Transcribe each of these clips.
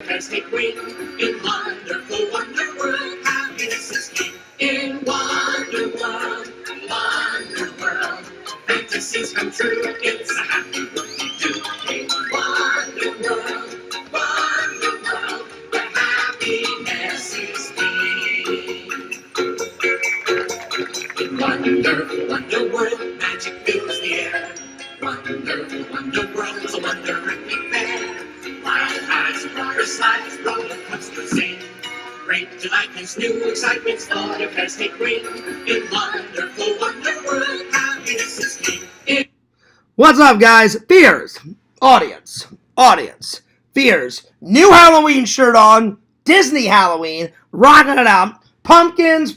Fantastic wing in wonderful Wonder World. Happiness is king in Wonder World. Wonder World. Fantasies come true. It's a happy world we do. In Wonder World. Wonder World. Where happiness is king. In Wonder World, magic fills the air. Wonder World is a wondering fair. Wild eyes, water slides, roller coasters sing. Great delight and new excitements for your fantastic ring. In wonderful Wonder World, happiness is king. What's up, guys? Fears, audience, Fears, new Halloween shirt on, Disney Halloween, rocking it out. Pumpkins,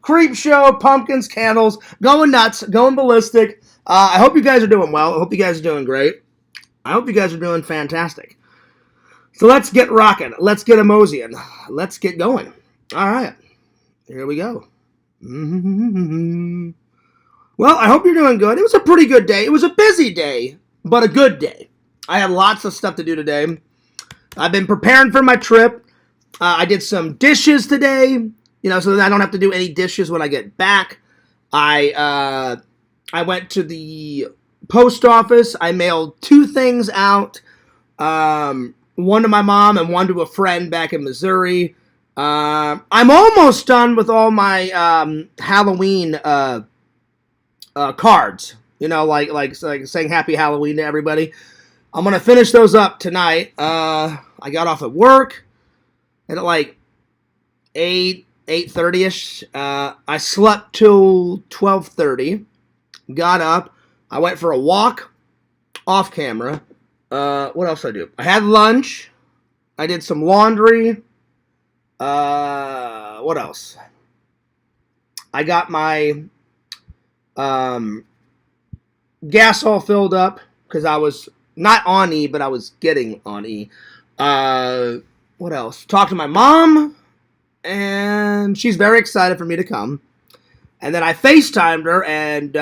creep show, pumpkins, candles, going nuts, going ballistic. I hope you guys are doing well. I hope you guys are doing great. I hope you guys are doing fantastic. So let's get rocking. Let's get a-moseying. Let's get going. All right. Here we go. Well, I hope you're doing good. It was a pretty good day. It was a busy day, but a good day. I had lots of stuff to do today. I've been preparing for my trip. I did some dishes today, so that I don't have to do any dishes when I get back. I went to the post office. I mailed 2 things out, one to my mom and one to a friend back in Missouri. I'm almost done with all my Halloween cards, like saying Happy Halloween to everybody. I'm going to finish those up tonight. I got off at work at like 8:30ish. I slept till 12:30. Got up. I went for a walk off camera. What else did I do? I had lunch. I did some laundry. What else? I got my gas all filled up because I was not on E, but I was getting on E. What else? Talked to my mom, and she's very excited for me to come. And then I FaceTimed her, and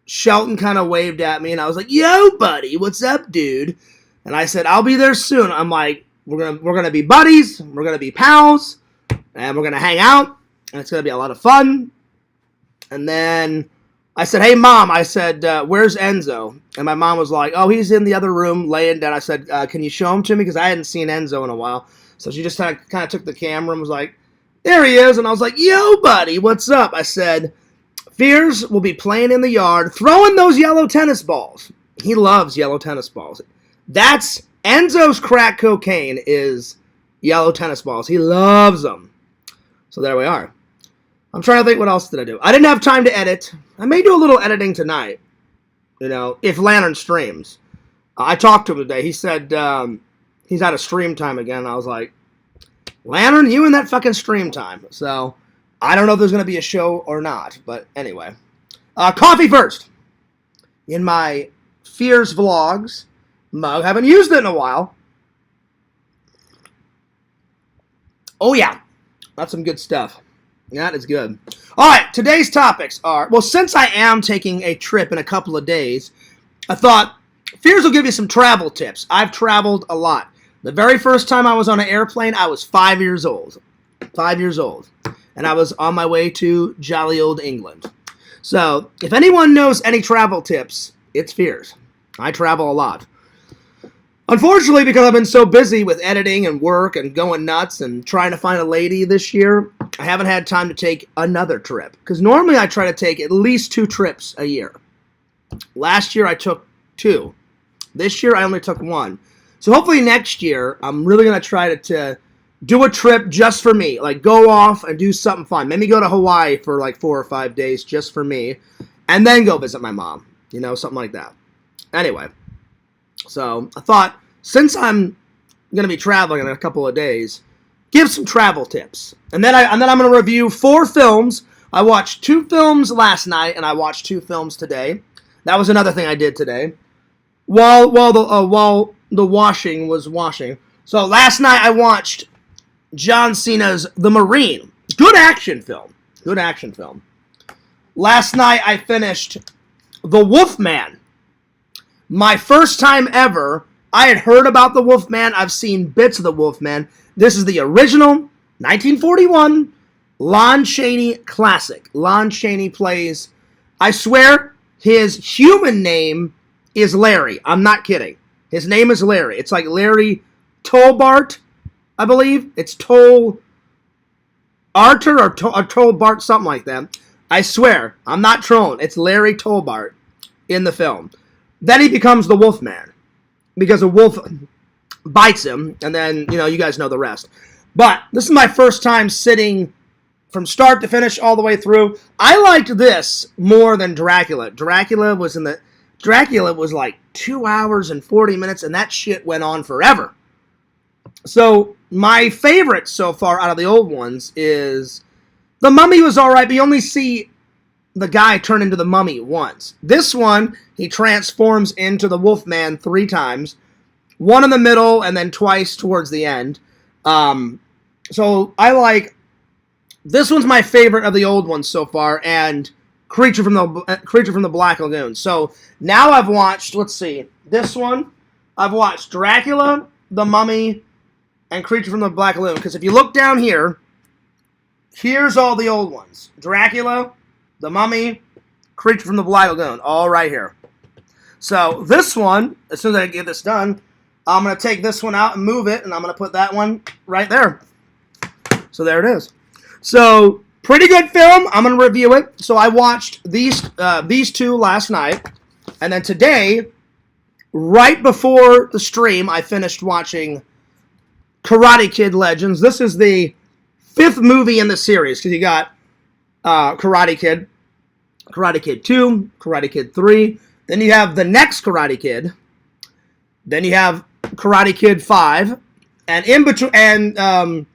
Shelton kind of waved at me, and I was like, "Yo, buddy, what's up, dude?" And I said, "I'll be there soon." I'm like, "We're gonna be buddies. We're gonna be pals, and we're gonna hang out, and it's gonna be a lot of fun." And then I said, "Hey, Mom," I said, "Where's Enzo?" And my mom was like, "Oh, he's in the other room laying down." I said, "Can you show him to me?" Because I hadn't seen Enzo in a while. So she just kind of took the camera and was like, "There he is." And I was like, "Yo, buddy, what's up?" I said, "Fears will be playing in the yard, throwing those yellow tennis balls." He loves yellow tennis balls. That's Enzo's crack cocaine is yellow tennis balls. He loves them. So there we are. I'm trying to think what else did I do. I didn't have time to edit. I may do a little editing tonight, if Lantern streams. I talked to him today. He said he's out of stream time again. I was like, Lantern, you and that fucking stream time. So I don't know if there's going to be a show or not. But anyway. Coffee first. In my Fears Vlogs mug. Haven't used it in a while. Oh, yeah. That's some good stuff. That is good. All right, today's topics are, well, since I am taking a trip in a couple of days, I thought Fears will give you some travel tips. I've traveled a lot. The very first time I was on an airplane, I was 5 years old. 5 years old. And I was on my way to jolly old England. So, if anyone knows any travel tips, it's Fears. I travel a lot. Unfortunately, because I've been so busy with editing and work and going nuts and trying to find a lady this year, I haven't had time to take another trip. Because normally I try to take at least 2 trips a year. Last year I took 2. This year I only took 1. So hopefully next year I'm really going to try to do a trip just for me. Like go off and do something fun. Maybe go to Hawaii for like 4 or 5 days just for me. And then go visit my mom. Something like that. Anyway. So I thought, since I'm going to be traveling in a couple of days, give some travel tips. And then I'm going to review 4 films. I watched 2 films last night, and I watched 2 films today. That was another thing I did today. While the washing was washing. So last night I watched John Cena's The Marine. Good action film. Good action film. Last night I finished The Wolfman. My first time ever I had heard about the Wolfman. I've seen bits of the Wolfman. This is the original 1941 Lon Chaney classic. Lon Chaney plays, I swear, his human name is Larry. I'm not kidding. His name is Larry. It's like Larry Tolbart, I believe. It's Tol Arter or Tolbart, something like that. I swear, I'm not trolling. It's Larry Tolbart in the film. Then he becomes the Wolfman because a wolf bites him, and then, you know, you guys know the rest. But this is my first time sitting from start to finish all the way through. I liked this more than Dracula. Dracula was like 2 hours and 40 minutes, and that shit went on forever. So my favorite so far out of the old ones is The Mummy was all right, but you only see the guy turn into the mummy once. This one, he transforms into the Wolfman 3 times. One in the middle, and then twice towards the end. So I like... This one's my favorite of the old ones so far, and Creature from the Black Lagoon. So now I've watched, let's see, this one. I've watched Dracula, The Mummy, and Creature from the Black Lagoon. Because if you look down here, here's all the old ones. Dracula, The Mummy, Creature from the Black Lagoon, all right here. So this one, as soon as I get this done, I'm going to take this one out and move it, and I'm going to put that one right there. So there it is. So, pretty good film. I'm going to review it. So I watched these two last night, and then today, right before the stream, I finished watching Karate Kid Legends. This is the 5th movie in the series, because you got Karate Kid, Karate Kid 2, Karate Kid 3, then you have the next Karate Kid, then you have Karate Kid 5, and in between, and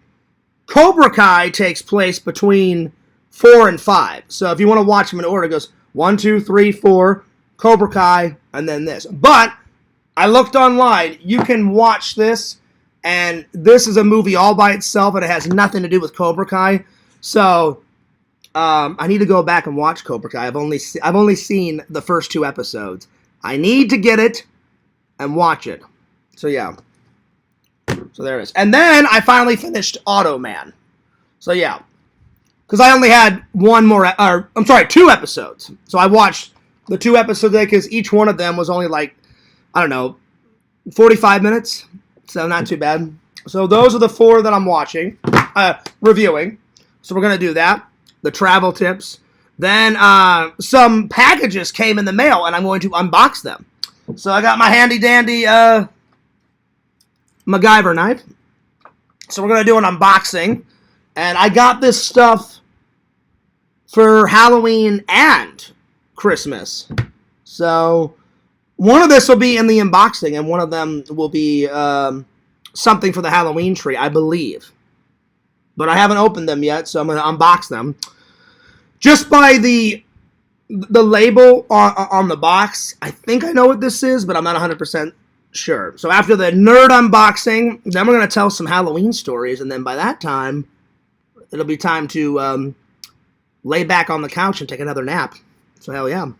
Cobra Kai takes place between 4 and 5. So if you want to watch them in order, it goes 1, 2, 3, 4, Cobra Kai, and then this. But I looked online. You can watch this, and this is a movie all by itself, and it has nothing to do with Cobra Kai. So I need to go back and watch Cobra Kai. I've only seen the first 2 episodes. I need to get it and watch it. So yeah. So there it is. And then I finally finished Automan. So yeah. Because I only had 2 episodes. So I watched the 2 episodes there because each one of them was only like, I don't know, 45 minutes. So not too bad. So those are the 4 that I'm watching, reviewing. So we're going to do that. The travel tips. Then some packages came in the mail, and I'm going to unbox them. So I got my handy-dandy MacGyver knife. So we're going to do an unboxing. And I got this stuff for Halloween and Christmas. So one of this will be in the unboxing, and one of them will be something for the Halloween tree, I believe. But I haven't opened them yet, so I'm going to unbox them. Just by the label on the box, I think I know what this is, but I'm not 100% sure. So after the nerd unboxing, then we're going to tell some Halloween stories, and then by that time, it'll be time to lay back on the couch and take another nap. So hell yeah.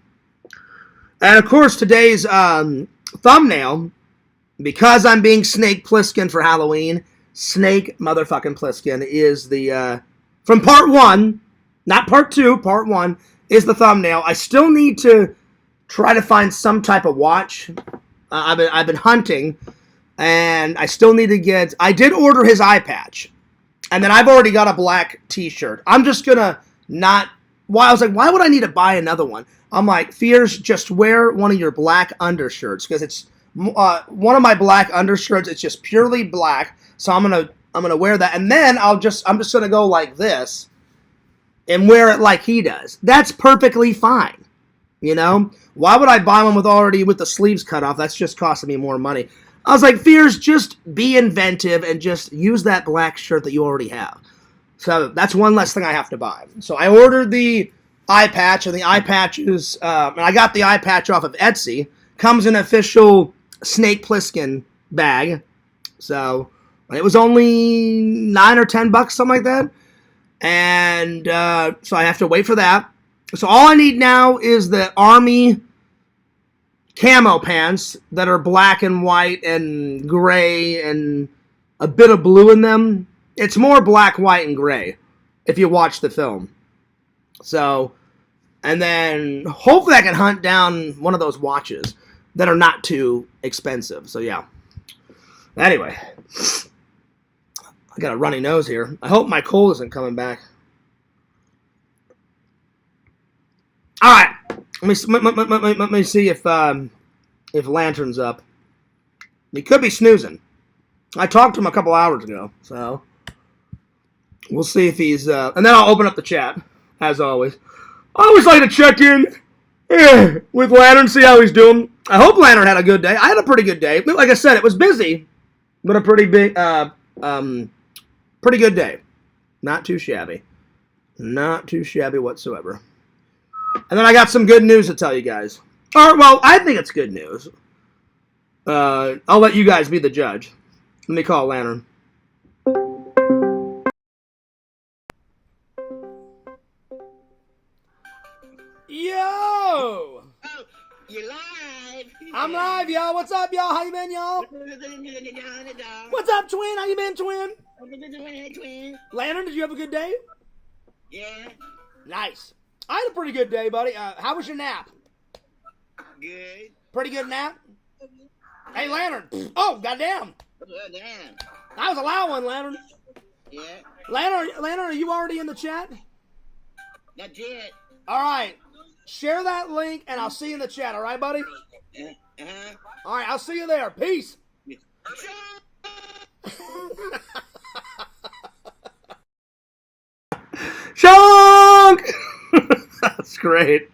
And of course, today's thumbnail, because I'm being Snake Plissken for Halloween, Snake motherfucking Plissken is the, from part 1, not part 2, part 1, is the thumbnail. I still need to try to find some type of watch. I've been hunting, and I still need to get, I did order his eye patch, and then I've already got a black t-shirt. I'm just gonna not, I was like, why would I need to buy another one? I'm like, Fears, just wear one of your black undershirts, because it's one of my black undershirts. It's just purely black, so I'm gonna wear that, and then I'm just gonna go like this and wear it like he does. That's perfectly fine, you know. Why would I buy one with the sleeves cut off? That's just costing me more money. I was like, Fears, just be inventive and just use that black shirt that you already have. So that's one less thing I have to buy. So I ordered the eye patch, and the eye patch is, and I got the eye patch off of Etsy. Comes in an official Snake Plissken bag. So it was only $9 or $10, something like that. And so I have to wait for that. So all I need now is the Army camo pants that are black and white and gray and a bit of blue in them. It's more black, white, and gray if you watch the film. So, and then hopefully I can hunt down one of those watches that are not too expensive. So yeah. Anyway, I got a runny nose here. I hope my cold isn't coming back. All right, let me see if Lantern's up. He could be snoozing. I talked to him a couple hours ago, so we'll see if he's. And then I'll open up the chat as always. I always like to check in with Lantern, see how he's doing. I hope Lantern had a good day. I had a pretty good day. Like I said, it was busy, but a pretty big, pretty good day. Not too shabby. Not too shabby whatsoever. And then I got some good news to tell you guys. Or, well, I think it's good news. I'll let you guys be the judge. Let me call Lantern. Yo! Oh, you're live. I'm live, y'all. What's up, y'all? How you been, y'all? What's up, twin? How you been, twin? Twin. Lantern, did you have a good day? Yeah, Nice. I had a pretty good day, buddy. How was your nap? good. Pretty good nap? Hey, Lantern. Oh, goddamn. Damn. That was a loud one, Lantern. Yeah, Lantern, are you already in the chat? that's it. All right. Share that link, and I'll see you in the chat. All right, buddy? Uh-huh. All right, I'll see you there. Peace. Shunk! That's great.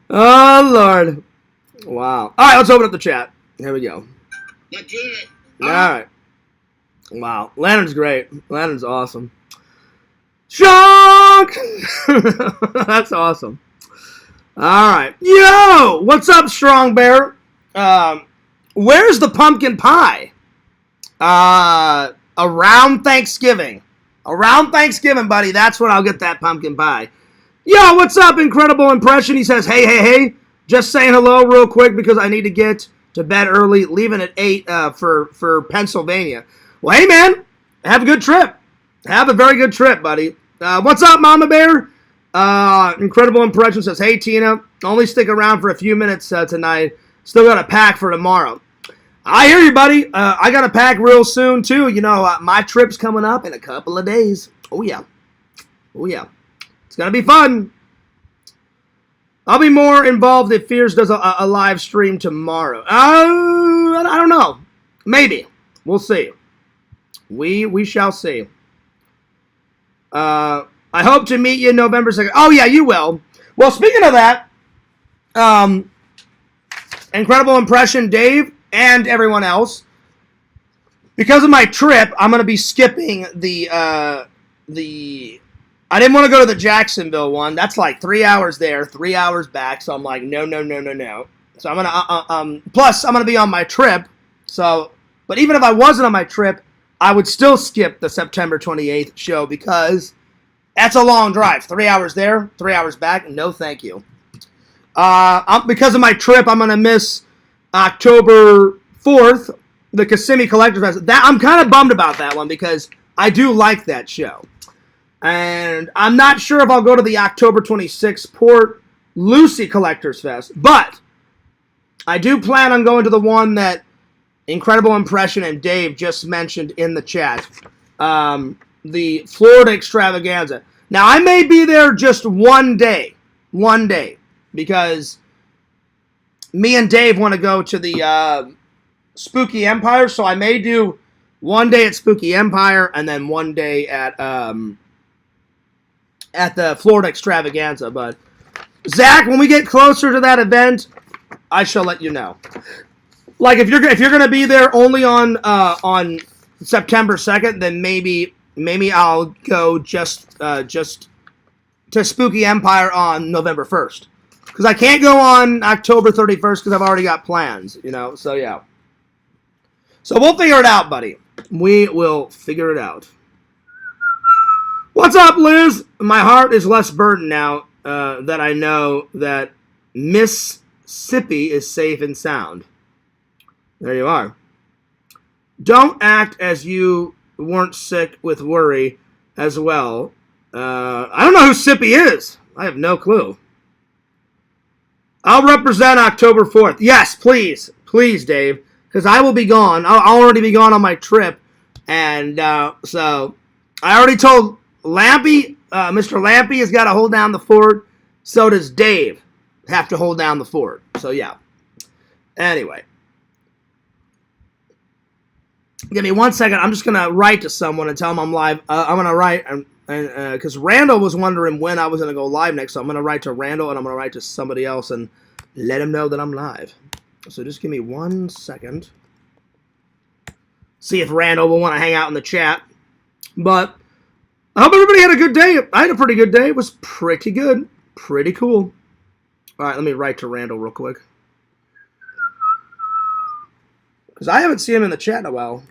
Oh, Lord. Wow. All right, let's open up the chat. Here we go. That's it. All right. Wow. Lantern's great. Lantern's awesome. Shunk! That's awesome. All right. Yo! What's up, Strong Bear? Where's the pumpkin pie? Around Thanksgiving. Around Thanksgiving, buddy. That's when I'll get that pumpkin pie. Yo, what's up, Incredible Impression? He says, hey. Just saying hello real quick because I need to get to bed early. Leaving at 8 for Pennsylvania. Well, hey, man. Have a good trip. Have a very good trip, buddy. What's up, Mama Bear? Incredible Impression says, hey, Tina. Only stick around for a few minutes tonight. Still got a pack for tomorrow. I hear you, buddy. I got to pack real soon, too. You know, my trip's coming up in a couple of days. Oh, yeah. Oh, yeah. It's going to be fun. I'll be more involved if Fears does a live stream tomorrow. I don't know. Maybe. We'll see. We shall see. I hope to meet you November 2nd. Oh, yeah, you will. Well, speaking of that, Incredible Impression, Dave, and everyone else, because of my trip, I'm going to be skipping the I didn't want to go to the Jacksonville one. That's like 3 hours there, 3 hours back. So I'm like, no. So I'm going to, plus I'm going to be on my trip. So, but even if I wasn't on my trip, I would still skip the September 28th show because that's a long drive. 3 hours there, 3 hours back. No, thank you. Because of my trip, I'm going to miss October 4th, the Kissimmee Collectors Fest. I'm kind of bummed about that one because I do like that show. And I'm not sure if I'll go to the October 26th Port Lucie Collectors Fest, but I do plan on going to the one that Incredible Impression and Dave just mentioned in the chat, the Florida Extravaganza. Now, I may be there just one day, because me and Dave want to go to the Spooky Empire, so I may do one day at Spooky Empire and then one day at the Florida Extravaganza. But Zach, when we get closer to that event, I shall let you know. Like if you're gonna be there only on September 2nd, then maybe I'll go just to Spooky Empire on November 1st. Because I can't go on October 31st because I've already got plans, you know. So yeah. So we'll figure it out, buddy. We will figure it out. What's up, Liz? My heart is less burdened now that I know that Miss Sippy is safe and sound. There you are. Don't act as you weren't sick with worry as well. I don't know who Sippy is. I have no clue. I'll represent October 4th. Yes, please. Please, Dave. Because I will be gone. I'll already be gone on my trip. And so I already told Lampy, Mr. Lampy has got to hold down the fort. So does Dave have to hold down the fort. So, yeah. Anyway. Give me 1 second. I'm just going to write to someone and tell them I'm live. I'm going to write, because Randall was wondering when I was going to go live next. So I'm going to write to Randall and I'm going to write to somebody else and let him know that I'm live. So just give me 1 second. See if Randall will want to hang out in the chat. But I hope everybody had a good day. I had a pretty good day. It was pretty good. Pretty cool. All right, let me write to Randall real quick. Because I haven't seen him in the chat in a while.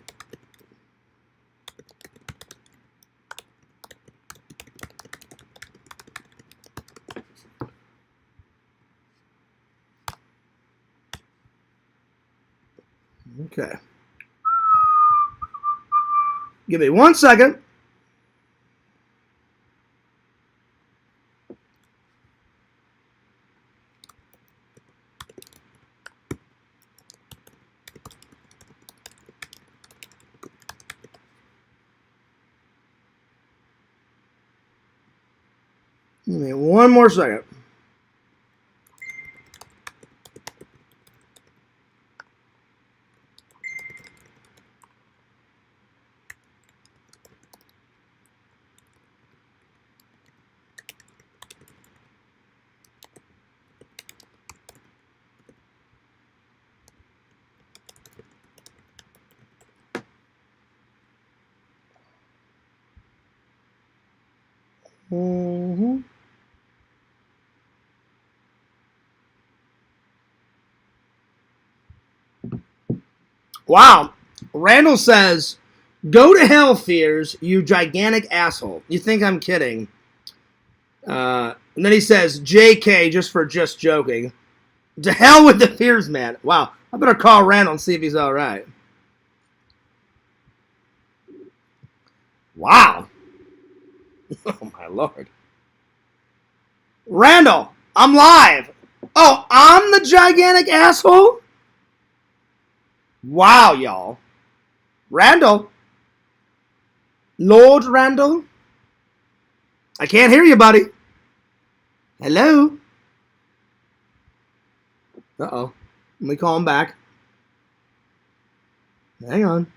Okay. Give me 1 second. Give me 1 more second. Mm-hmm. Wow. Randall says, go to hell, Fears, you gigantic asshole. You think I'm kidding. And then he says, JK, just joking. To hell with the Fears, man. Wow. I better call Randall and see if he's all right. Wow. Oh, my Lord. Randall, I'm live. Oh, I'm the gigantic asshole? Wow, y'all. Randall. Lord Randall. I can't hear you, buddy. Hello? Uh-oh. Let me call him back. Hang on.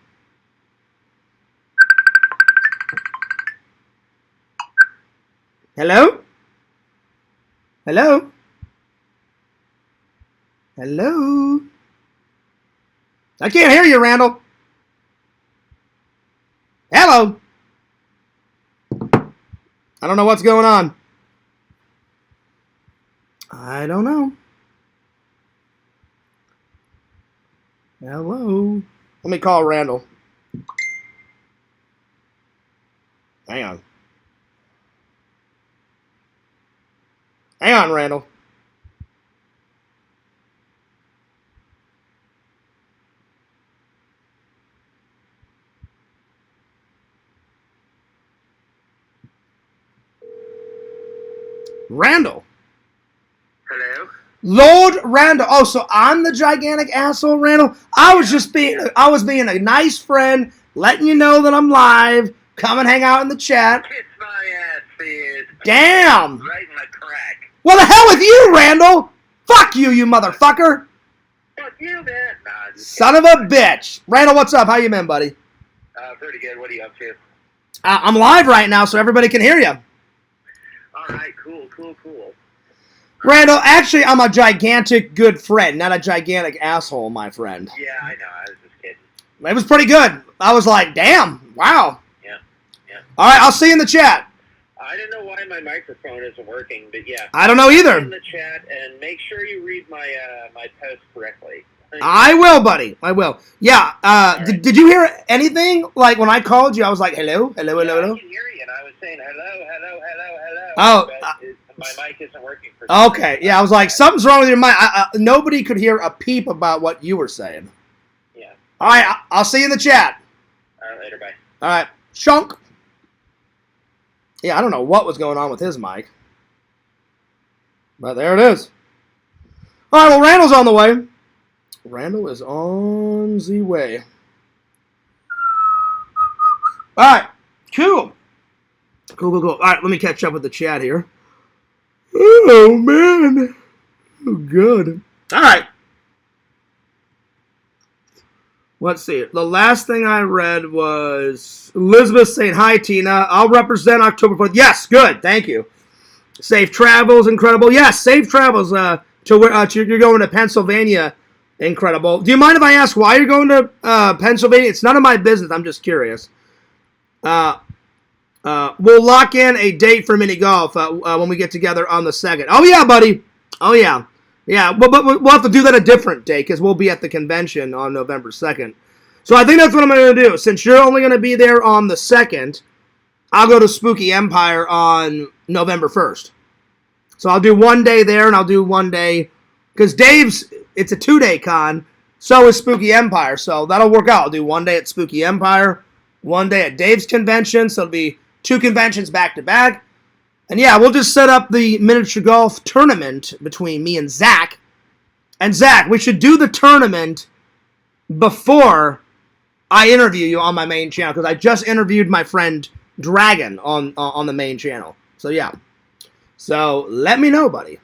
Hello? Hello? Hello? I can't hear you, Randall. Hello? I don't know what's going on. I don't know. Hello? Let me call Randall. Hang on. Hang on, Randall. Randall. Hello? Lord Randall. Oh, so I'm the gigantic asshole, Randall? I was being a nice friend, letting you know that I'm live. Come and hang out in the chat. Kiss my ass, Sid. Damn. Right in the crack. Well, the hell with you, Randall. Fuck you, you motherfucker. Fuck you, man. Nah, just Son of a bitch. Randall, what's up? How you been, buddy? pretty good. What are you up to? I'm live right now, so everybody can hear you. All right, cool. Randall, actually, I'm a gigantic good friend, not a gigantic asshole, my friend. Yeah, I know. I was just kidding. It was pretty good. I was like, damn, wow. Yeah. All right, I'll see you in the chat. I don't know why my microphone isn't working, but yeah. I don't know either. In the chat, and make sure you read my my post correctly. I will, buddy. I will. Yeah. Right. Did you hear anything? Like when I called you, I was like, hello? Yeah, I can hear you, and I was saying hello. Oh, but My mic isn't working for Okay, yeah, I was like, something's wrong with your mic. Nobody could hear a peep about what you were saying. Yeah. All right, I'll see you in the chat. All right, later, bye. All right, Shunk. Yeah, I don't know what was going on with his mic. But there it is. All right, well, Randall's on the way. Randall is on the way. All right, cool. Cool. All right, let me catch up with the chat here. Oh, man. Oh, good. All right. Let's see. The last thing I read was Elizabeth saying, hi, Tina. I'll represent October 4th. Yes, good. Thank you. Safe travels, incredible. Yes, safe travels to where you're going to Pennsylvania. Incredible. Do you mind if I ask why you're going to Pennsylvania? It's none of my business. I'm just curious. We'll lock in a date for mini golf when we get together on the 2nd. Oh, yeah, buddy. Oh, yeah. Yeah, but we'll have to do that a different day because we'll be at the convention on November 2nd. So I think that's what I'm going to do. Since you're only going to be there on the 2nd, I'll go to Spooky Empire on November 1st. So I'll do one day there and I'll do one day because Dave's, it's a 2-day con. So is Spooky Empire. So that'll work out. I'll do one day at Spooky Empire, one day at Dave's convention. So it'll be 2 conventions back to back. And yeah, we'll just set up the miniature golf tournament between me and Zach. And Zach, we should do the tournament before I interview you on my main channel because I just interviewed my friend Dragon on the main channel. So yeah. So let me know, buddy.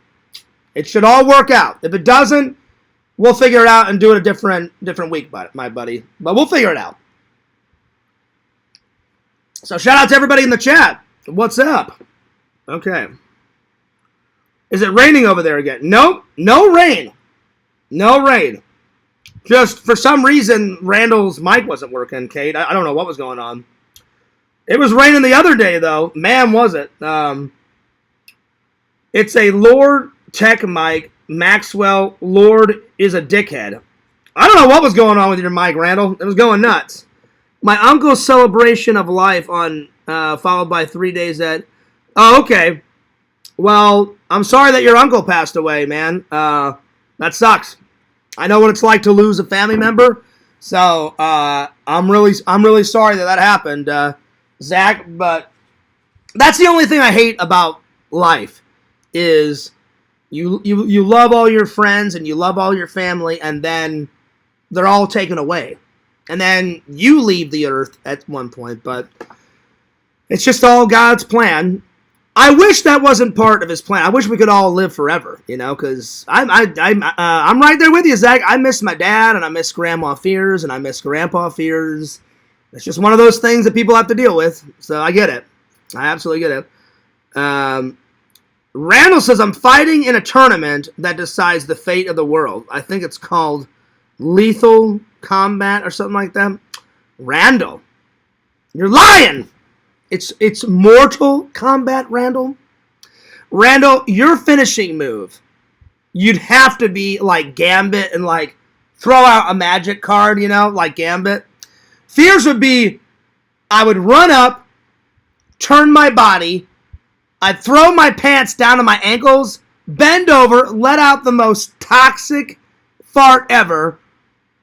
It should all work out. If it doesn't, we'll figure it out and do it a different week, my buddy. But we'll figure it out. So shout out to everybody in the chat. What's up? Okay. Is it raining over there again? Nope. No rain. No rain. Just for some reason, Randall's mic wasn't working, Kate. I don't know what was going on. It was raining the other day, though. Man, was it. It's a Lord Tech mic. Maxwell, Lord is a dickhead. I don't know what was going on with your mic, Randall. It was going nuts. My uncle's celebration of life on followed by 3 days at... Oh, okay. Well, I'm sorry that your uncle passed away, man. That sucks. I know what it's like to lose a family member. So, I'm really sorry that happened, Zach. But that's the only thing I hate about life is you love all your friends and you love all your family, and then they're all taken away. And then you leave the earth at one point, but it's just all God's plan. I wish that wasn't part of his plan. I wish we could all live forever, because I'm right there with you, Zach. I miss my dad, and I miss Grandma Fears, and I miss Grandpa Fears. It's just one of those things that people have to deal with, so I get it. I absolutely get it. Randall says, I'm fighting in a tournament that decides the fate of the world. I think it's called Lethal Combat or something like that. Randall, you're lying! It's Mortal Kombat, Randall. Randall, your finishing move, you'd have to be like Gambit and like throw out a magic card, like Gambit. Fears would be, I would run up, turn my body, I'd throw my pants down to my ankles, bend over, let out the most toxic fart ever.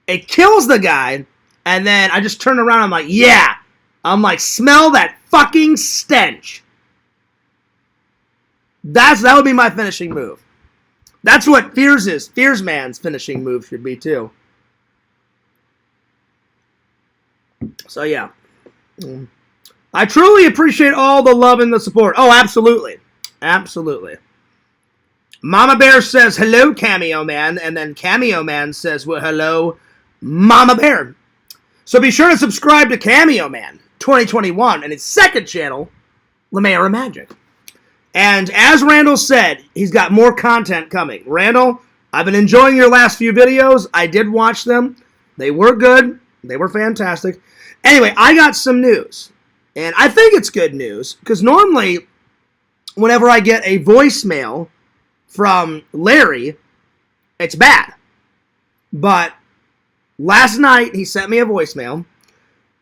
It kills the guy, and then I just turn around, I'm like, yeah. I'm like, smell that fucking stench. That would be my finishing move. That's what Fears is. Fears Man's finishing move should be too. So yeah. I truly appreciate all the love and the support. Oh, absolutely. Absolutely. Mama Bear says, hello, Cameo Man. And then Cameo Man says, well, hello, Mama Bear. So be sure to subscribe to Cameo Man 2021 and his second channel, Lemera Magic. And as Randall said, he's got more content coming. Randall, I've been enjoying your last few videos. I did watch them. They were good. They were fantastic. Anyway, I got some news. And I think it's good news because normally whenever I get a voicemail from Larry, it's bad. But last night he sent me a voicemail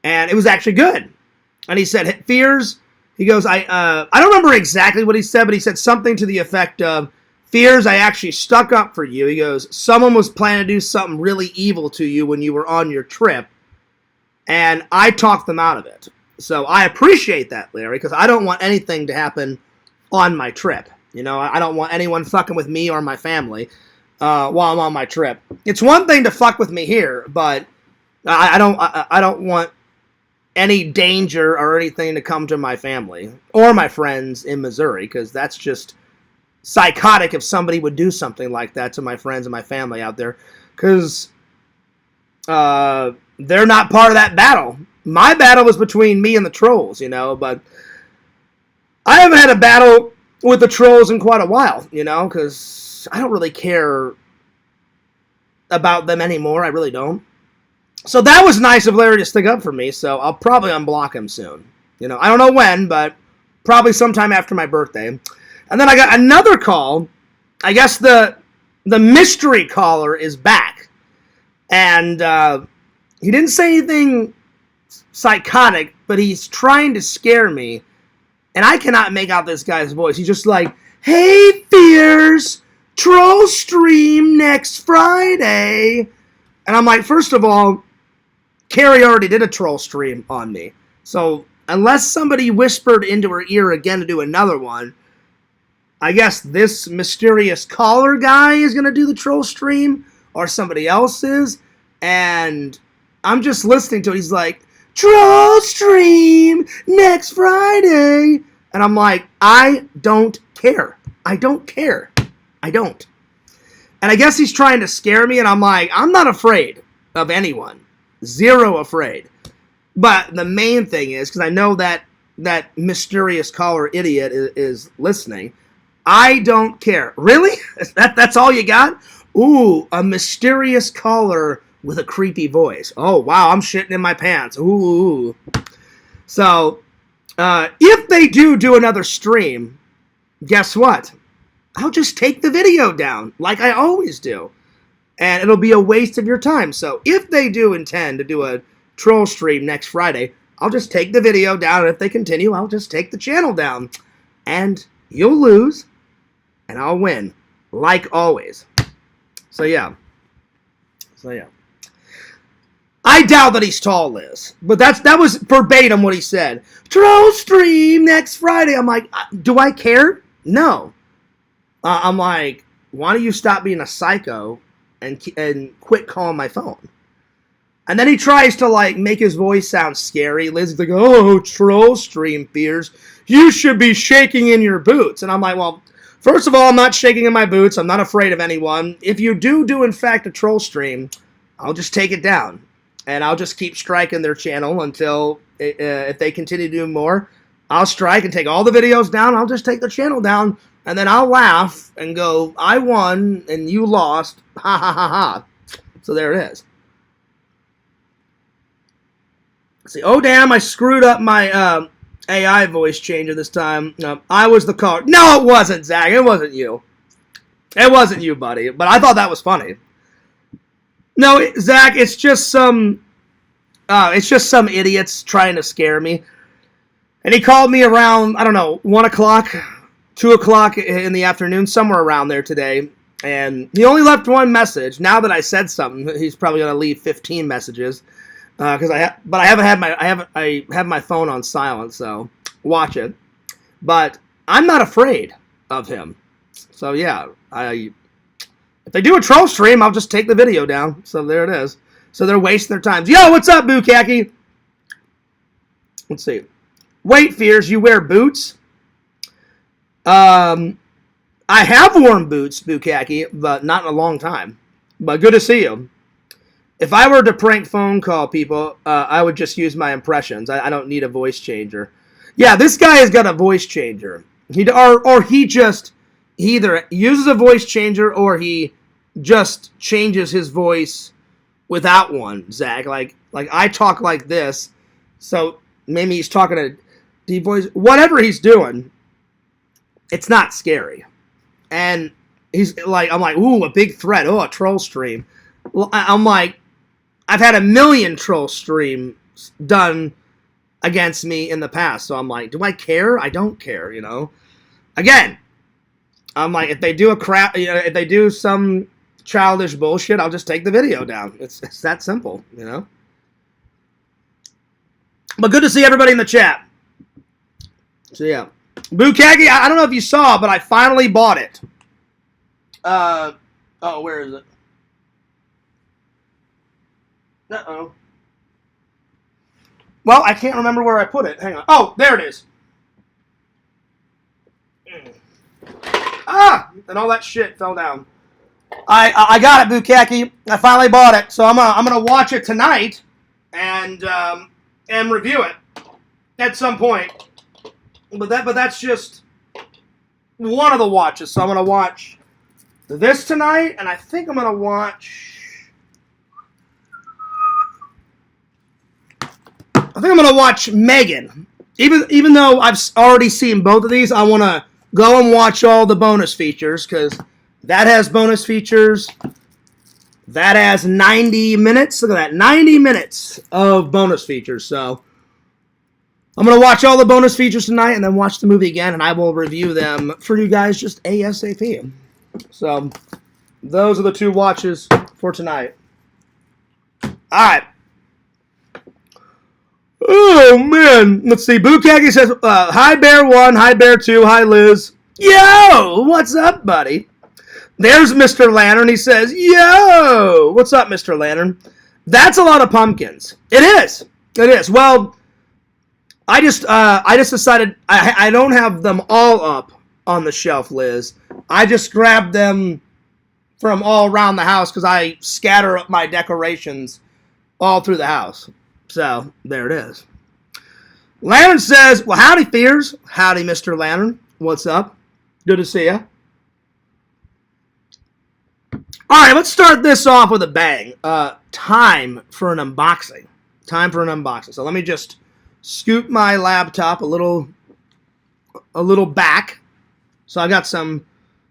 and it was actually good. And he said, Fears, He goes, I don't remember exactly what he said, but he said something to the effect of, Fears, I actually stuck up for you. He goes, someone was planning to do something really evil to you when you were on your trip, and I talked them out of it. So I appreciate that, Larry, because I don't want anything to happen on my trip. You know, I don't want anyone fucking with me or my family while I'm on my trip. It's one thing to fuck with me here, but I don't want any danger or anything to come to my family or my friends in Missouri, because that's just psychotic if somebody would do something like that to my friends and my family out there, because they're not part of that battle. My battle was between me and the trolls, you know, but I haven't had a battle with the trolls in quite a while, you know, because I don't really care about them anymore. I really don't. So that was nice of Larry to stick up for me, so I'll probably unblock him soon. You know, I don't know when, but probably sometime after my birthday. And then I got another call. I guess the mystery caller is back. And he didn't say anything psychotic, but he's trying to scare me. And I cannot make out this guy's voice. He's just like, hey, Fears, troll stream next Friday. And I'm like, first of all, Carrie already did a troll stream on me. So unless somebody whispered into her ear again to do another one, I guess this mysterious caller guy is going to do the troll stream, or somebody else is, and I'm just listening to it. He's like, troll stream next Friday, and I'm like, I don't care. I don't care. I don't. And I guess he's trying to scare me, and I'm like, I'm not afraid of anyone. Zero afraid. But the main thing is, because I know that mysterious caller idiot is listening, I don't care. Really? That's all you got? Ooh, a mysterious caller with a creepy voice. Oh, wow, I'm shitting in my pants. Ooh. So, if they do another stream, guess what? I'll just take the video down, like I always do. And it'll be a waste of your time. So, if they do intend to do a troll stream next Friday, I'll just take the video down. And if they continue, I'll just take the channel down. And you'll lose, and I'll win, like always. So yeah. I doubt that he's tall, Liz. But that was verbatim what he said. Troll stream next Friday. I'm like, do I care? No. I'm like, why don't you stop being a psycho and quit calling my phone? And then he tries to, like, make his voice sound scary. Liz is like, oh, troll stream Fears. You should be shaking in your boots. And I'm like, well, first of all, I'm not shaking in my boots. I'm not afraid of anyone. If you do in fact, a troll stream, I'll just take it down. And I'll just keep striking their channel until, if they continue to do more, I'll strike and take all the videos down. I'll just take the channel down. And then I'll laugh and go, I won and you lost. Ha ha ha ha. So there it is. See, oh damn, I screwed up my AI voice changer this time. I was the caller. No, it wasn't, Zach. It wasn't you. It wasn't you, buddy. But I thought that was funny. No, Zach, it's just some idiots trying to scare me. And he called me around, I don't know, 1 o'clock, 2 o'clock in the afternoon, somewhere around there today. And he only left one message. Now that I said something, he's probably going to leave 15 messages. Because I have my phone on silent, so watch it. But I'm not afraid of him. So yeah, if they do a troll stream, I'll just take the video down. So there it is. So they're wasting their time. Yo, what's up, Bukaki? Let's see. Wait, Fears, you wear boots? I have worn boots, Bukaki, but not in a long time. But good to see you. If I were to prank phone call people, I would just use my impressions. I don't need a voice changer. Yeah, this guy has got a voice changer. He either uses a voice changer or he just changes his voice without one, Zach. Like I talk like this, so maybe he's talking a deep voice. Whatever he's doing, it's not scary. And he's like, I'm like, ooh, a big threat. Oh, a troll stream. I'm like, I've had 1 million troll streams done against me in the past. So I'm like, do I care? I don't care, you know. Again, I'm like, if they do if they do some childish bullshit, I'll just take the video down. It's that simple, you know. But good to see everybody in the chat. So yeah, Bukagi. I don't know if you saw, but I finally bought it. Oh, where is it? Uh-oh. Well, I can't remember where I put it. Hang on. Oh, there it is. Ah! And all that shit fell down. I got it, Bukaki. I finally bought it, so I'm gonna watch it tonight and review it at some point. But that's just one of the watches. So I'm gonna watch this tonight, and I think I'm gonna watch. I think I'm gonna watch Megan. Even though I've already seen both of these, I want to go and watch all the bonus features because that has bonus features. That has 90 minutes. Look at that, 90 minutes of bonus features. So I'm gonna watch all the bonus features tonight and then watch the movie again, and I will review them for you guys just ASAP. So those are the two watches for tonight. All right. Oh, man. Let's see. Bukagi says, hi, Bear 1, hi, Bear 2, hi, Liz. Yo, what's up, buddy? There's Mr. Lantern. He says, yo, what's up, Mr. Lantern? That's a lot of pumpkins. It is. It is. Well, I just decided I don't have them all up on the shelf, Liz. I just grabbed them from all around the house because I scatter up my decorations all through the house. So, there it is. Lantern says, well, howdy, Fears. Howdy, Mr. Lantern. What's up? Good to see you. All right, let's start this off with a bang. Time for an unboxing. Time for an unboxing. So, let me just scoot my laptop a little back. So, I got some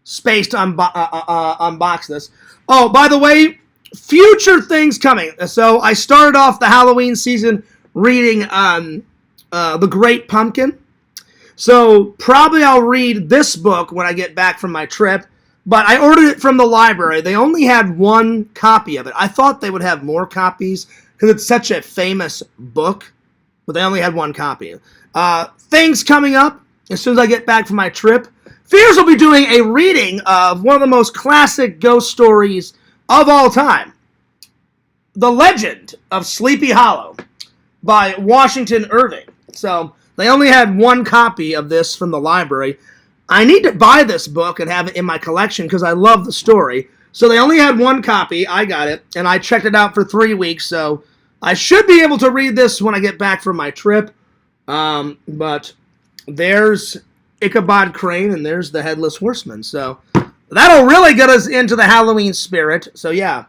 space to unbox this. Oh, by the way, future things coming. So I started off the Halloween season reading The Great Pumpkin. So probably I'll read this book when I get back from my trip. But I ordered it from the library. They only had one copy of it. I thought they would have more copies because it's such a famous book. But they only had one copy. Things coming up as soon as I get back from my trip. Fears will be doing a reading of one of the most classic ghost stories of all time, The Legend of Sleepy Hollow by Washington Irving. So they only had one copy of this from the library. I need to buy this book and have it in my collection because I love the story. So they only had one copy. I got it, and I checked it out for 3 weeks. So I should be able to read this when I get back from my trip. But there's Ichabod Crane, and there's the Headless Horseman. So that'll really get us into the Halloween spirit. So, yeah,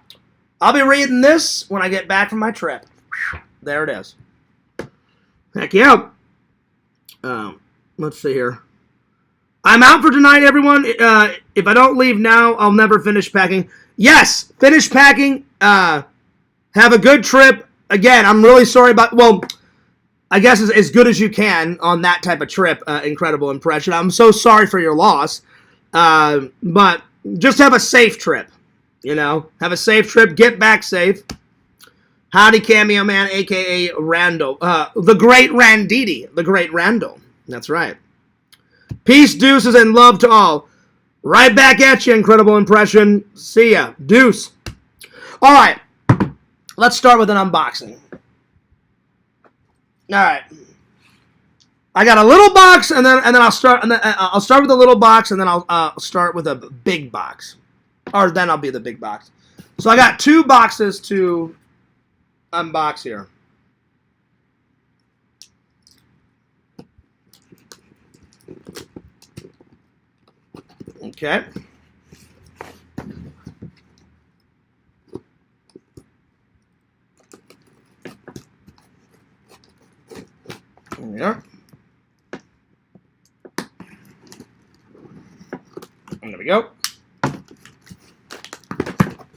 I'll be reading this when I get back from my trip. There it is. Heck yeah. Let's see here. I'm out for tonight, everyone. If I don't leave now, I'll never finish packing. Yes, finish packing. Have a good trip. Again, I'm really sorry about... Well, I guess as good as you can on that type of trip. Incredible impression. I'm so sorry for your loss. But just have a safe trip, you know. Have a safe trip. Get back safe. Howdy, Cameo Man, a.k.a. Randall. The Great Randiti. The Great Randall. That's right. Peace, deuces, and love to all. Right back at you, incredible impression. See ya. Deuce. All right. Let's start with an unboxing. All right. I got a little box, and then I'll start with a little box, and then I'll start with a big box, or then I'll be the big box. So I got 2 boxes to unbox here. Okay. There we are. And there we go.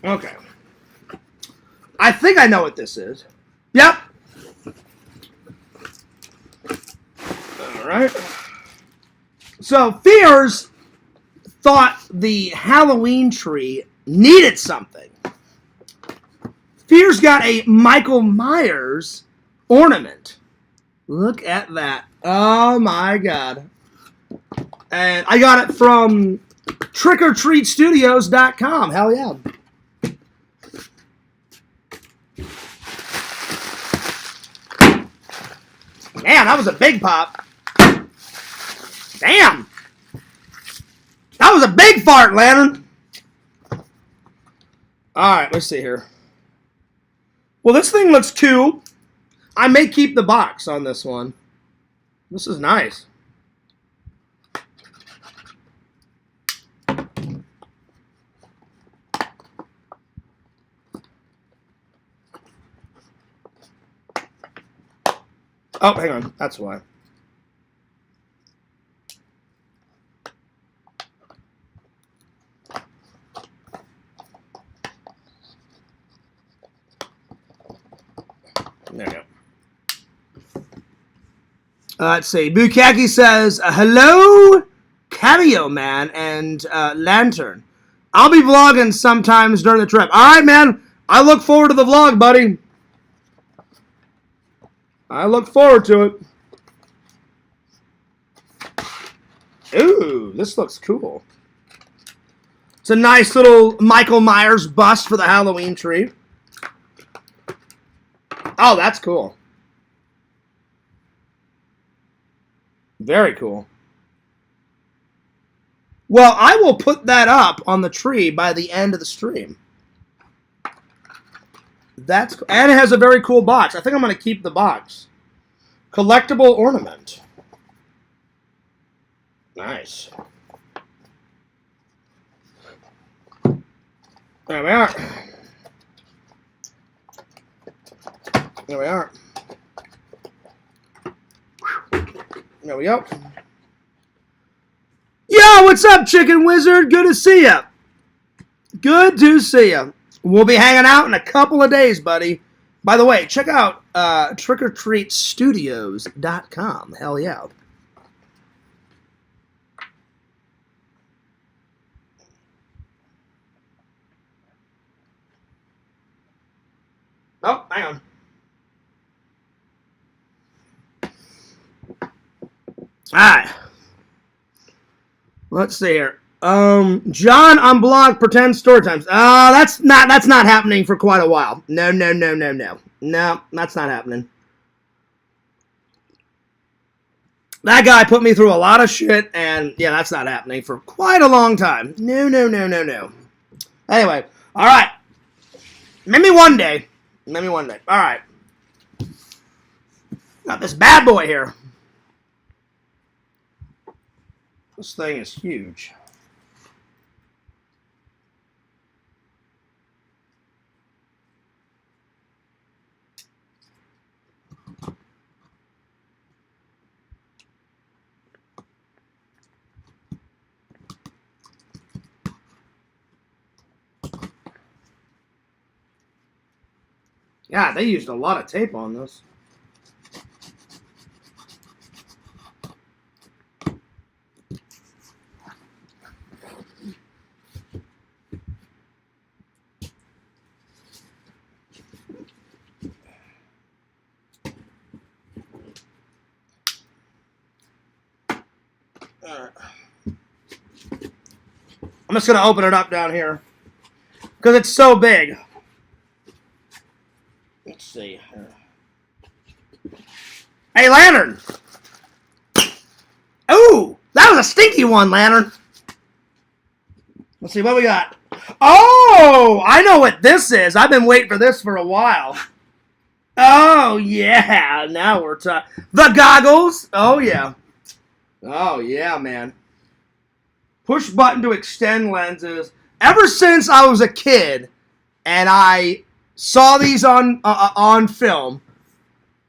Okay. I think I know what this is. Yep. right. So Fears thought the Halloween tree needed something. Fears got a Michael Myers ornament. Look at that. Oh my God. And I got it from trickortreatstudios.com. Hell yeah. Man, that was a big pop. Damn. That was a big fart, Lantern. Alright, let's see here. Well, this thing looks cool. I may keep the box on this one. This is nice. Oh, hang on. That's why. There you go. Let's see. Bukaki says, hello, Cameo Man and Lantern. I'll be vlogging sometimes during the trip. All right, man. I look forward to the vlog, buddy. I look forward to it. Ooh, this looks cool. It's a nice little Michael Myers bust for the Halloween tree. Oh, that's cool. Very cool. Well, I will put that up on the tree by the end of the stream. That's and it has a very cool box. I think I'm going to keep the box. Collectible ornament. Nice. There we are. There we are. There we go. Yo, what's up, Chicken Wizard? Good to see ya. Good to see ya. We'll be hanging out in a couple of days, buddy. By the way, check out trickortreatstudios.com. Hell yeah. Oh, hang on. Alright. Let's see here. John Unblocked pretend story times. That's not happening for quite a while. No. No, that's not happening. That guy put me through a lot of shit, and yeah, that's not happening for quite a long time. No. Anyway, alright. Maybe one day. Alright. Got this bad boy here. This thing is huge. Yeah, they used a lot of tape on this. I'm just going to open it up down here because it's so big. Let's see. Hey, Lantern. Ooh, that was a stinky one, Lantern. Let's see what we got. Oh, I know what this is. I've been waiting for this for a while. Oh, yeah. Now we're talking. The goggles. Oh, yeah. Oh, yeah, man. Push button to extend lenses. Ever since I was a kid and I saw these on film,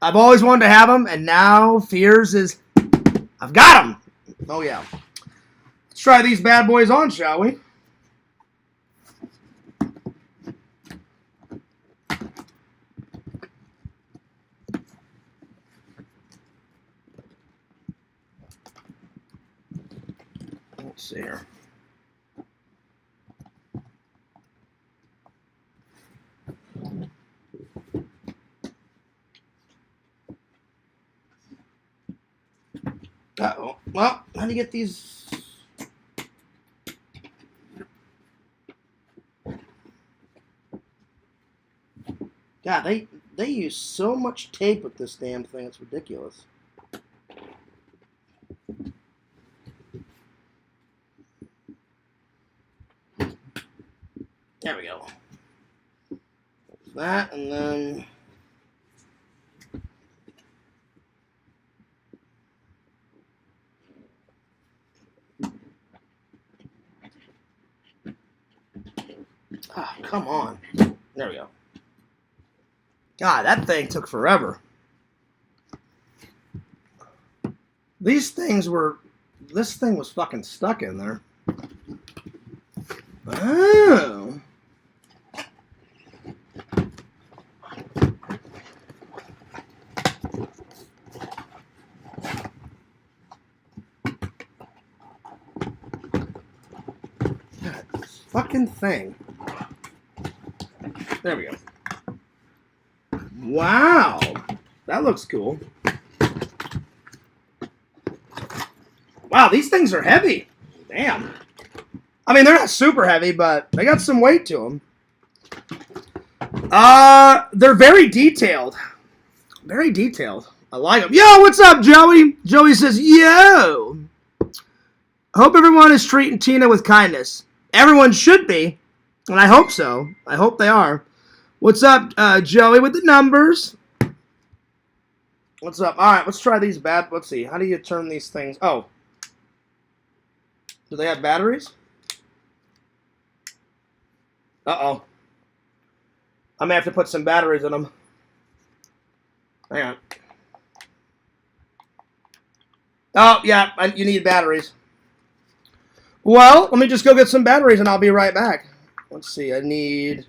I've always wanted to have them, and now Fears is... I've got them. Oh, yeah. Let's try these bad boys on, shall we? Let's see here. Uh-oh. Well, how do you get these? God, they use so much tape with this damn thing. It's ridiculous. There we go. That, and then come on. There we go. God, that thing took forever. This thing was fucking stuck in there. Oh. God, this fucking thing. There we go. Wow. That looks cool. Wow, these things are heavy. Damn. I mean, they're not super heavy, but they got some weight to them. They're very detailed. Very detailed. I like them. Yo, what's up, Joey? Joey says, yo. Hope everyone is treating Tina with kindness. Everyone should be, and I hope so. I hope they are. What's up, Joey, with the numbers? What's up? All right, let's try these bad. Let's see. How do you turn these things? Oh. Do they have batteries? Uh-oh. I may have to put some batteries in them. Hang on. Oh, yeah, you need batteries. Well, let me just go get some batteries and I'll be right back. Let's see. I need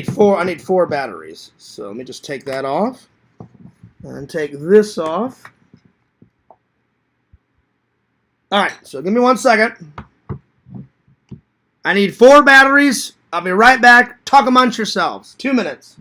four batteries. So let me just take that off and take this off. All right, so give me 1 second. I need 4 batteries. I'll be right back. Talk amongst yourselves. 2 minutes.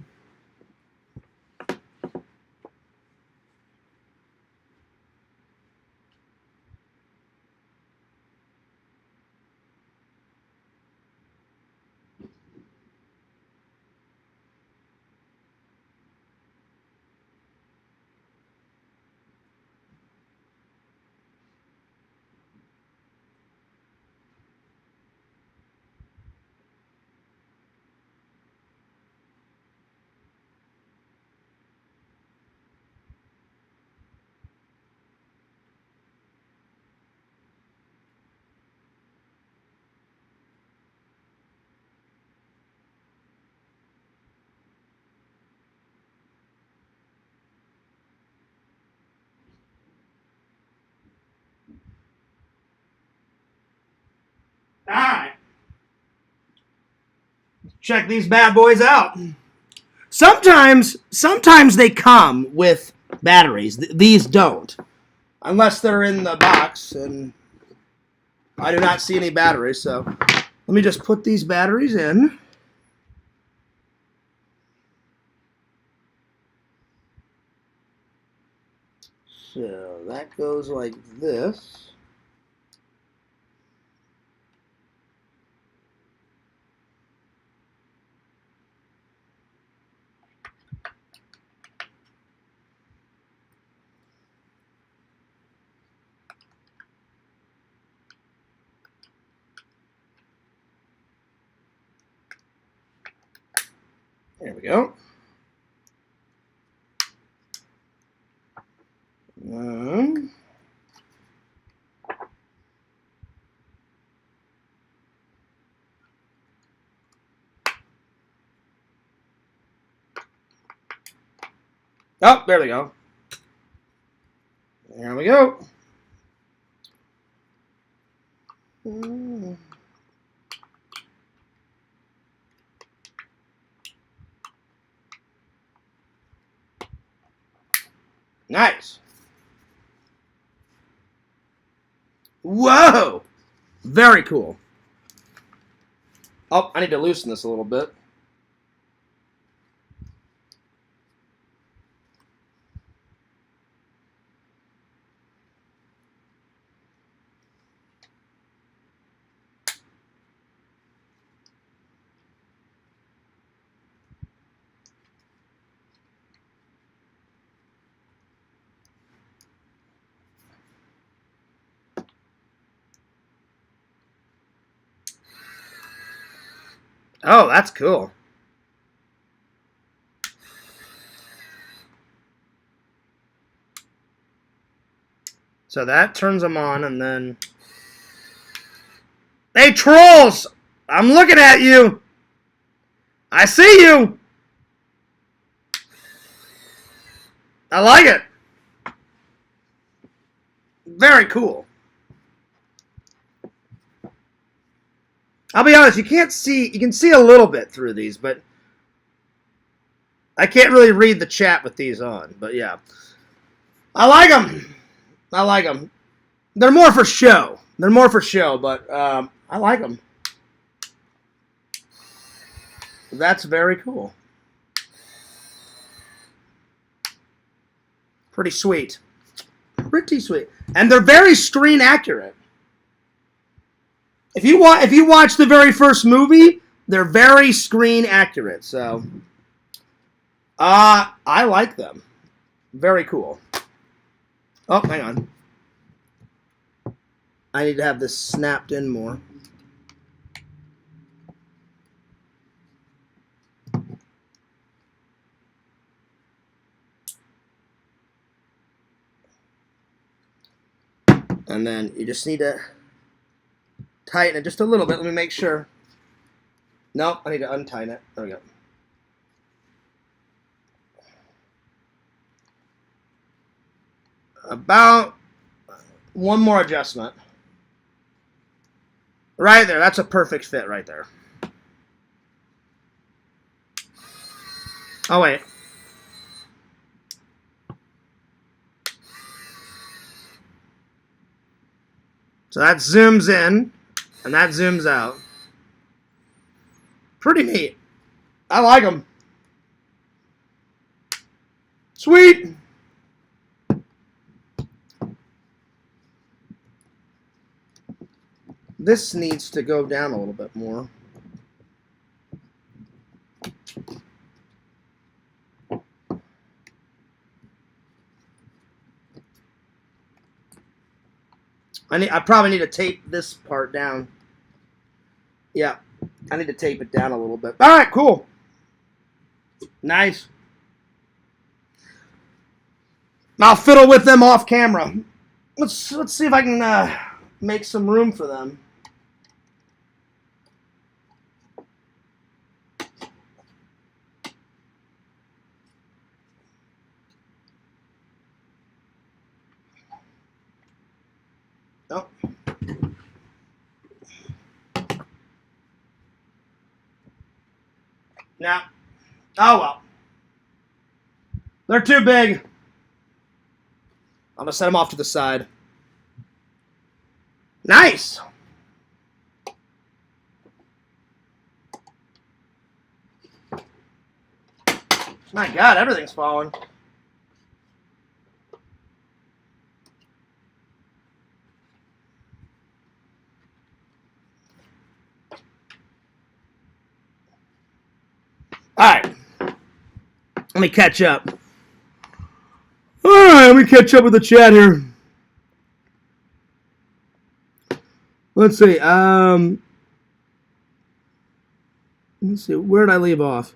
All right. Check these bad boys out. Sometimes they come with batteries. These don't. Unless they're in the box, and I do not see any batteries, so let me just put these batteries in. So that goes like this. There we go. Oh, there we go. There we go. Nice. Whoa! Very cool. Oh, I need to loosen this a little bit. Oh, that's cool. So that turns them on, and then... Hey, trolls! I'm looking at you! I see you! I like it! Very cool. I'll be honest, you can see a little bit through these, but I can't really read the chat with these on, but yeah. I like them. I like them. They're more for show. They're more for show, but I like them. That's very cool. Pretty sweet. Pretty sweet. And they're very screen accurate. If you watch the very first movie, they're very screen accurate. So I like them. Very cool. Oh, hang on. I need to have this snapped in more. And then you just need to tighten it just a little bit. Let me make sure. Nope, I need to untighten it. There we go. About one more adjustment. Right there. That's a perfect fit right there. Oh, wait. So that zooms in, and that zooms out. Pretty neat. I like them. Sweet. This needs to go down a little bit more. I probably need to tape this part down. Yeah, I need to tape it down a little bit. All right, cool. Nice. I'll fiddle with them off camera. Let's see if I can make some room for them. Oh. Now, oh well. They're too big. I'm going to set them off to the side. Nice. My God, everything's falling. All right. Let me catch up. All right, let me catch up with the chat here. Let's see. Let's see. Where did I leave off?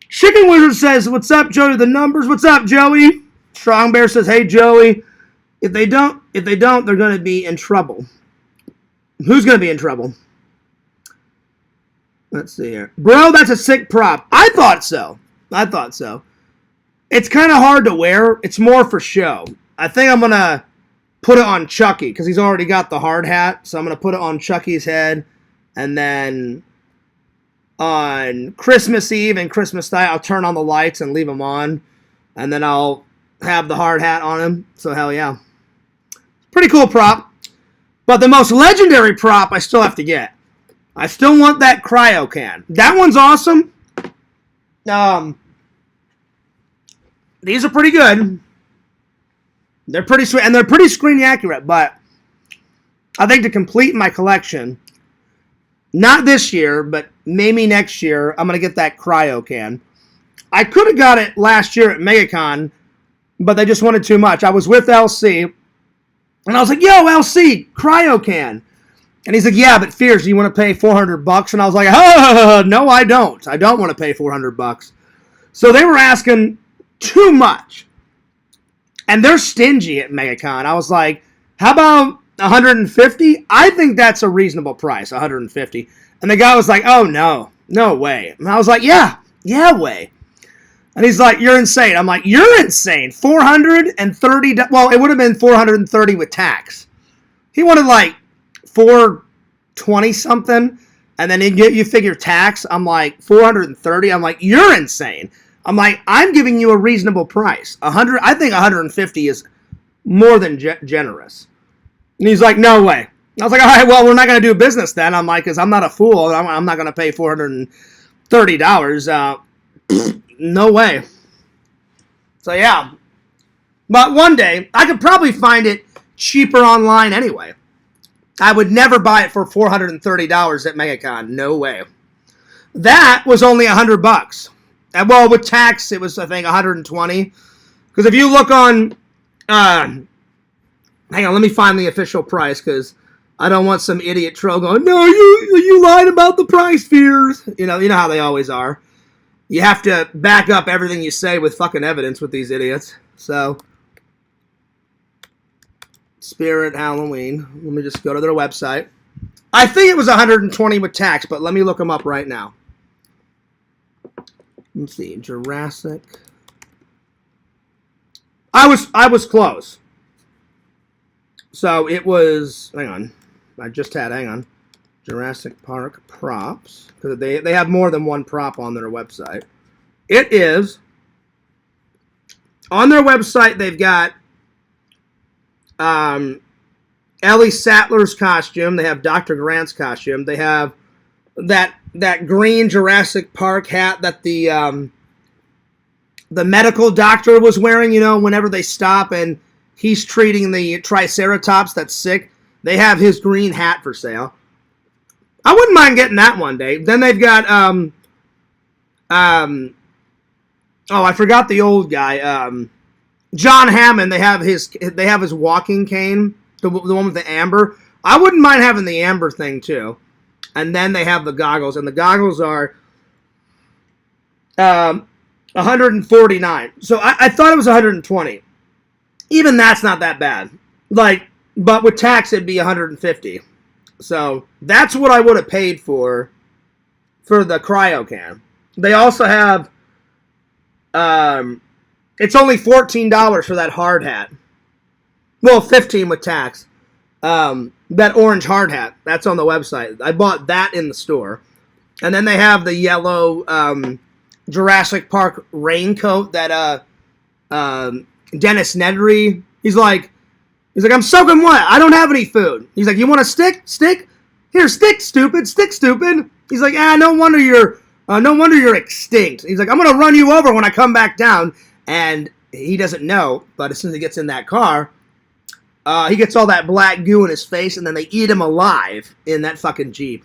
Chicken Wizard says, "What's up, Joey? The numbers. What's up, Joey?" Strong Bear says, "Hey, Joey. If they don't, they're going to be in trouble." Who's going to be in trouble? Let's see here. Bro, that's a sick prop. I thought so. It's kind of hard to wear. It's more for show. I think I'm going to put it on Chucky because he's already got the hard hat. So I'm going to put it on Chucky's head. And then on Christmas Eve and Christmas night, I'll turn on the lights and leave them on. And then I'll have the hard hat on him. So hell yeah. Pretty cool prop. But the most legendary prop I still have to get. I still want that cryo can. That one's awesome. These are pretty good. They're pretty sweet, and they're pretty screen accurate, but I think to complete my collection, not this year, but maybe next year, I'm going to get that cryo can. I could have got it last year at MegaCon, but they just wanted too much. I was with LC, and I was like, yo, LC, cryo can. And he's like, yeah, but Fierce, do you want to pay $400? And I was like, oh, no, I don't. I don't want to pay $400. So they were asking too much. And they're stingy at MegaCon. I was like, how about $150? I think that's a reasonable price, $150. And the guy was like, oh, no way. And I was like, yeah, way. And he's like, you're insane. I'm like, you're insane. $430. Well, it would have been $430 with tax. He wanted like $420 something. And then you figure tax. I'm like, $430. I'm like, you're insane. I'm like, I'm giving you a reasonable price. I think $150 is more than generous. And he's like, no way. I was like, all right, well, we're not going to do business then. I'm like, because I'm not a fool. I'm not going to pay $430. No way. So, yeah. But one day, I could probably find it cheaper online anyway. I would never buy it for $430 at MegaCon. No way. That was only $100. And well, with tax, it was, I think, $120. Because if you look on, hang on, let me find the official price, because I don't want some idiot troll going, no, you lied about the price, Fears. You know how they always are. You have to back up everything you say with fucking evidence with these idiots. So, Spirit Halloween. Let me just go to their website. I think it was $120 with tax, but let me look them up right now. Let's see, Jurassic. I was close. So it was, hang on. Jurassic Park props. Because they have more than one prop on their website. It is, on their website, they've got Ellie Sattler's costume. They have Dr. Grant's costume. They have that green Jurassic Park hat that the medical doctor was wearing, whenever they stop and he's treating the Triceratops that's sick. They have his green hat for sale. I wouldn't mind getting that one day. Then they've got I forgot the old guy. John Hammond. They have his walking cane, the one with the amber. I wouldn't mind having the amber thing too. And then they have the goggles, and the goggles are $149. So I thought it was $120. Even that's not that bad. But with tax, it'd be $150. So that's what I would have paid for the cryo can. They also have, it's only $14 for that hard hat. Well, $15 with tax. That orange hard hat, that's on the website. I bought that in the store. And then they have the yellow Jurassic Park raincoat that Dennis Nedry, he's like, I'm soaking wet. I don't have any food. He's like, you want a stick? Stick? Here, stick, stupid. Stick, stupid. He's like, no wonder you're extinct. He's like, I'm gonna run you over when I come back down. And he doesn't know, but as soon as he gets in that car, he gets all that black goo in his face, and then they eat him alive in that fucking Jeep.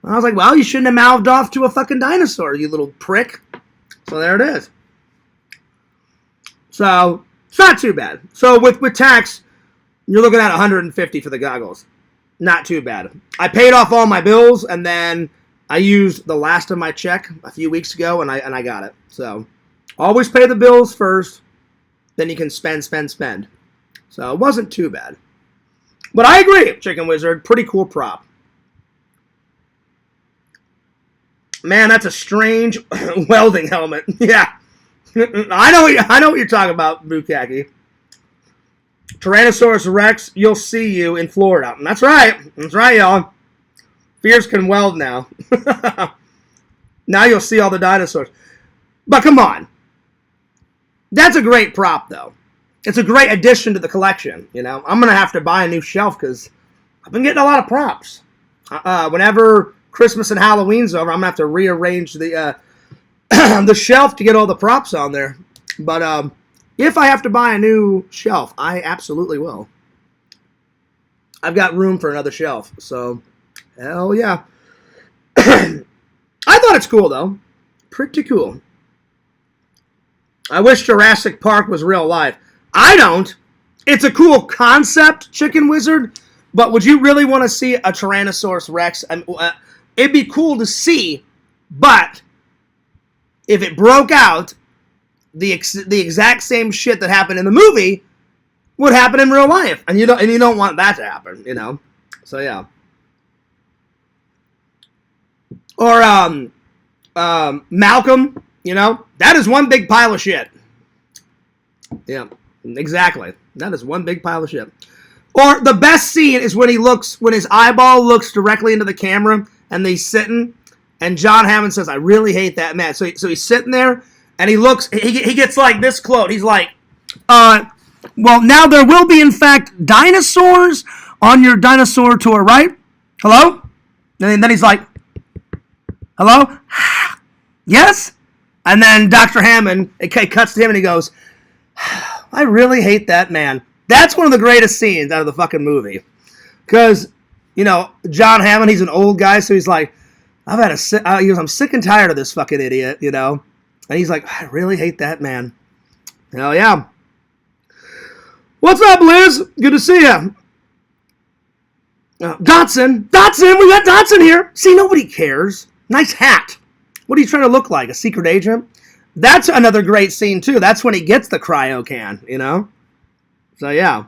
And I was like, well, you shouldn't have mouthed off to a fucking dinosaur, you little prick. So there it is. So it's not too bad. So with tax, you're looking at $150 for the goggles. Not too bad. I paid off all my bills, and then I used the last of my check a few weeks ago, and I got it. So always pay the bills first, then you can spend. So it wasn't too bad. But I agree, Chicken Wizard. Pretty cool prop. Man, that's a strange welding helmet. Yeah. I know what you're talking about, Bukaki. Tyrannosaurus Rex, you'll see you in Florida. And that's right. That's right, y'all. Fears can weld now. Now you'll see all the dinosaurs. But come on. That's a great prop, though. It's a great addition to the collection, I'm going to have to buy a new shelf because I've been getting a lot of props. Whenever Christmas and Halloween's over, I'm going to have to rearrange the the shelf to get all the props on there. But if I have to buy a new shelf, I absolutely will. I've got room for another shelf, so hell yeah. I thought it's cool, though. Pretty cool. I wish Jurassic Park was real life. I don't. It's a cool concept, Chicken Wizard, but would you really want to see a Tyrannosaurus Rex? It'd be cool to see, but if it broke out, the exact same shit that happened in the movie would happen in real life, and you don't want that to happen, you know. So yeah. Or Malcolm, you know, that is one big pile of shit. Yeah, exactly. That is one big pile of shit. Or the best scene is when his eyeball looks directly into the camera, and he's sitting, and John Hammond says, "I really hate that man." So he's sitting there, and he looks, he gets like this close. He's like, well, now there will be, in fact, dinosaurs on your dinosaur tour, right? Hello? And then he's like, hello? Yes? And then Dr. Hammond, it cuts to him, and he goes, I really hate that man. That's one of the greatest scenes out of the fucking movie. Because, you know, John Hammond, he's an old guy, so he's like, I'm sick and tired of this fucking idiot, you know? And he's like, I really hate that man. Hell yeah. What's up, Liz? Good to see you. Dotson, we got Dotson here. See, nobody cares. Nice hat. What are you trying to look like, a secret agent? That's another great scene, too. That's when he gets the cryo can, you know? So, yeah.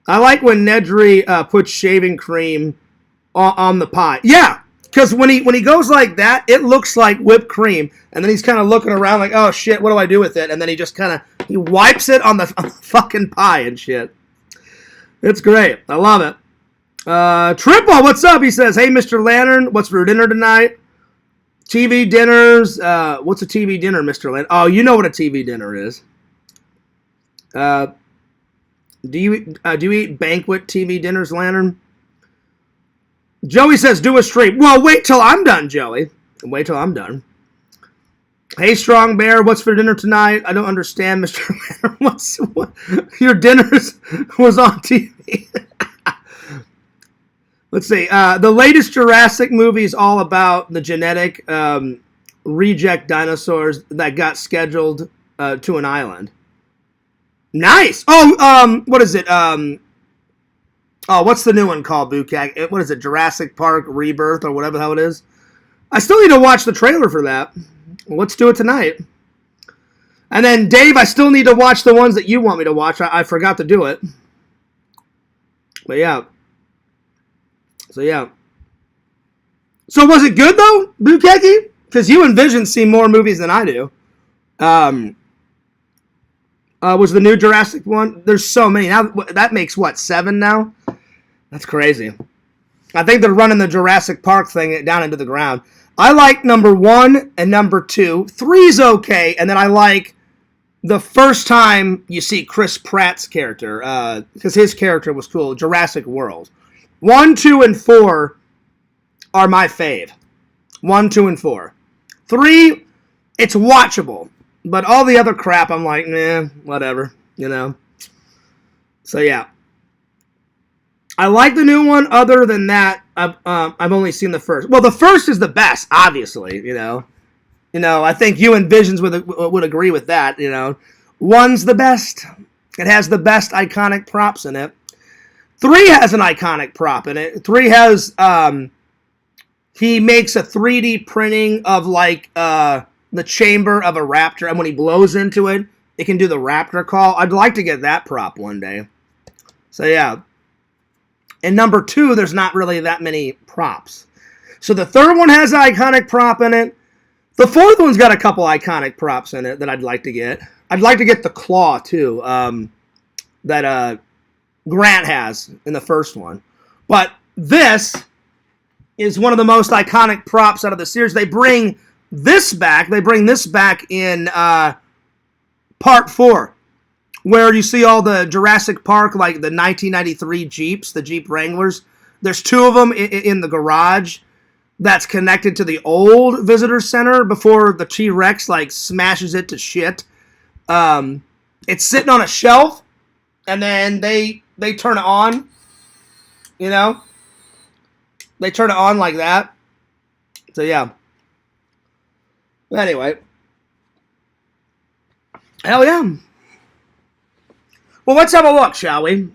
I like when Nedry puts shaving cream on the pie. Yeah, because when he goes like that, it looks like whipped cream, and then he's kind of looking around like, oh, shit, what do I do with it? And then he just kind of, he wipes it on the fucking pie and shit. It's great. I love it. Triple, what's up? He says, hey, Mr. Lantern, what's for dinner tonight? TV dinners. What's a TV dinner, Mr. Lantern? Oh, you know what a TV dinner is. Do you eat banquet TV dinners, Lantern? Joey says, do a stream. Well, wait till I'm done, Joey. Wait till I'm done. Hey, Strong Bear, what's for dinner tonight? I don't understand, Mr. Lantern. What? Your dinner was on TV. Let's see. The latest Jurassic movie is all about the genetic reject dinosaurs that got scheduled to an island. Nice. Oh, what is it? What's the new one called, Bukak? What is it? Jurassic Park Rebirth or whatever the hell it is? I still need to watch the trailer for that. Let's do it tonight. And then, Dave, I still need to watch the ones that you want me to watch. I forgot to do it. But yeah. So yeah. So was it good though, Bukeki? Because you and Vision see more movies than I do. Was the new Jurassic one? There's so many. Now that makes what, 7 now? That's crazy. I think they're running the Jurassic Park thing down into the ground. I like number 1 and number 2. 3's okay, and then I like the first time you see Chris Pratt's character, because his character was cool. Jurassic World. 1, 2, and 4 are my fave. 1, 2, and 4. 3, it's watchable. But all the other crap, I'm like, nah, whatever, you know. So, yeah. I like the new one. Other than that, I've only seen the first. Well, the first is the best, obviously, you know. You know, I think you and Visions would agree with that, you know. 1's the best. It has the best iconic props in it. 3 has an iconic prop in it. 3 has, he makes a 3D printing of, like, the chamber of a raptor, and when he blows into it, it can do the raptor call. I'd like to get that prop one day. So, yeah. And number 2, there's not really that many props. So the third one has an iconic prop in it. The fourth one's got a couple iconic props in it that I'd like to get. I'd like to get the claw, too, that Grant has in the first one. But this is one of the most iconic props out of the series. They bring this back. They bring this back in part 4. where you see all the Jurassic Park, like the 1993 Jeeps, the Jeep Wranglers. There's two of them in the garage that's connected to the old visitor center before the T-Rex like smashes it to shit. It's sitting on a shelf, and then they turn it on. You know, they turn it on like that. So yeah. Anyway, hell yeah. Well, let's have a look, shall we?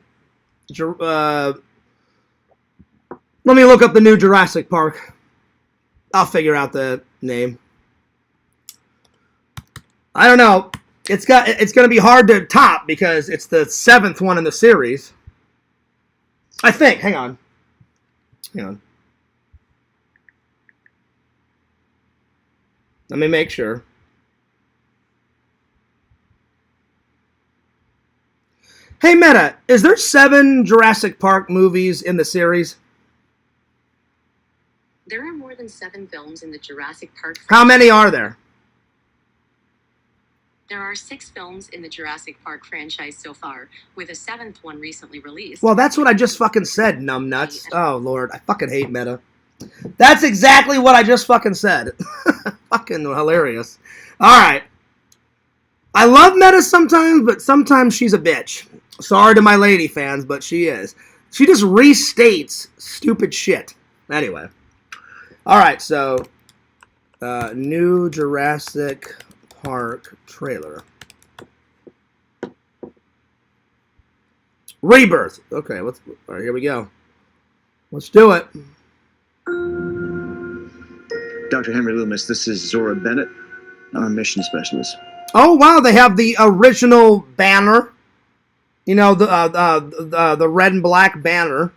Let me look up the new Jurassic Park. I'll figure out the name. I don't know. It's going to be hard to top because it's the 7th one in the series. I think. Hang on. Let me make sure. Hey, Meta, is there 7 Jurassic Park movies in the series? There are more than 7 films in the Jurassic Park franchise. How many are there? There are 6 films in the Jurassic Park franchise so far, with a 7th one recently released. Well, that's what I just fucking said, numbnuts. Oh, Lord. I fucking hate Meta. That's exactly what I just fucking said. Fucking hilarious. All right. I love Meta sometimes, but sometimes she's a bitch. Sorry to my lady fans, but she is. She just restates stupid shit. Anyway. All right, so new Jurassic Park trailer. Rebirth. Okay, all right, here we go. Let's do it. Dr. Henry Loomis, this is Zora Bennett. I'm a mission specialist. Oh wow, they have the original banner. You know, the red and black banner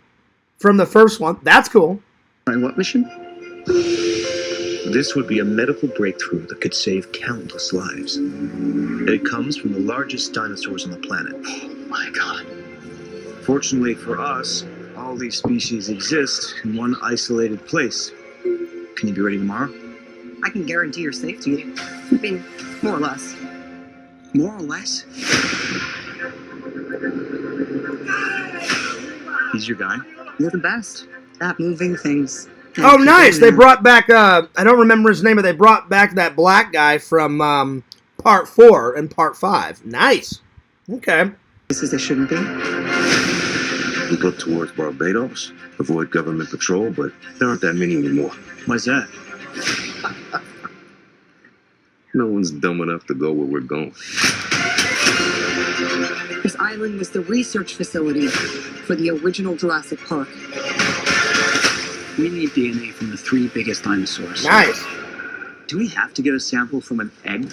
from the first one. That's cool. And what mission? This would be a medical breakthrough that could save countless lives. It comes from the largest dinosaurs on the planet. Oh my God. Fortunately for us, all these species exist in one isolated place. Can you be ready tomorrow? I can guarantee your safety. I mean, more or less. More or less? He's your guy? You're the best at moving things. Oh, nice. They brought back, I don't remember his name, but they brought back that black guy from Part 4 and Part 5. Nice. Okay. Places they shouldn't be. We go towards Barbados, avoid government patrol, but there aren't that many anymore. Why's that? No one's dumb enough to go where we're going. This island was the research facility for the original Jurassic Park. We need DNA from the 3 biggest dinosaurs. Nice. Do we have to get a sample from an egg?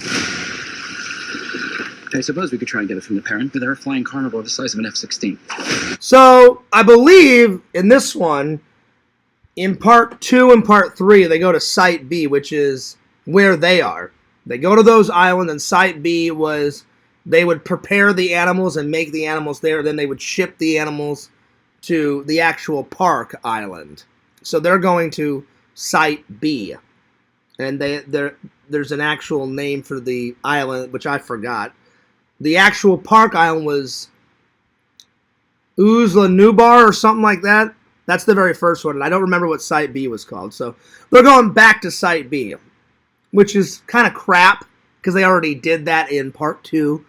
I suppose we could try and get it from the parent, but they're a flying carnivore the size of an F-16. So, I believe in this one, in Part 2 and Part 3, they go to Site B, which is where they are. They go to those islands, and Site B was they would prepare the animals and make the animals there. Then they would ship the animals to the actual park island. So they're going to Site B. And there's an actual name for the island, which I forgot. The actual park island was Uzla Nubar or something like that. That's the very first one. And I don't remember what Site B was called. So they're going back to Site B, which is kind of crap because they already did that in Part 2.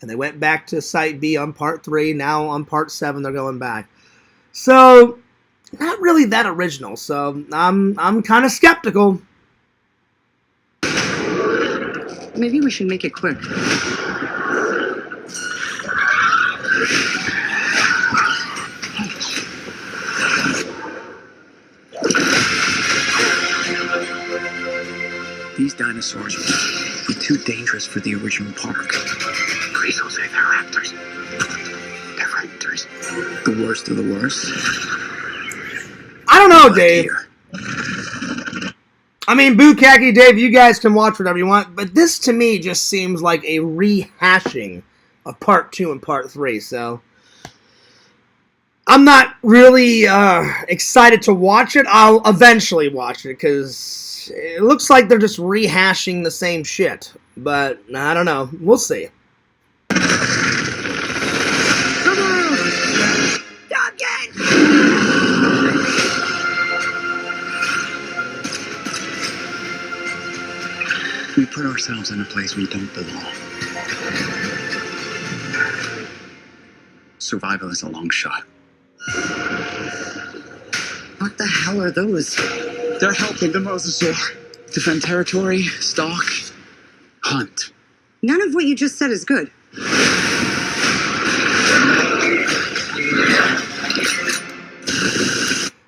And they went back to Site B on Part 3. Now on Part 7, they're going back. So, not really that original. So, I'm kind of skeptical. Maybe we should make it quick. These dinosaurs were too dangerous for the original park. Please don't say they're raptors. They're raptors. The worst of the worst. I don't know, Right Dave. here. I mean, Bukkake, Dave, you guys can watch whatever you want, but this to me just seems like a rehashing of Part 2 and Part 3, so I'm not really excited to watch it. I'll eventually watch it, because it looks like they're just rehashing the same shit, but I don't know. We'll see. put ourselves in a place we don't belong. Survival is a long shot. What the hell are those? They're helping the mosasaur defend territory, stalk, hunt. None of what you just said is good.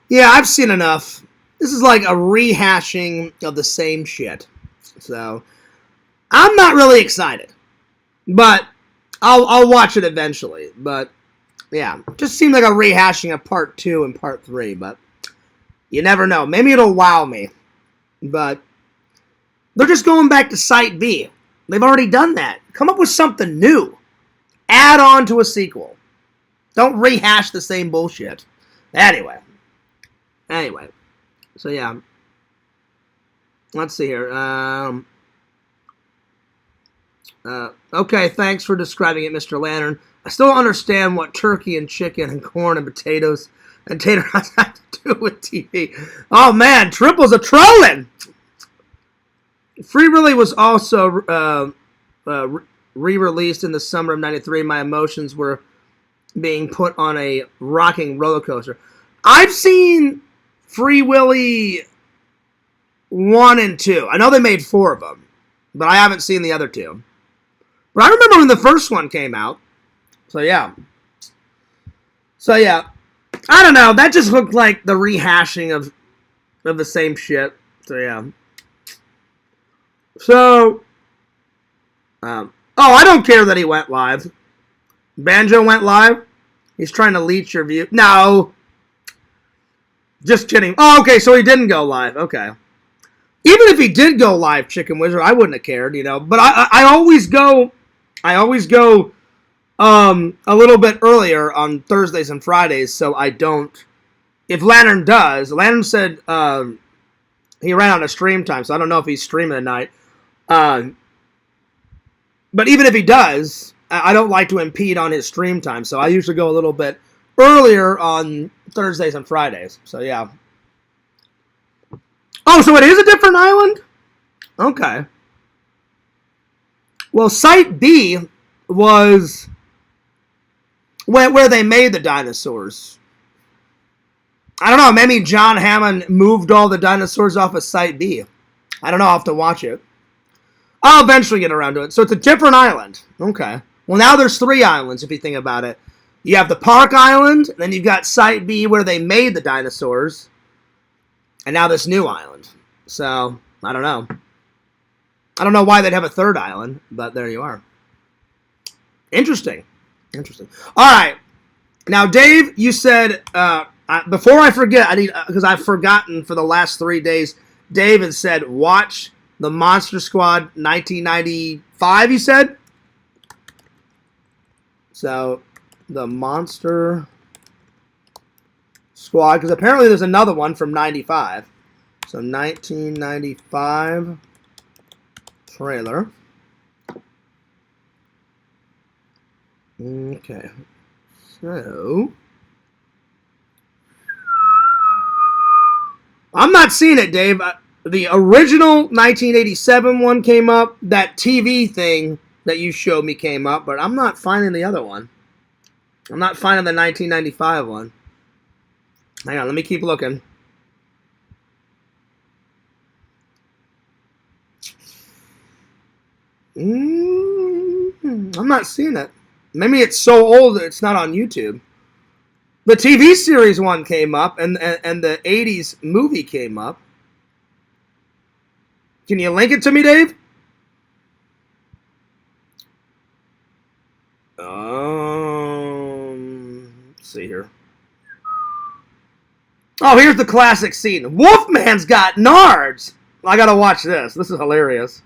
Yeah, I've seen enough. This is like a rehashing of the same shit. So, I'm not really excited. But, I'll watch it eventually. But, yeah. Just seems like a rehashing of part 2 and part 3. But, you never know. Maybe it'll wow me. But, they're just going back to Site B. They've already done that. Come up with something new. Add on to a sequel. Don't rehash the same bullshit. Anyway. So yeah. Let's see here. Okay, thanks for describing it, Mr. Lantern. I still don't understand what turkey and chicken and corn and potatoes and tater tots have to do with TV. Oh man, Triple's a trolling! Free Willy was also re-released in the summer of '93. My emotions were being put on a rocking roller coaster. I've seen Free Willy 1 and 2. I know they made 4 of them, but I haven't seen the other 2. But I remember when the first one came out. So yeah. I don't know. That just looked like the rehashing of the same shit. So yeah. So, I don't care that he went live. Banjo went live. He's trying to leech your view. No. Just kidding. Oh, okay, so he didn't go live. Okay. Even if he did go live, Chicken Wizard, I wouldn't have cared, you know. But I always go a little bit earlier on Thursdays and Fridays, so I don't. If Lantern does, Lantern said he ran out of stream time, so I don't know if he's streaming tonight. But even if he does, I don't like to impede on his stream time, so I usually go a little bit earlier on Thursdays and Fridays. So, yeah. Oh, so it is a different island? Okay. Well, Site B was where they made the dinosaurs. I don't know, maybe John Hammond moved all the dinosaurs off of Site B. I don't know, I'll have to watch it. I'll eventually get around to it. So it's a different island. Okay. Well, now there's 3 islands, if you think about it. You have the Park Island, and then you've got Site B where they made the dinosaurs, and now this new island. So, I don't know. I don't know why they'd have a 3rd island, but there you are. Interesting. All right. Now, Dave, you said, before I forget, because I've forgotten for the last 3 days, Dave had said, watch the Monster Squad 1995, you said? So, the Monster Squad, because apparently there's another one from 95. So, 1995 trailer. Okay. So, I'm not seeing it, Dave. The original 1987 one came up. That TV thing that you showed me came up, but I'm not finding the other one. I'm not finding the 1995 one. Hang on, let me keep looking. I'm not seeing it. Maybe it's so old that it's not on YouTube. The TV series one came up, and the 80s movie came up. Can you link it to me, Dave? Let's see here. Oh, here's the classic scene. Wolfman's got nards. I gotta watch this. This is hilarious.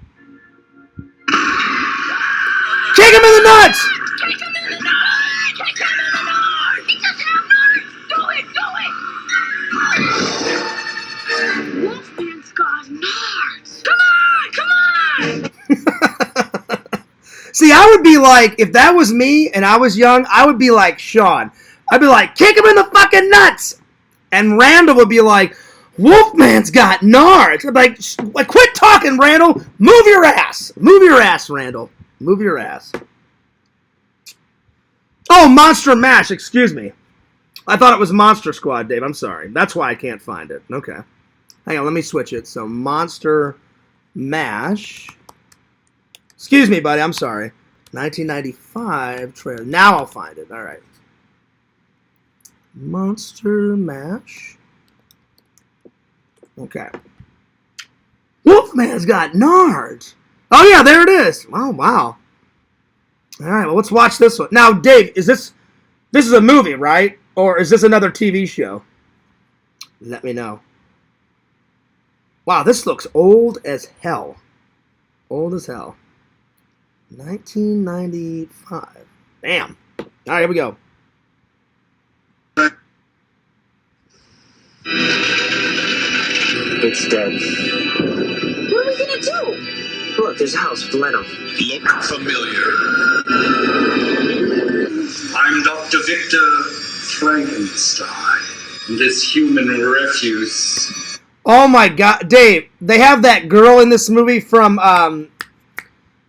Kick him in the nuts! Kick him in the nuts! Kick him in the nuts! He doesn't have nuts! Do it! Wolfman's got nards! Come on! See, I would be like, if that was me and I was young, I would be like Sean. I'd be like, kick him in the fucking nuts! And Randall would be like, Wolfman's got nards. I'm like, quit talking, Randall. Move your ass. Move your ass, Randall. Move your ass. Oh, Monster Mash. Excuse me. I thought it was Monster Squad, Dave. I'm sorry. That's why I can't find it. Okay. Hang on. Let me switch it. So, Monster Mash. Excuse me, buddy. I'm sorry. 1995 trailer. Now I'll find it. All right. Monster Mash. Okay. Wolfman's got nards. Oh, yeah, there it is. Oh, wow. All right, well, let's watch this one. Now, Dave, this is a movie, right? Or is this another TV show? Let me know. Wow, this looks old as hell. Old as hell. 1995. Damn. All right, here we go. It's dead. What are we gonna do? Look, there's a house with a light on. Look familiar. I'm Dr. Victor Frankenstein. This human refuse. Oh my God, Dave! They have that girl in this movie from I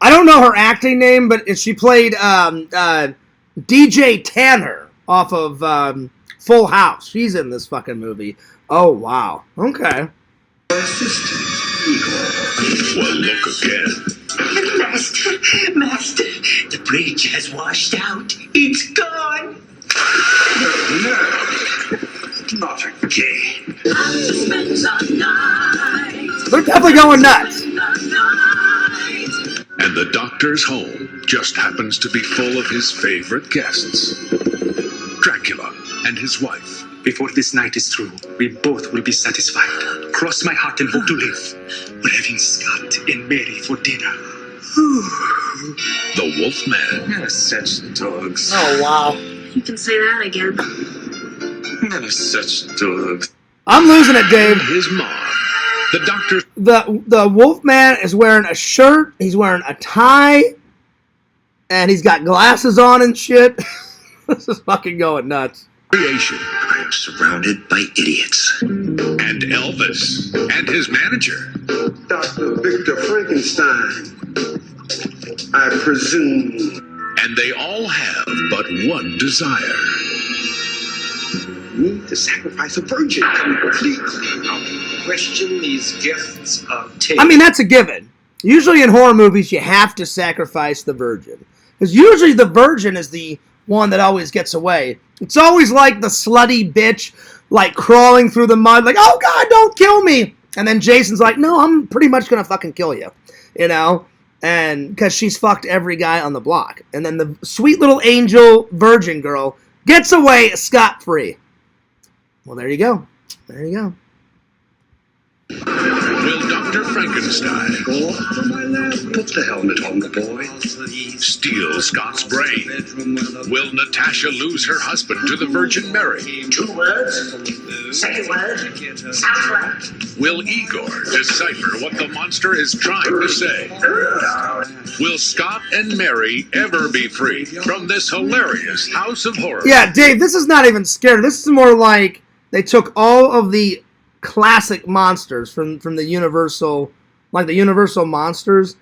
don't know her acting name, but she played DJ Tanner off of Full House. She's in this fucking movie. Oh wow. Okay. Well, look again. Master, the bridge has washed out. It's gone. No, not again. They're definitely going nuts. And the doctor's home just happens to be full of his favorite guests. Dracula and his wife. Before this night is through, we both will be satisfied. Cross my heart and hope to live. We're having Scott and Mary for dinner. The Wolfman. Such dogs. Oh wow. You can say that again. Such dogs. I'm losing it, Dave. His mom. The doctor. The Wolfman is wearing a shirt. He's wearing a tie, and he's got glasses on and shit. This is fucking going nuts. Creation. I am surrounded by idiots. And Elvis. And his manager. Dr. Victor Frankenstein. I presume. And they all have but one desire. Need to sacrifice a virgin completely. Question these gifts of taste. I mean, that's a given. Usually in horror movies, you have to sacrifice the virgin. Because usually the virgin is the one that always gets away. It's always like the slutty bitch, like crawling through the mud, like, oh God, don't kill me. And then Jason's like, no, I'm pretty much going to fucking kill you. You know? And because she's fucked every guy on the block. And then the sweet little angel virgin girl gets away scot-free. Well, there you go. There you go. Will Dr. Frankenstein Go from my lab. Put the helmet on the boy. steal Scott's brain? Will Natasha lose her husband to the Virgin Mary? 2 words. Second word. Sounds right. Will Igor decipher what the monster is trying to say? Will Scott and Mary ever be free from this hilarious house of horror? Yeah, Dave, this is not even scary. This is more like they took all of the classic monsters from the Universal, like the Universal monsters,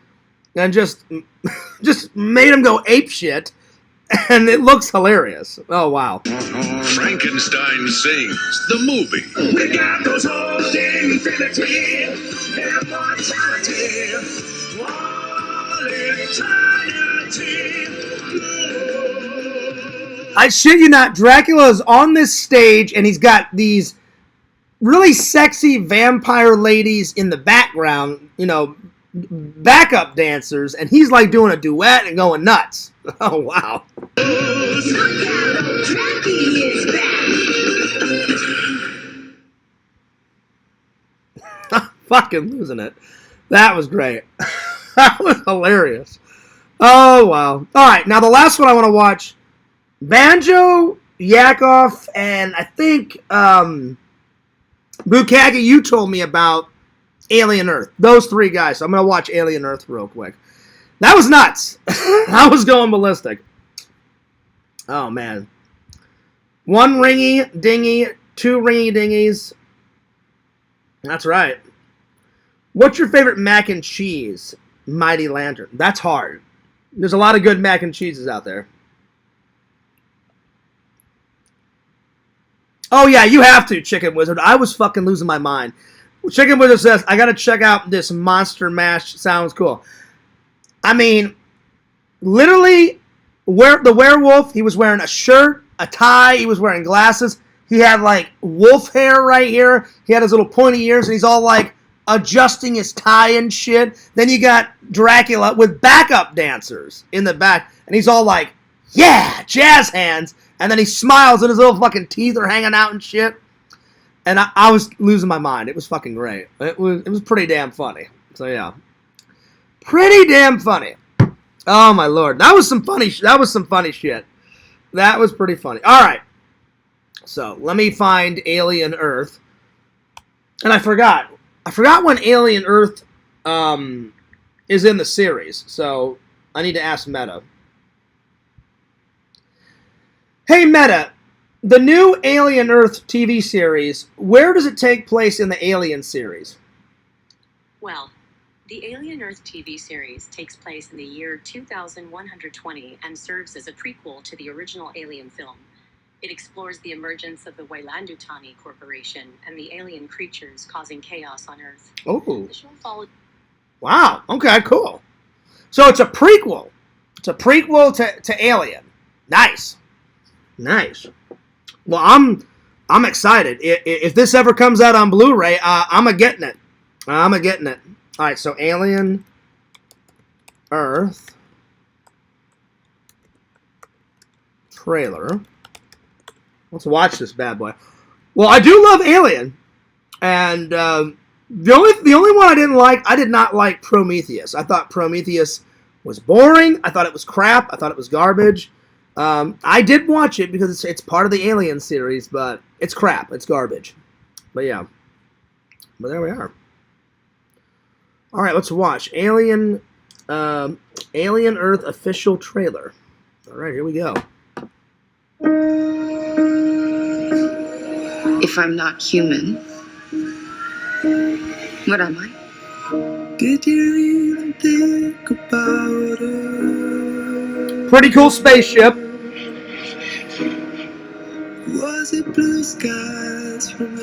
and just made them go apeshit, and it looks hilarious. Oh, wow. Frankenstein Sings, the movie. We got those holes in infinity, immortality, all eternity. I shit you not, Dracula is on this stage, and he's got these really sexy vampire ladies in the background, you know, backup dancers, and he's like doing a duet and going nuts. Oh, wow. Fucking losing it. That was great. That was hilarious. Oh, wow. All right, now the last one I want to watch, Banjo, Yakov, and I think Bukagi, you told me about Alien Earth. Those 3 guys. So I'm going to watch Alien Earth real quick. That was nuts. I was going ballistic. Oh, man. 1 ringy dingy, 2 ringy dingies. That's right. What's your favorite mac and cheese? Mighty Lantern. That's hard. There's a lot of good mac and cheeses out there. Oh, yeah, you have to, Chicken Wizard. I was fucking losing my mind. Chicken Wizard says, I got to check out this Monster Mash. Sounds cool. I mean, literally, the werewolf, he was wearing a shirt, a tie, he was wearing glasses. He had, like, wolf hair right here. He had his little pointy ears, and he's all, like, adjusting his tie and shit. Then you got Dracula with backup dancers in the back, and he's all like, yeah, jazz hands. And then he smiles and his little fucking teeth are hanging out and shit. And I was losing my mind. It was fucking great. It was pretty damn funny. So yeah, pretty damn funny. Oh my lord, that was some funny shit. That was pretty funny. All right, so let me find Alien Earth. And I forgot when Alien Earth is in the series. So I need to ask Meta. Hey, Meta, the new Alien Earth TV series, where does it take place in the Alien series? Well, the Alien Earth TV series takes place in the year 2120 and serves as a prequel to the original Alien film. It explores the emergence of the Weylandutani Corporation and the alien creatures causing chaos on Earth. Oh. The show follows... Wow, okay, cool. So it's a prequel. It's a prequel to Alien. Nice. Nice. Well, I'm excited. If this ever comes out on Blu-ray, I'm getting it. All right, so Alien Earth trailer. Let's watch this bad boy. Well, I do love Alien, and the only one I did not like Prometheus. I thought Prometheus was boring. I thought it was crap. I thought it was garbage. I did watch it because it's part of the Alien series, but it's crap. It's garbage. But yeah. But there we are. All right, let's watch Alien Earth official trailer. All right, here we go. If I'm not human, what am I? Did you even think about it? Pretty cool spaceship. Was it blue skies from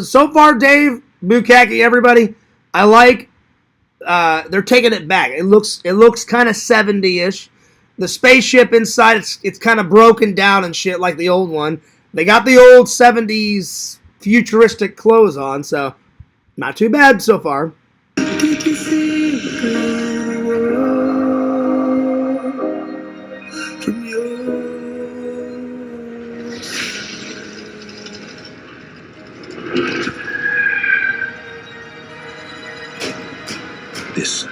So far, Dave, Bukaki, everybody, I like. They're taking it back. It looks kind of 70-ish. The spaceship inside, it's kind of broken down and shit like the old one. They got the old 70s futuristic clothes on, so not too bad so far. Did you see the world from yours? This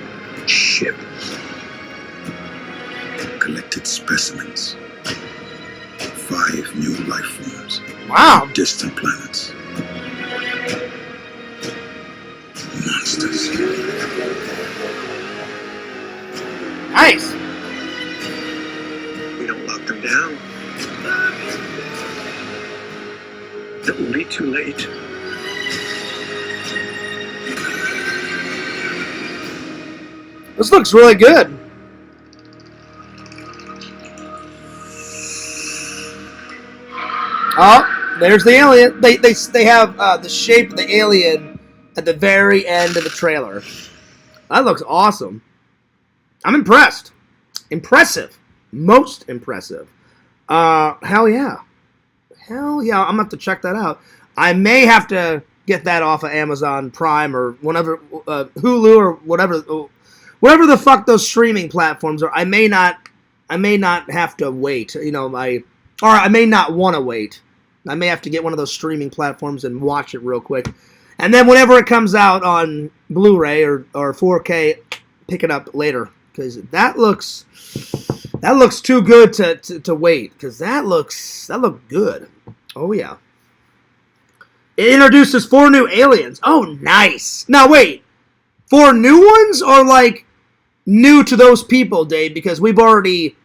ship collected specimens. 5 new life forms. Wow. Distant planets. Monsters. Nice. We don't lock them down. It will be too late. This looks really good. Oh, there's the alien. They have the shape of the alien at the very end of the trailer. That looks awesome. I'm impressed. Impressive. Most impressive. Hell yeah. Hell yeah. I'm going to have to check that out. I may have to get that off of Amazon Prime or whatever, Hulu or whatever the fuck those streaming platforms are. I may not have to wait. Or I may not want to wait. I may have to get one of those streaming platforms and watch it real quick. And then whenever it comes out on Blu-ray or 4K, pick it up later. Because that looks too good to wait. Because that looked good. Oh, yeah. It introduces 4 new aliens. Oh, nice. Now, wait. 4 new ones or, like, new to those people, Dave? Because we've already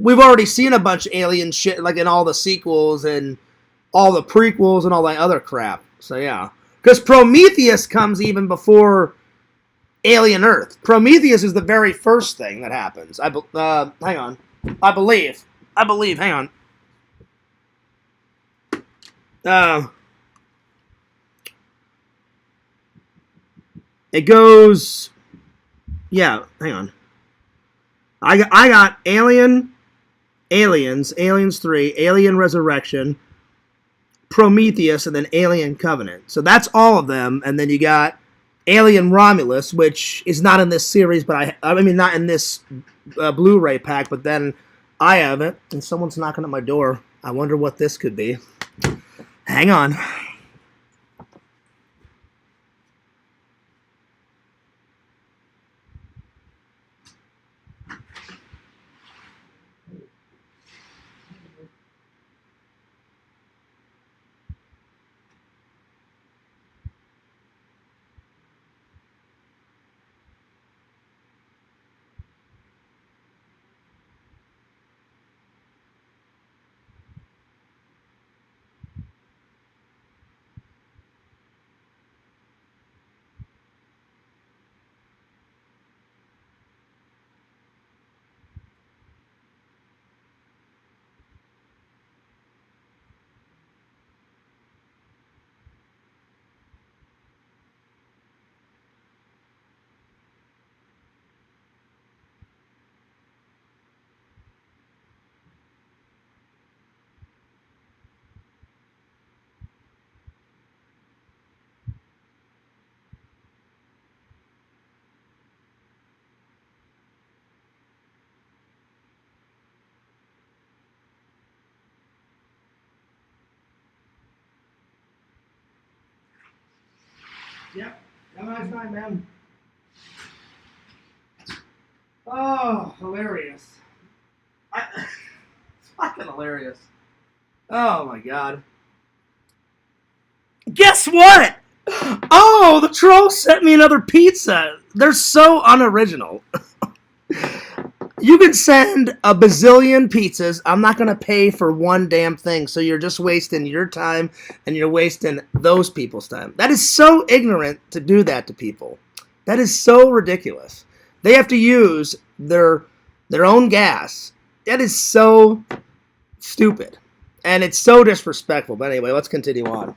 we've already seen a bunch of alien shit, like in all the sequels and all the prequels and all that other crap. So yeah, because Prometheus comes even before Alien Earth. Prometheus is the very first thing that happens. Hang on. I believe. Hang on. It goes. Yeah, hang on. I got Aliens, Aliens 3, Alien Resurrection, Prometheus, and then Alien Covenant. So that's all of them, and then you got Alien Romulus, which is not in this series, but I mean not in this Blu-ray pack, but then I have it, and someone's knocking at my door. I wonder what this could be. Hang on. Yep. Have a nice night, man. Oh, hilarious. It's fucking hilarious. Oh, my God. Guess what? Oh, the troll sent me another pizza. They're so unoriginal. You can send a bazillion pizzas. I'm not going to pay for one damn thing, so you're just wasting your time and you're wasting those people's time. That is so ignorant to do that to people. That is so ridiculous. They have to use their own gas. That is so stupid. And it's so disrespectful. But anyway, let's continue on.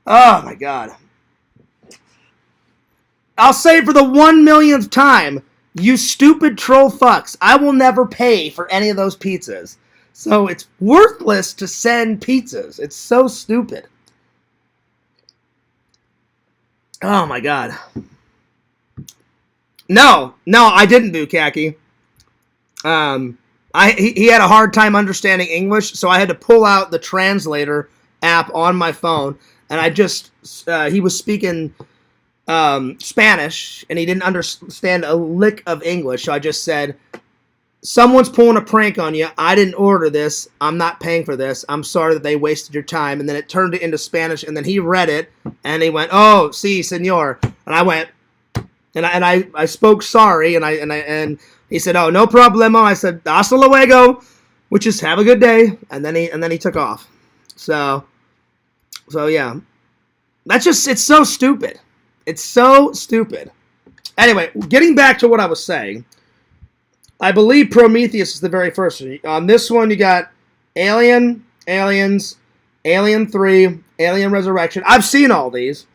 Oh, my God. I'll say for the 1,000,000th time, you stupid troll fucks, I will never pay for any of those pizzas. So it's worthless to send pizzas. It's so stupid. Oh, my God. No, I didn't do khaki. He had a hard time understanding English, so I had to pull out the translator app on my phone, and he was speaking Spanish, and he didn't understand a lick of English, so I just said, someone's pulling a prank on you. I didn't order this. I'm not paying for this. I'm sorry that they wasted your time. And then it turned it into Spanish, and then he read it, and he went, oh, sí, señor. And I went, and I spoke sorry, and he said, oh, no problema. I said, hasta luego, which is have a good day. And then he took off. So yeah. It's so stupid. It's so stupid. Anyway, getting back to what I was saying, I believe Prometheus is the very first one. On this one, you got Alien, Aliens, Alien 3, Alien Resurrection. I've seen all these.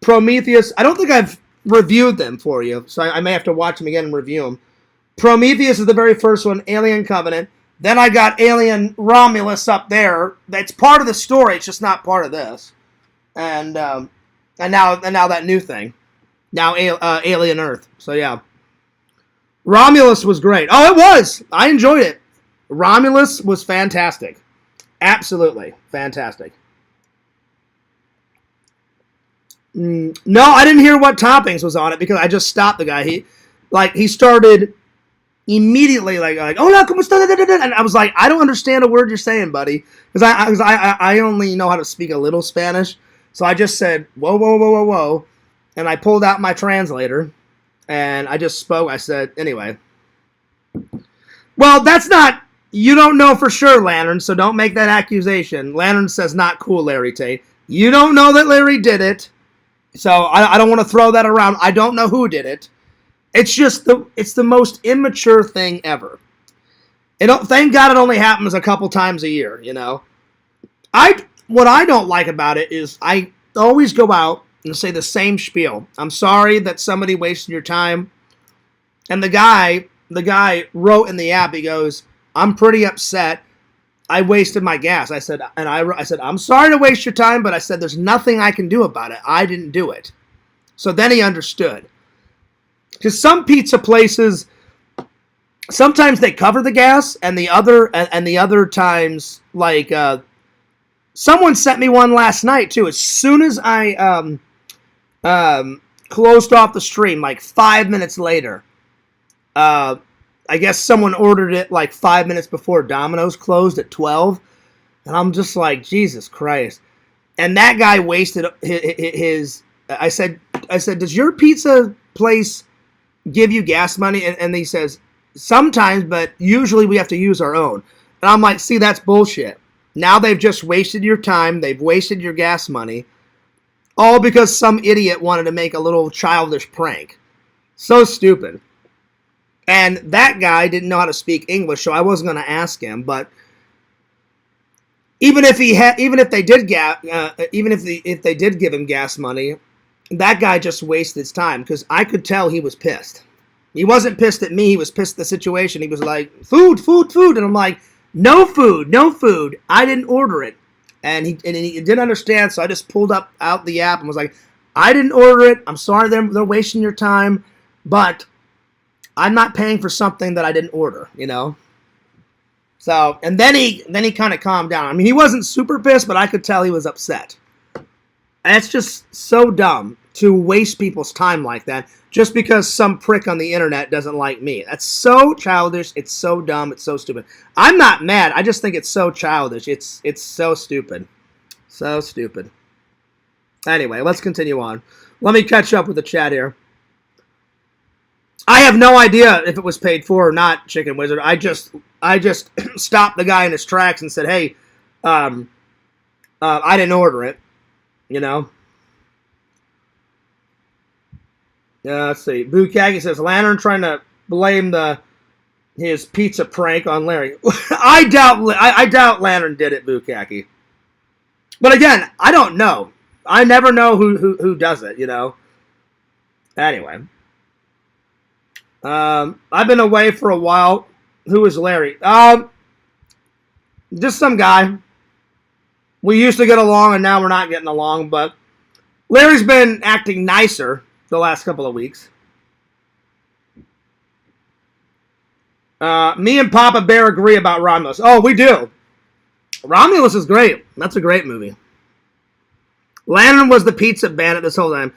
Prometheus, I don't think I've reviewed them for you, so I may have to watch them again and review them. Prometheus is the very first one, Alien Covenant. Then I got Alien Romulus up there. That's part of the story. It's just not part of this. And now that new thing. Now Alien Earth. So yeah. Romulus was great. Oh, it was. I enjoyed it. Romulus was fantastic. Absolutely fantastic. No, I didn't hear what toppings was on it because I just stopped the guy. He started immediately like hola, ¿cómo está? And I was like, I don't understand a word you're saying, buddy, because I only know how to speak a little Spanish. So I just said whoa, whoa, whoa, whoa, whoa, and I pulled out my translator and I just spoke. I said anyway. Well, that's not. You don't know for sure, Lantern, so don't make that accusation. Lantern says not cool, Larry Tate. You don't know that Larry did it, so I don't want to throw that around. I don't know who did it. It's just it's the most immature thing ever. Thank God it only happens a couple times a year, you know. What I don't like about it is I always go out and say the same spiel. I'm sorry that somebody wasted your time. And the guy wrote in the app, he goes, I'm pretty upset. I wasted my gas. I said, I'm sorry to waste your time, but I said, there's nothing I can do about it. I didn't do it. So then he understood. Because some pizza places, sometimes they cover the gas, and the other times, like, someone sent me one last night, too. As soon as I closed off the stream, like 5 minutes later, I guess someone ordered it like 5 minutes before Domino's closed at 12. And I'm just like, Jesus Christ. And that guy wasted his I said, does your pizza place give you gas money? And he says, sometimes, but usually we have to use our own. And I'm like, see, that's bullshit. Now they've just wasted your time. They've wasted your gas money. All because some idiot wanted to make a little childish prank. So stupid. And that guy didn't know how to speak English, so I wasn't going to ask him. But even if they did give him gas money, that guy just wasted his time because I could tell he was pissed. He wasn't pissed at me. He was pissed at the situation. He was like, food, and I'm like, no food. I didn't order it, and he didn't understand. So I just pulled out the app and was like, I didn't order it. I'm sorry they're wasting your time, but I'm not paying for something that I didn't order, you know? So, and then he kind of calmed down. I mean, he wasn't super pissed, but I could tell he was upset. And it's just so dumb to waste people's time like that just because some prick on the internet doesn't like me. That's so childish. It's so dumb. It's so stupid. I'm not mad. I just think it's so childish. It's so stupid. So stupid. Anyway, let's continue on. Let me catch up with the chat here. I have no idea if it was paid for or not, Chicken Wizard. I just stopped the guy in his tracks and said, hey, I didn't order it, you know. Let's see. Bukaki says, Lantern trying to blame his pizza prank on Larry. I doubt Lantern did it, Bukaki. But again, I don't know. I never know who does it, you know. Anyway. I've been away for a while. Who is Larry? Just some guy. We used to get along, and now we're not getting along, but Larry's been acting nicer the last couple of weeks. Me and Papa Bear agree about Romulus. Oh, we do. Romulus is great. That's a great movie. Lantern was the pizza bandit this whole time.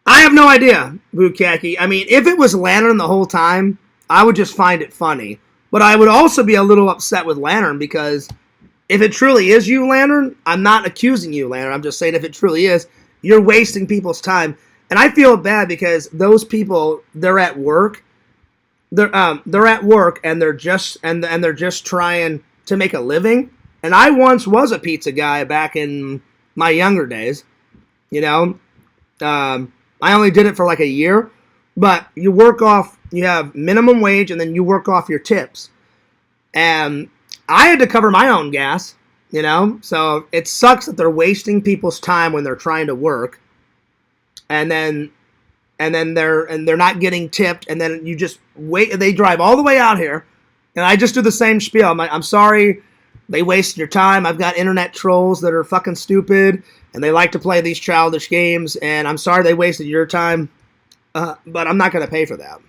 I have no idea, Bukaki. I mean, if it was Lantern the whole time, I would just find it funny. But I would also be a little upset with Lantern because if it truly is you, Lantern, I'm not accusing you, Lantern. I'm just saying if it truly is, you're wasting people's time. And I feel bad because those people, they're at work. They're at work and they're just trying to make a living. And I once was a pizza guy back in my younger days, you know. I only did it for like a year, but you have minimum wage and then you work off your tips. And I had to cover my own gas, you know, so it sucks that they're wasting people's time when they're trying to work. And then they're not getting tipped, and then you just wait. They drive all the way out here, and I just do the same spiel. I'm like, I'm sorry, they wasted your time. I've got internet trolls that are fucking stupid, and they like to play these childish games, and I'm sorry they wasted your time, but I'm not going to pay for that.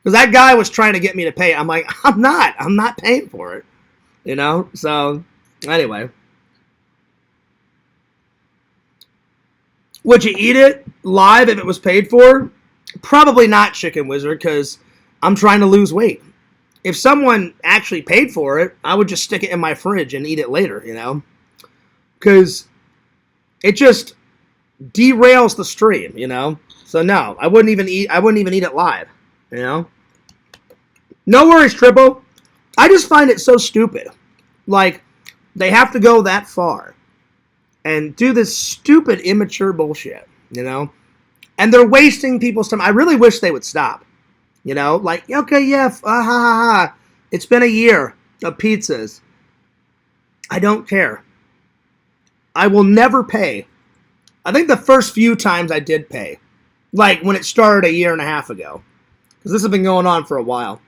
Because that guy was trying to get me to pay. I'm like, I'm not paying for it, you know? So, anyway. Would you eat it live if it was paid for? Probably not, Chicken Wizard, because I'm trying to lose weight. If someone actually paid for it, I would just stick it in my fridge and eat it later, you know? Because it just derails the stream, you know? So no, I wouldn't even eat it live, you know? No worries, Triple. I just find it so stupid. Like, they have to go that far and do this stupid, immature bullshit, you know? And they're wasting people's time. I really wish they would stop. You know? Like, okay, yeah, it's been a year of pizzas. I don't care. I will never pay. I think the first few times I did pay. Like, when it started a year and a half ago. Because this has been going on for a while.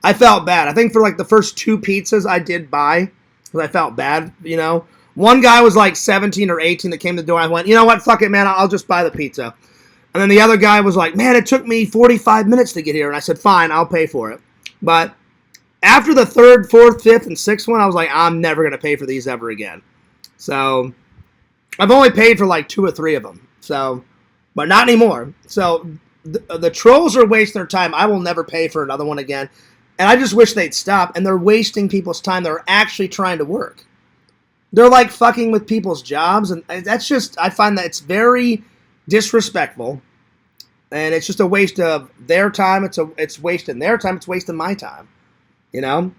I felt bad. I think for like the first 2 pizzas I did buy, because I felt bad, you know. One guy was like 17 or 18 that came to the door. I went, you know what, fuck it, man, I'll just buy the pizza. And then the other guy was like, man, it took me 45 minutes to get here. And I said, fine, I'll pay for it. But after the 3rd, 4th, 5th, and 6th one, I was like, I'm never going to pay for these ever again. So I've only paid for like 2 or 3 of them. So, but not anymore. So the trolls are wasting their time. I will never pay for another one again. And I just wish they'd stop. And they're wasting people's time. They're actually trying to work. They're like fucking with people's jobs. And that's just, I find that it's very disrespectful. And it's just a waste of their time. It's wasting their time. It's wasting my time. You know?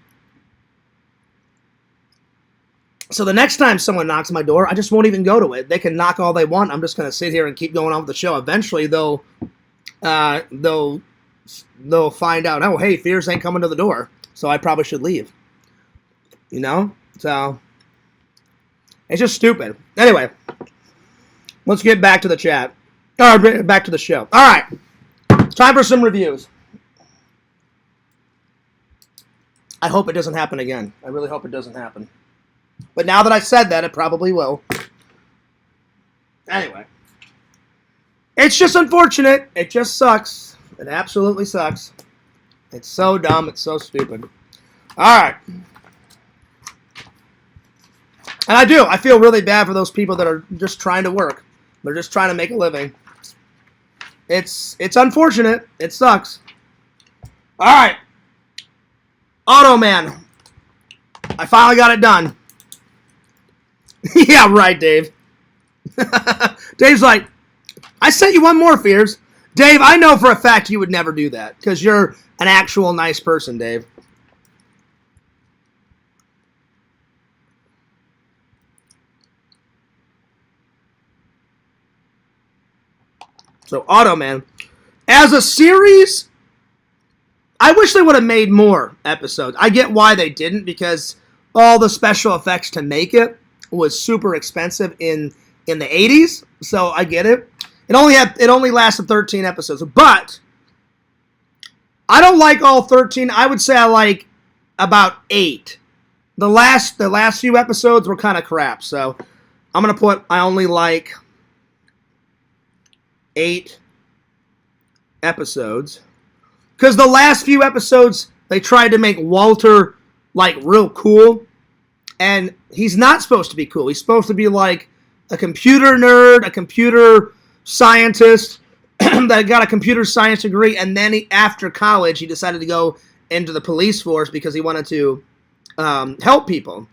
So the next time someone knocks on my door, I just won't even go to it. They can knock all they want. I'm just going to sit here and keep going on with the show. Eventually, they'll find out, oh, hey, Fears ain't coming to the door, so I probably should leave. You know? So, it's just stupid. Anyway, let's get back to the chat. Or back to the show. All right. It's time for some reviews. I hope it doesn't happen again. I really hope it doesn't happen. But now that I said that, it probably will. Anyway. It's just unfortunate. It just sucks. It absolutely sucks. It's so dumb. It's so stupid. All right. And I do. I feel really bad for those people that are just trying to work. They're just trying to make a living. It's unfortunate. It sucks. All right. Auto Man. I finally got it done. Yeah, right, Dave. Dave's like, I sent you one more, Fears. Dave, I know for a fact you would never do that because you're an actual nice person, Dave. So, Automan. As a series, I wish they would have made more episodes. I get why they didn't because all the special effects to make it was super expensive in the 80s. So, I get it. It only lasted 13 episodes. But I don't like all 13. I would say I like about 8. The last few episodes were kind of crap. So, I'm going to put I only like 8 episodes. Because the last few episodes, they tried to make Walter, like, real cool. And he's not supposed to be cool. He's supposed to be, like, a computer nerd, a computer scientist that got a computer science degree. And then after college, he decided to go into the police force because he wanted to help people.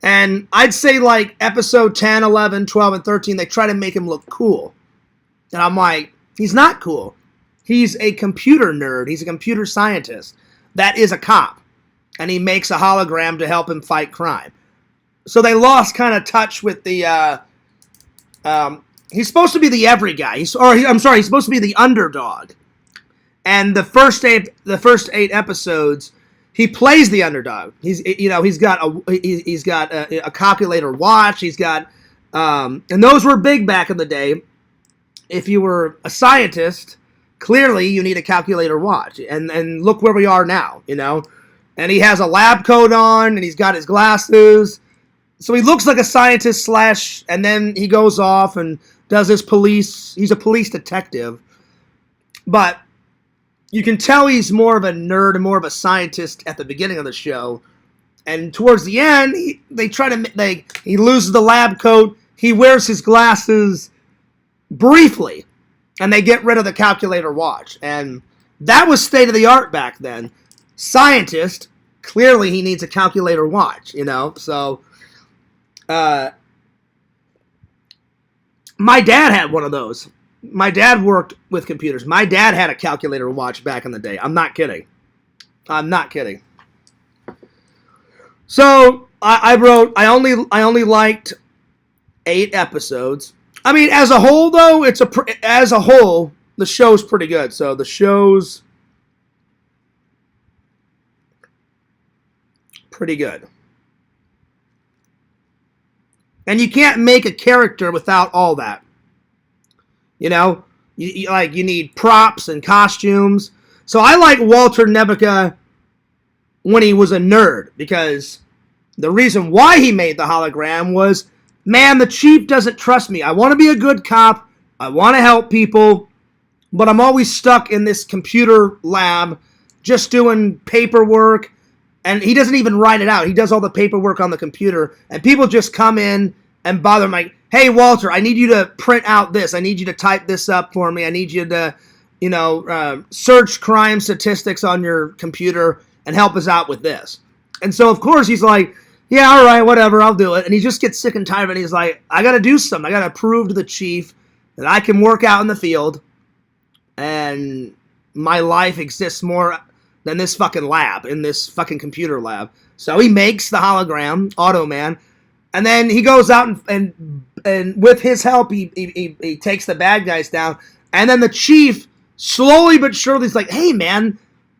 And I'd say, like, episode 10, 11, 12, and 13, they try to make him look cool. And I'm like, he's not cool. He's a computer nerd. He's a computer scientist that is a cop. And he makes a hologram to help him fight crime. So they lost kind of touch with the... he's supposed to be the every guy. He's supposed to be the underdog. And the first 8 episodes, he plays the underdog. He's got a calculator watch. He's got... and those were big back in the day. If you were a scientist, clearly you need a calculator watch. And look where we are now, you know. And he has a lab coat on, and he's got his glasses. So he looks like a scientist / and then he goes off and does his police. He's a police detective. But you can tell he's more of a nerd and more of a scientist at the beginning of the show. And towards the end, he loses the lab coat. He wears his glasses briefly, and they get rid of the calculator watch. And that was state of the art back then. Scientist, clearly he needs a calculator watch, you know. So my dad had one of those. My dad worked with computers. My dad had a calculator watch back in the day. I'm not kidding. I'm not kidding. So I wrote. I only liked 8 episodes. I mean, as a whole, though, as a whole, the show's pretty good. So the show's pretty good. And you can't make a character without all that. You know, you need props and costumes. So I like Walter Nebica when he was a nerd, because the reason why he made the hologram was, man, the chief doesn't trust me. I want to be a good cop. I want to help people, but I'm always stuck in this computer lab just doing paperwork, and he doesn't even write it out. He does all the paperwork on the computer, and people just come in and bother him like, hey, Walter, I need you to print out this. I need you to type this up for me. I need you to, search crime statistics on your computer and help us out with this. And so, of course, he's like, yeah, all right, whatever, I'll do it. And he just gets sick and tired of it. He's like, I got to do something. I got to prove to the chief that I can work out in the field and my life exists more than this fucking lab, in this fucking computer lab. So he makes the hologram, Automan, and then he goes out and with his help, he takes the bad guys down. And then the chief, slowly but surely, is like, hey, man,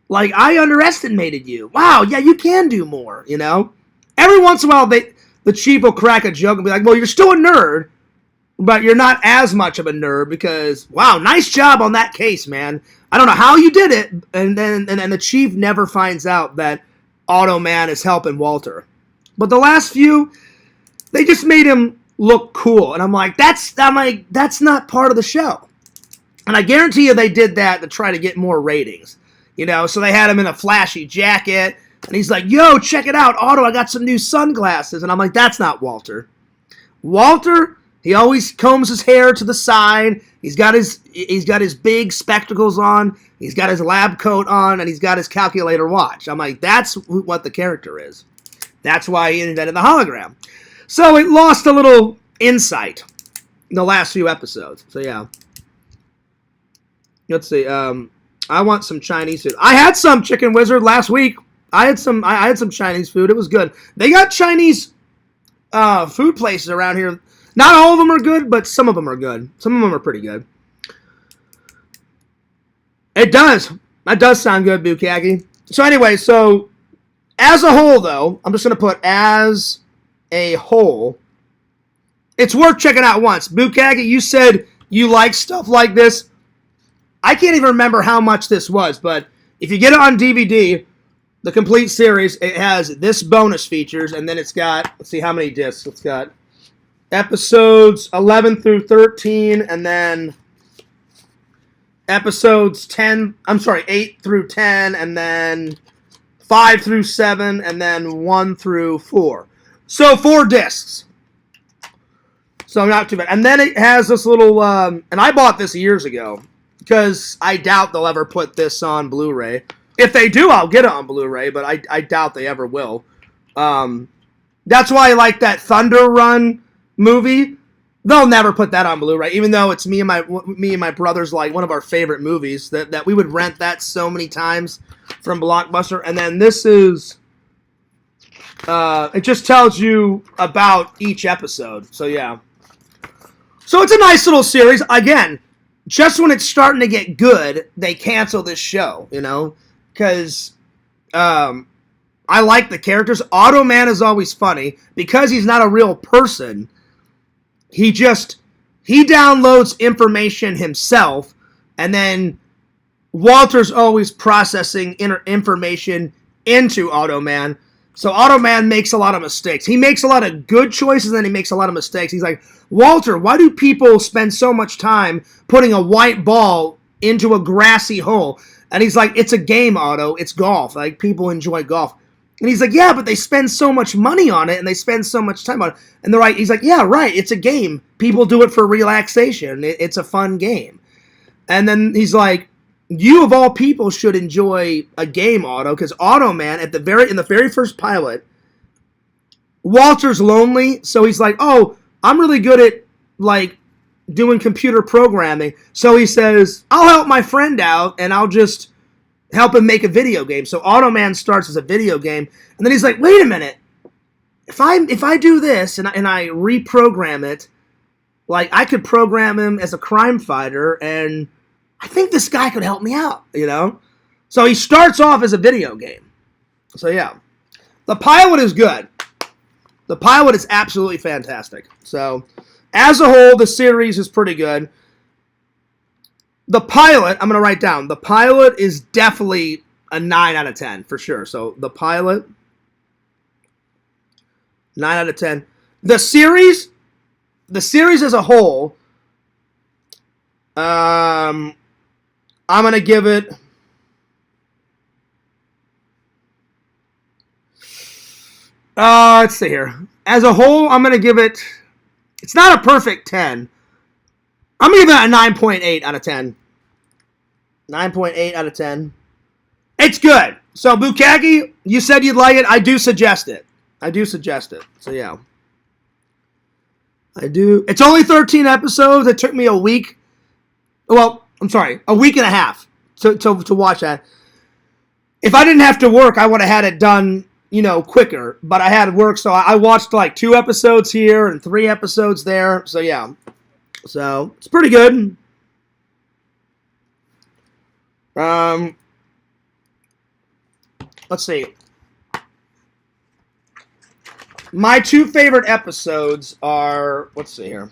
like, I underestimated you. Wow, yeah, you can do more, you know? Every once in a while, the chief will crack a joke and be like, well, you're still a nerd, but you're not as much of a nerd because, wow, nice job on that case, man. I don't know how you did it. And then the chief never finds out that Automan is helping Walter. But the last few, they just made him look cool. And I'm like, that's not part of the show. And I guarantee you they did that to try to get more ratings. You know, so they had him in a flashy jacket. And he's like, yo, check it out, Otto, I got some new sunglasses. And I'm like, that's not Walter. Walter, he always combs his hair to the side. He's got his big spectacles on. He's got his lab coat on. And he's got his calculator watch. I'm like, that's what the character is. That's why he invented the hologram. So it lost a little insight in the last few episodes. So, yeah. Let's see. I want some Chinese food. I had some Chicken Wizard last week. I had some Chinese food. It was good. They got Chinese food places around here. Not all of them are good, but some of them are good. Some of them are pretty good. It does. That does sound good, Bukaki. So anyway, as a whole, though, I'm just going to put as a whole, it's worth checking out once. Bukaki, you said you like stuff like this. I can't even remember how much this was, but if you get it on DVD, the complete series, it has this bonus features, and then it's got, let's see how many discs. It's got episodes 11 through 13, and then episodes 8 through 10, and then 5 through 7, and then 1 through 4. So 4 discs. So not too bad. And then it has this little, and I bought this years ago, because I doubt they'll ever put this on Blu-ray. If they do, I'll get it on Blu-ray, but I doubt they ever will. That's why I like that Thunder Run movie. They'll never put that on Blu-ray, even though it's me and my brothers, like, one of our favorite movies, that we would rent that so many times from Blockbuster. And then this is, it just tells you about each episode. So, yeah. So it's a nice little series. Again, just when it's starting to get good, they cancel this show, you know? Because I like the characters. Automan is always funny. Because he's not a real person, he downloads information himself, and then Walter's always processing information into Automan. So Automan makes a lot of mistakes. He makes a lot of good choices, and then he makes a lot of mistakes. He's like, Walter, why do people spend so much time putting a white ball into a grassy hole? And he's like, it's a game, Otto. It's golf. Like, people enjoy golf. And he's like, yeah, but they spend so much money on it, and they spend so much time on it. And they're like, he's like, yeah, right, it's a game. People do it for relaxation. It's a fun game. And then he's like, you of all people should enjoy a game, Otto, because Automan, in the very first pilot, Walter's lonely, so he's like, oh, I'm really good at, like, doing computer programming. So he says, I'll help my friend out, and I'll just help him make a video game. So Automan starts as a video game, and then he's like, wait a minute. If I do this and I reprogram it, like I could program him as a crime fighter, and I think this guy could help me out, you know? So he starts off as a video game. So yeah. The pilot is good. The pilot is absolutely fantastic. So as a whole, the series is pretty good. The pilot, I'm going to write down, the pilot is definitely a 9 out of 10 for sure. So the pilot, 9 out of 10. The series as a whole, I'm going to give it, let's see here. As a whole, I'm going to give it, it's not a perfect 10. I'm going to give it a 9.8 out of 10. 9.8 out of 10. It's good. So, Bukaki, you said you'd like it. I do suggest it. So, yeah. I do. It's only 13 episodes. It took me a week. Well, I'm sorry, a week and a half to watch that. If I didn't have to work, I would have had it done, you know, quicker. But I had work, so I watched like 2 episodes here and 3 episodes there. So, yeah. So, it's pretty good. Let's see. My 2 favorite episodes are, let's see here.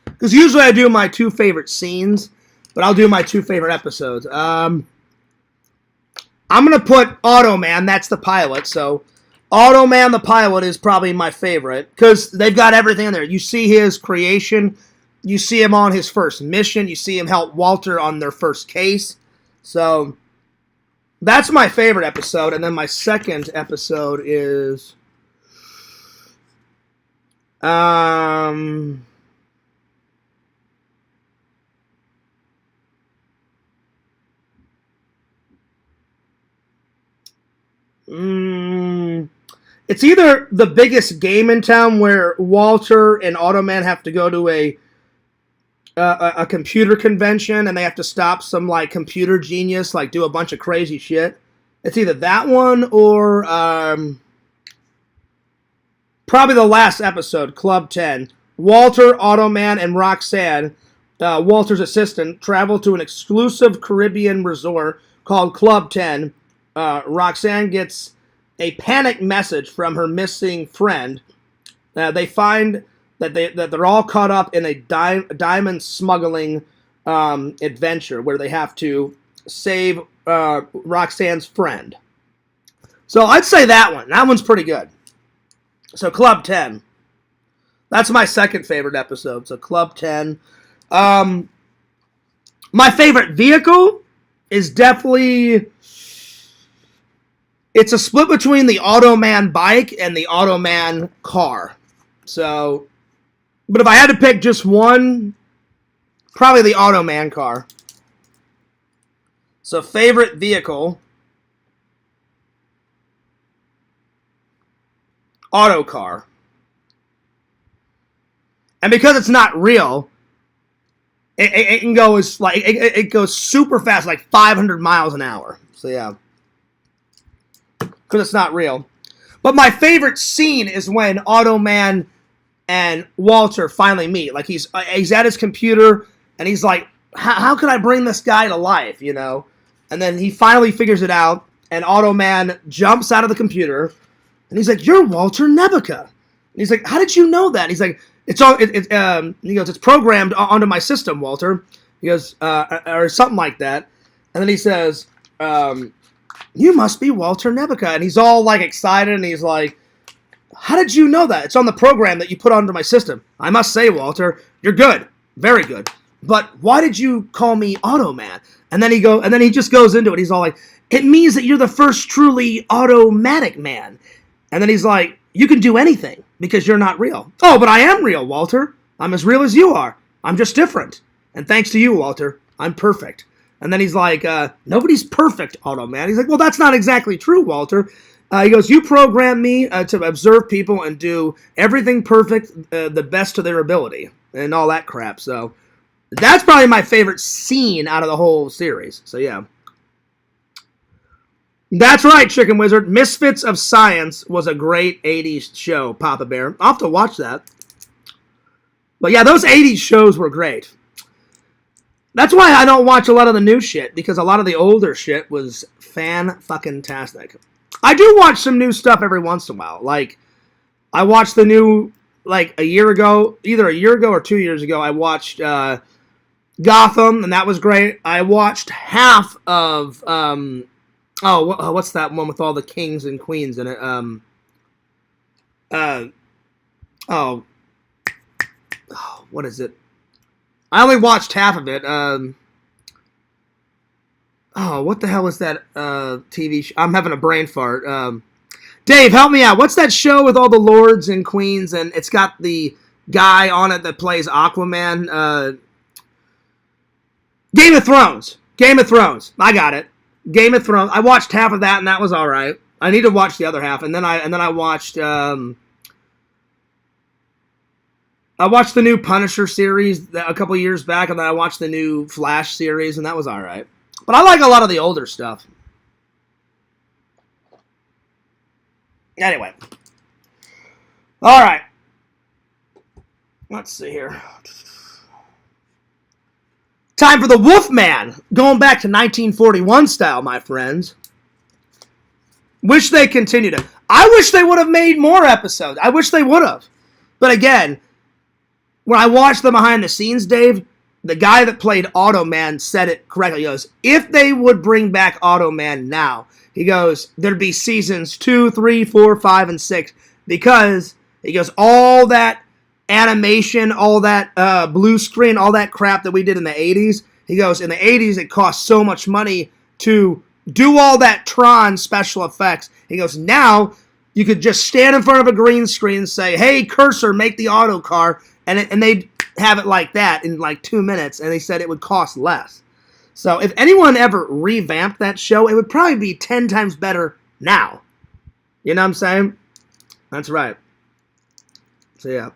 Because usually I do my 2 favorite scenes, but I'll do my 2 favorite episodes. I'm going to put Automan, that's the pilot, so Automan the pilot is probably my favorite, because they've got everything in there. You see his creation, you see him on his first mission, you see him help Walter on their first case, so that's my favorite episode, and then my second episode is, it's either the biggest game in town where Walter and Automan have to go to a computer convention and they have to stop some like computer genius, like do a bunch of crazy shit. It's either that one or probably the last episode, Club 10. Walter, Automan, and Roxanne, Walter's assistant, travel to an exclusive Caribbean resort called Club 10. Roxanne gets a panic message from her missing friend. They find that they're all caught up in a diamond smuggling adventure where they have to save Roxanne's friend. So I'd say that one. That one's pretty good. So Club 10. That's my second favorite episode. So Club 10. My favorite vehicle is definitely... It's a split between the Automan bike and the Automan car. So, but if I had to pick just one, probably the Automan car. So, favorite vehicle, auto car. And because it's not real, it can go as like it goes super fast, like 500 miles an hour. So yeah. Because it's not real. But my favorite scene is when Automan and Walter finally meet. Like, he's at his computer, and he's like, how can I bring this guy to life, you know? And then he finally figures it out, and Automan jumps out of the computer, and he's like, you're Walter Nebuca. And he's like, how did you know that? And he's like, he goes, it's programmed onto my system, Walter. He goes, or something like that. And then he says, you must be Walter Nebuca. And he's all like excited, and he's like, how did you know that? It's on the program that you put onto my system. I must say, Walter, you're good. Very good. But why did you call me Automan? And then he just goes into it. He's all like, it means that you're the first truly automatic man. And then he's like, you can do anything because you're not real. Oh, but I am real, Walter. I'm as real as you are. I'm just different. And thanks to you, Walter, I'm perfect. And then he's like, nobody's perfect, Automan. He's like, well, that's not exactly true, Walter. He goes, you program me to observe people and do everything perfect, the best to their ability, and all that crap. So that's probably my favorite scene out of the whole series. So, yeah. That's right, Chicken Wizard. Misfits of Science was a great 80s show, Papa Bear. I'll have to watch that. But yeah, those 80s shows were great. That's why I don't watch a lot of the new shit, because a lot of the older shit was fan-fucking-tastic. I do watch some new stuff every once in a while. Like, I watched the new, like, a year ago, either a year ago or 2 years ago, I watched Gotham, and that was great. I watched half of, what's that one with all the kings and queens in it? What is it? I only watched half of it. What the hell is that TV show? I'm having a brain fart. Dave, help me out. What's that show with all the lords and queens, and it's got the guy on it that plays Aquaman? Game of Thrones. Game of Thrones. I got it. Game of Thrones. I watched half of that, and that was all right. I need to watch the other half, and then I watched the new Punisher series a couple years back, and then I watched the new Flash series, and that was all right. But I like a lot of the older stuff. Anyway. All right. Let's see here. Time for the Wolfman. Going back to 1941 style, my friends. Wish they continued it. I wish they would have made more episodes. I wish they would have. But again, when I watched the behind the scenes, Dave, the guy that played Automan said it correctly. He goes, if they would bring back Automan now, he goes, there'd be seasons 2, 3, 4, 5, and 6. Because, he goes, all that animation, all that blue screen, all that crap that we did in the 80s. He goes, in the 80s, it cost so much money to do all that Tron special effects. He goes, now, you could just stand in front of a green screen and say, hey, cursor, make the auto car. And they'd have it like that in like 2 minutes, and they said it would cost less. So if anyone ever revamped that show, it would probably be 10 times better now. You know what I'm saying? That's right. So yeah.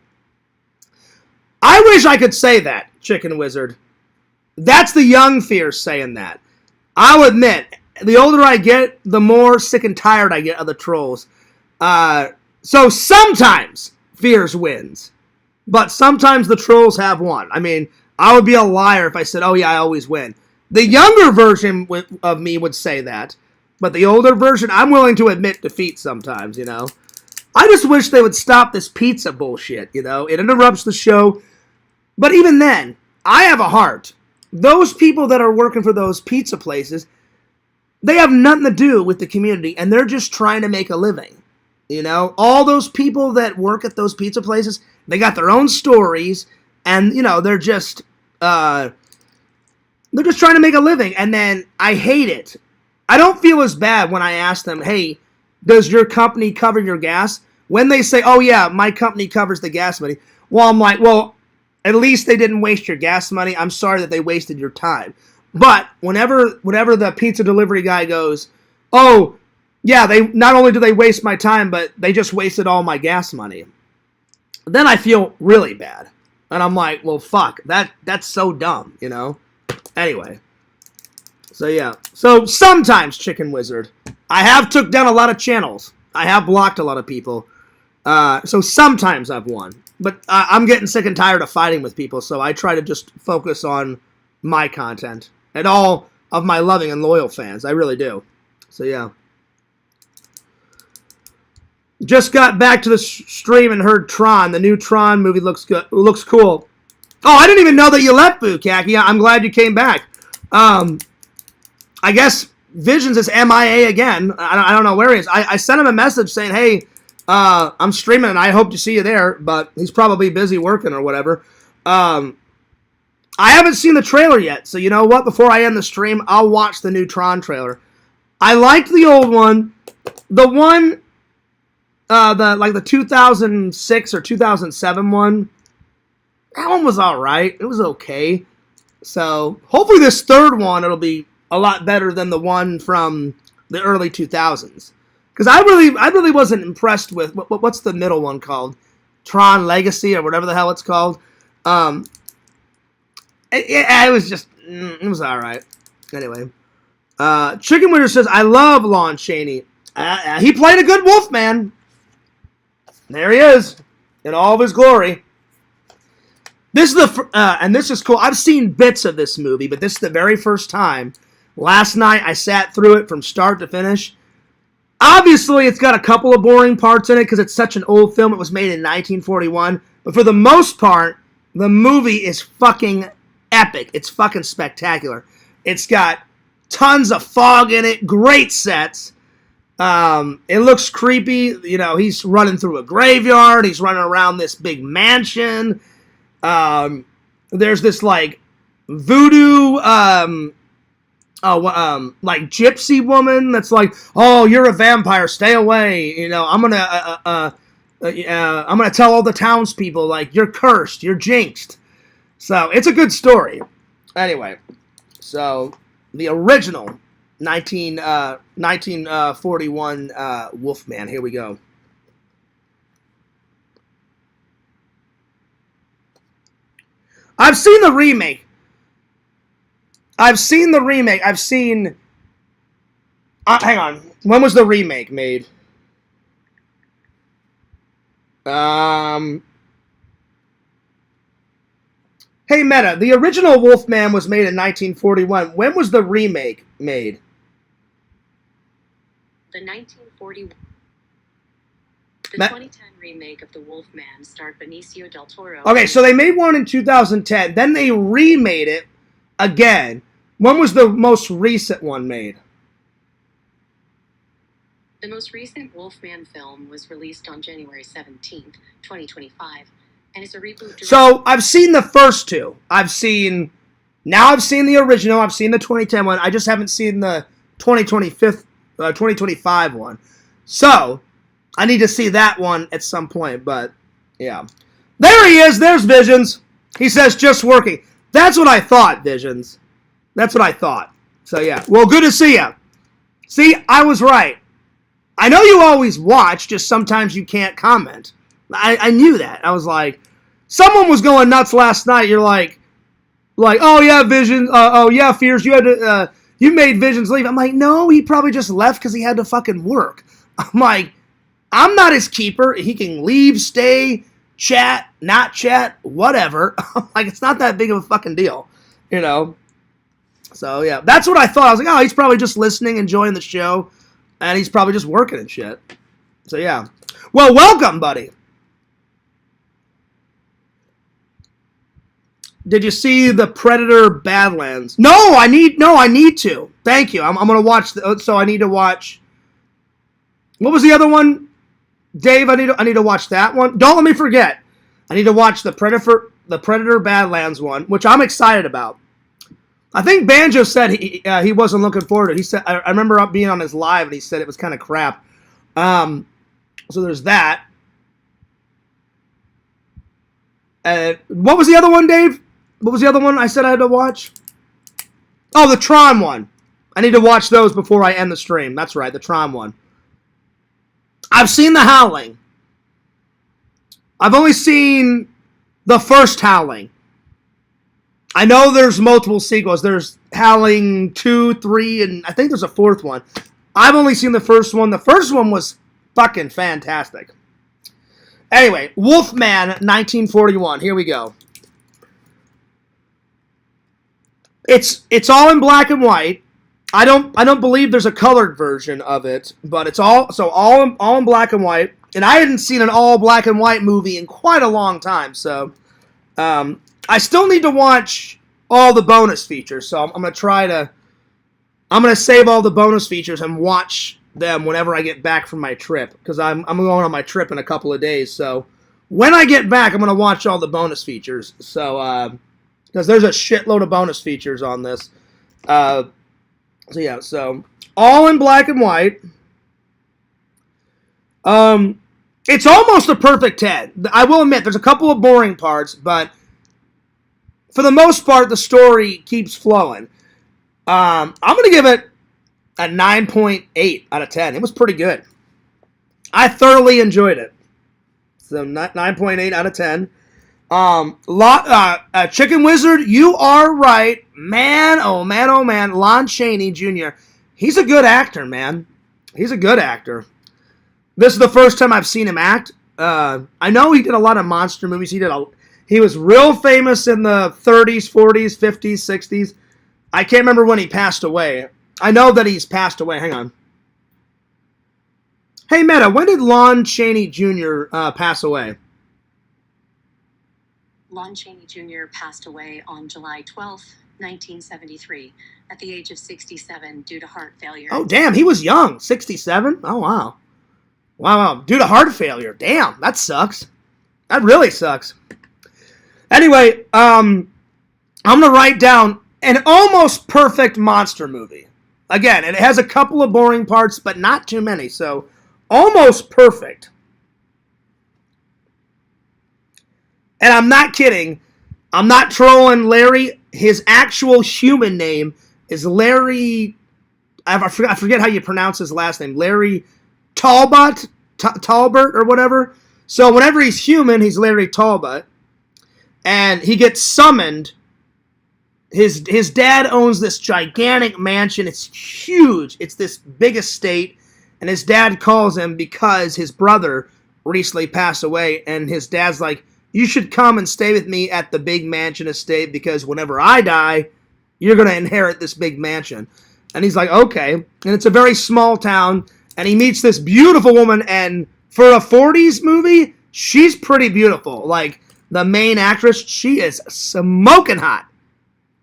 I wish I could say that, Chicken Wizard. That's the young Fierce saying that. I'll admit, the older I get, the more sick and tired I get of the trolls. So sometimes Fierce wins. But sometimes the trolls have won. I mean, I would be a liar if I said, oh yeah, I always win. The younger version of me would say that. But the older version, I'm willing to admit defeat sometimes, you know. I just wish they would stop this pizza bullshit, you know. It interrupts the show. But even then, I have a heart. Those people that are working for those pizza places, they have nothing to do with the community, and they're just trying to make a living. You know, all those people that work at those pizza places, they got their own stories, and, you know, they're just trying to make a living, and then I hate it. I don't feel as bad when I ask them, hey, does your company cover your gas? When they say, oh, yeah, my company covers the gas money, well, I'm like, well, at least they didn't waste your gas money. I'm sorry that they wasted your time. But whenever the pizza delivery guy goes, oh, yeah, they not only do they waste my time, but they just wasted all my gas money. Then I feel really bad. And I'm like, well, fuck, that's so dumb, you know? Anyway. So, yeah. So, sometimes, Chicken Wizard, I have took down a lot of channels. I have blocked a lot of people. So, sometimes I've won. But I'm getting sick and tired of fighting with people, so I try to just focus on my content. And all of my loving and loyal fans. I really do. So, yeah. Just got back to the stream and heard Tron. The new Tron movie looks good. Looks cool. Oh, I didn't even know that you left, Bukaki. I'm glad you came back. I guess Visions is MIA again. I don't know where he is. I sent him a message saying, hey, I'm streaming and I hope to see you there, but he's probably busy working or whatever. I haven't seen the trailer yet, so you know what? Before I end the stream, I'll watch the new Tron trailer. I liked the old one. The one... the 2006 or 2007 one, that one was alright. It was okay. So, hopefully this third one, it'll be a lot better than the one from the early 2000s. Because I really wasn't impressed with, what's the middle one called? Tron Legacy or whatever the hell it's called. It was just, it was alright. Anyway. Chicken Winter says, I love Lon Chaney. He played a good Wolfman. There he is in all of his glory. This is and this is cool. I've seen bits of this movie, but this is the very first time. Last night I sat through it from start to finish. Obviously, it's got a couple of boring parts in it because it's such an old film. It was made in 1941. But for the most part, the movie is fucking epic. It's fucking spectacular. It's got tons of fog in it, great sets. It looks creepy. You know, he's running through a graveyard. He's running around this big mansion. There's this, like, voodoo, like gypsy woman that's like, oh, you're a vampire, stay away. You know, I'm gonna tell all the townspeople, like, you're cursed, you're jinxed. So it's a good story. Anyway, so the original 1941 Wolfman. Here we go. I've seen the remake. I've seen... hang on. When was the remake made? Hey, Meta, the original Wolfman was made in 1941. When was the remake made? The 2010 remake of The Wolfman starred Benicio del Toro. Okay, so they made one in 2010. Then they remade it again. When was the most recent one made? The most recent Wolfman film was released on January 17th, 2025, and is a reboot. So I've seen the first two. I've seen the original. I've seen the 2010 one. I just haven't seen the 2025 one. So I need to see that one at some point. But yeah, there he is. There's Visions. He says just working. That's what I thought, Visions. That's what I thought. So yeah. Well, good to see you. See, I was right. I know you always watch, just sometimes you can't comment. I knew that. I was like, someone was going nuts last night. You're like, oh yeah, Visions. Oh yeah, Fears. You had to. You made Visions leave. I'm like, no, he probably just left because he had to fucking work. I'm like, I'm not his keeper. He can leave, stay, chat, not chat, whatever. I'm like, it's not that big of a fucking deal, you know. So yeah, that's what I thought. I was like, oh, he's probably just listening, enjoying the show, and he's probably just working and shit. So yeah. Well, welcome, buddy. Did you see the Predator Badlands? No, I need to. Thank you. I'm gonna watch. So I need to watch. What was the other one, Dave? I need to watch that one. Don't let me forget. I need to watch the Predator Badlands one, which I'm excited about. I think Banjo said he wasn't looking forward to it. He said I remember being on his live and he said it was kind of crap. So there's that. What was the other one, Dave? What was the other one I said I had to watch? Oh, the Tron one. I need to watch those before I end the stream. That's right, the Tron one. I've seen The Howling. I've only seen the first Howling. I know there's multiple sequels. There's Howling 2, 3, and I think there's a fourth one. I've only seen the first one. The first one was fucking fantastic. Anyway, Wolfman 1941. Here we go. It's all in black and white. I don't believe there's a colored version of it, but it's all in black and white. And I hadn't seen an all black and white movie in quite a long time, so I still need to watch all the bonus features. So I'm gonna save all the bonus features and watch them whenever I get back from my trip, because I'm going on my trip in a couple of days. So when I get back, I'm gonna watch all the bonus features. So because there's a shitload of bonus features on this. So yeah, so all in black and white. It's almost a perfect 10. I will admit, there's a couple of boring parts, but for the most part, the story keeps flowing. I'm going to give it a 9.8 out of 10. It was pretty good. I thoroughly enjoyed it. So 9.8 out of 10. Chicken Wizard, you are right. Man, oh man, oh man. Lon Chaney Jr. He's a good actor, man. He's a good actor. This is the first time I've seen him act. I know he did a lot of monster movies. He was real famous in the 30s, 40s, 50s, 60s. I can't remember when he passed away. I know that he's passed away. Hang on. Hey, Meta, when did Lon Chaney Jr. Pass away? Lon Chaney Jr. passed away on July 12th, 1973, at the age of 67 due to heart failure. Oh, damn, he was young. 67? Oh, wow. Wow. Due to heart failure. Damn, that sucks. That really sucks. Anyway, I'm going to write down an almost perfect monster movie. Again, and it has a couple of boring parts, but not too many, so almost perfect. And I'm not kidding. I'm not trolling Larry. His actual human name is Larry. I forget how you pronounce his last name. Larry Talbot? Talbert or whatever. So whenever he's human, he's Larry Talbot. And he gets summoned. His dad owns this gigantic mansion. It's huge. It's this big estate. And his dad calls him because his brother recently passed away. And his dad's like, you should come and stay with me at the big mansion estate because whenever I die, you're going to inherit this big mansion. And he's like, okay. And it's a very small town. And he meets this beautiful woman. And for a 40s movie, she's pretty beautiful. Like, the main actress, she is smoking hot.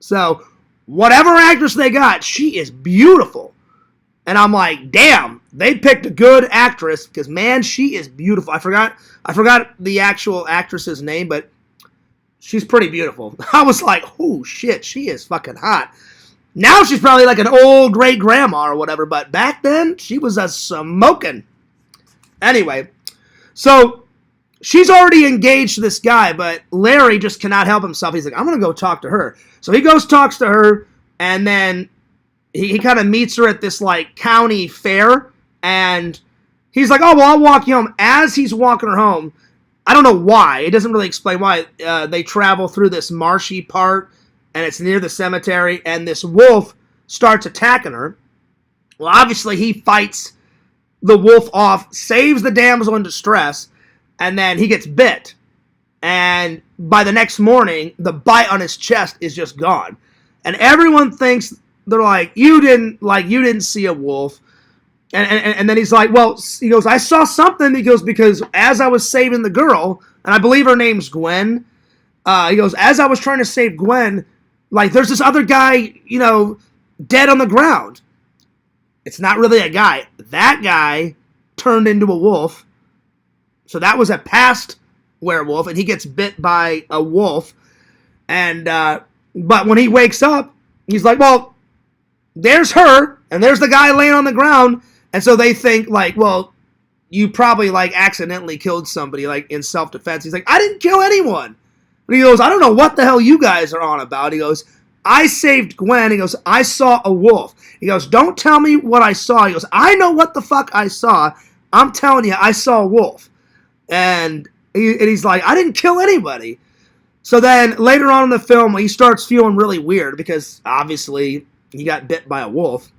So, whatever actress they got, she is beautiful. And I'm like, damn, they picked a good actress because, man, she is beautiful. I forgot the actual actress's name, but she's pretty beautiful. I was like, oh, shit, she is fucking hot. Now she's probably like an old great-grandma or whatever, but back then, she was a smoking. Anyway, so she's already engaged to this guy, but Larry just cannot help himself. He's like, I'm going to go talk to her. So he goes, talks to her, and then he kind of meets her at this, like, county fair, and he's like, oh, well, I'll walk you home. As he's walking her home, I don't know why. It doesn't really explain why. They travel through this marshy part, and it's near the cemetery, and this wolf starts attacking her. Well, obviously, he fights the wolf off, saves the damsel in distress, and then he gets bit. And by the next morning, the bite on his chest is just gone. And everyone thinks, they're like, you didn't see a wolf. And then he's like, well, he goes, I saw something. He goes, because as I was saving the girl, and I believe her name's Gwen, he goes, as I was trying to save Gwen, like, there's this other guy, dead on the ground. It's not really a guy. That guy turned into a wolf. So that was a past werewolf, and he gets bit by a wolf. And, but when he wakes up, he's like, well, there's her, and there's the guy laying on the ground. And so they think, like, well, you probably, like, accidentally killed somebody, like, in self-defense. He's like, I didn't kill anyone. And he goes, I don't know what the hell you guys are on about. He goes, I saved Gwen. He goes, I saw a wolf. He goes, don't tell me what I saw. He goes, I know what the fuck I saw. I'm telling you, I saw a wolf. And he's like, I didn't kill anybody. So then later on in the film, he starts feeling really weird because obviously he got bit by a wolf.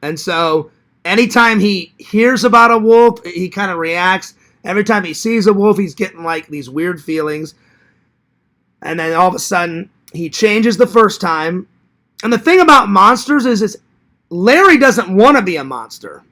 And so anytime he hears about a wolf, he kind of reacts. Every time he sees a wolf, he's getting like these weird feelings. And then all of a sudden, he changes the first time. And the thing about monsters is Larry doesn't want to be a monster,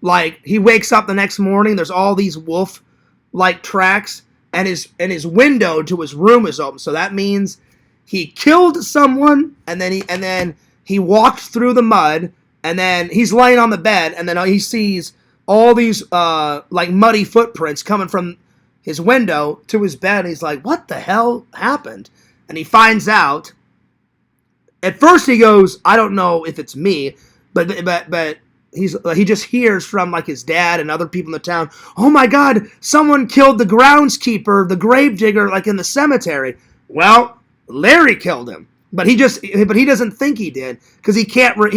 Like, he wakes up the next morning, there's all these wolf-like tracks, and his window to his room is open. So that means he killed someone, and then he walked through the mud, and then he's laying on the bed, and then he sees all these, like, muddy footprints coming from his window to his bed, and he's like, what the hell happened? And he finds out. At first he goes, I don't know if it's me, but he just hears from, like, his dad and other people in the town, oh my God, someone killed the groundskeeper, the gravedigger, like, in the cemetery. Well, Larry killed him, but he doesn't think he did because he can't remember.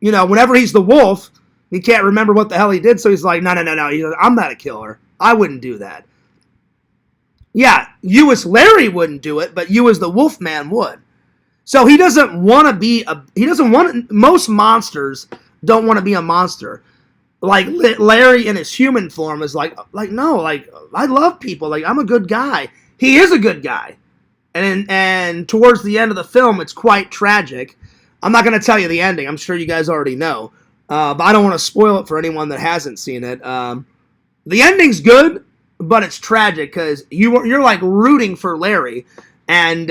Whenever he's the wolf, he can't remember what the hell he did. So he's like, no. He's like, I'm not a killer. I wouldn't do that. Yeah, you as Larry wouldn't do it, but you as the Wolfman would. So he doesn't want to be most monsters don't want to be a monster. Like Larry in his human form is like no, like I love people, like I'm a good guy. He is a good guy. And towards the end of the film, it's quite tragic. I'm not going to tell you the ending. I'm sure you guys already know. But I don't want to spoil it for anyone that hasn't seen it. The ending's good, but it's tragic because you're like rooting for Larry. And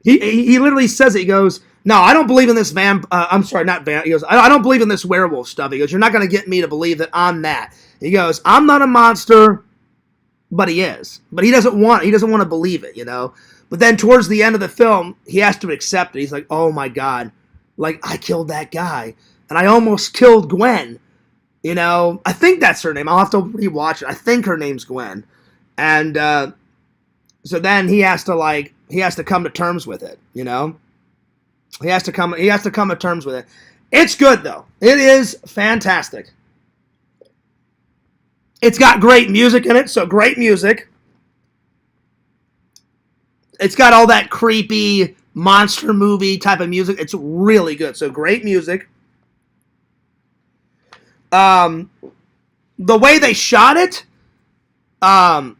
he literally says it. He goes, no, I don't believe in this I'm sorry, not vamp. He goes, I don't believe in this werewolf stuff. He goes, you're not going to get me to believe that I'm that. He goes, I'm not a monster, but he is. But he doesn't want to believe it, you know. But then towards the end of the film, he has to accept it. He's like, oh my God, like I killed that guy. And I almost killed Gwen. You know, I think that's her name. I'll have to rewatch it. I think her name's Gwen. And so then he has to come to terms with it, you know? He has to come to terms with it. It's good though. It is fantastic. It's got great music in it, so great music. It's got all that creepy monster movie type of music. It's really good. So great music. The way they shot it,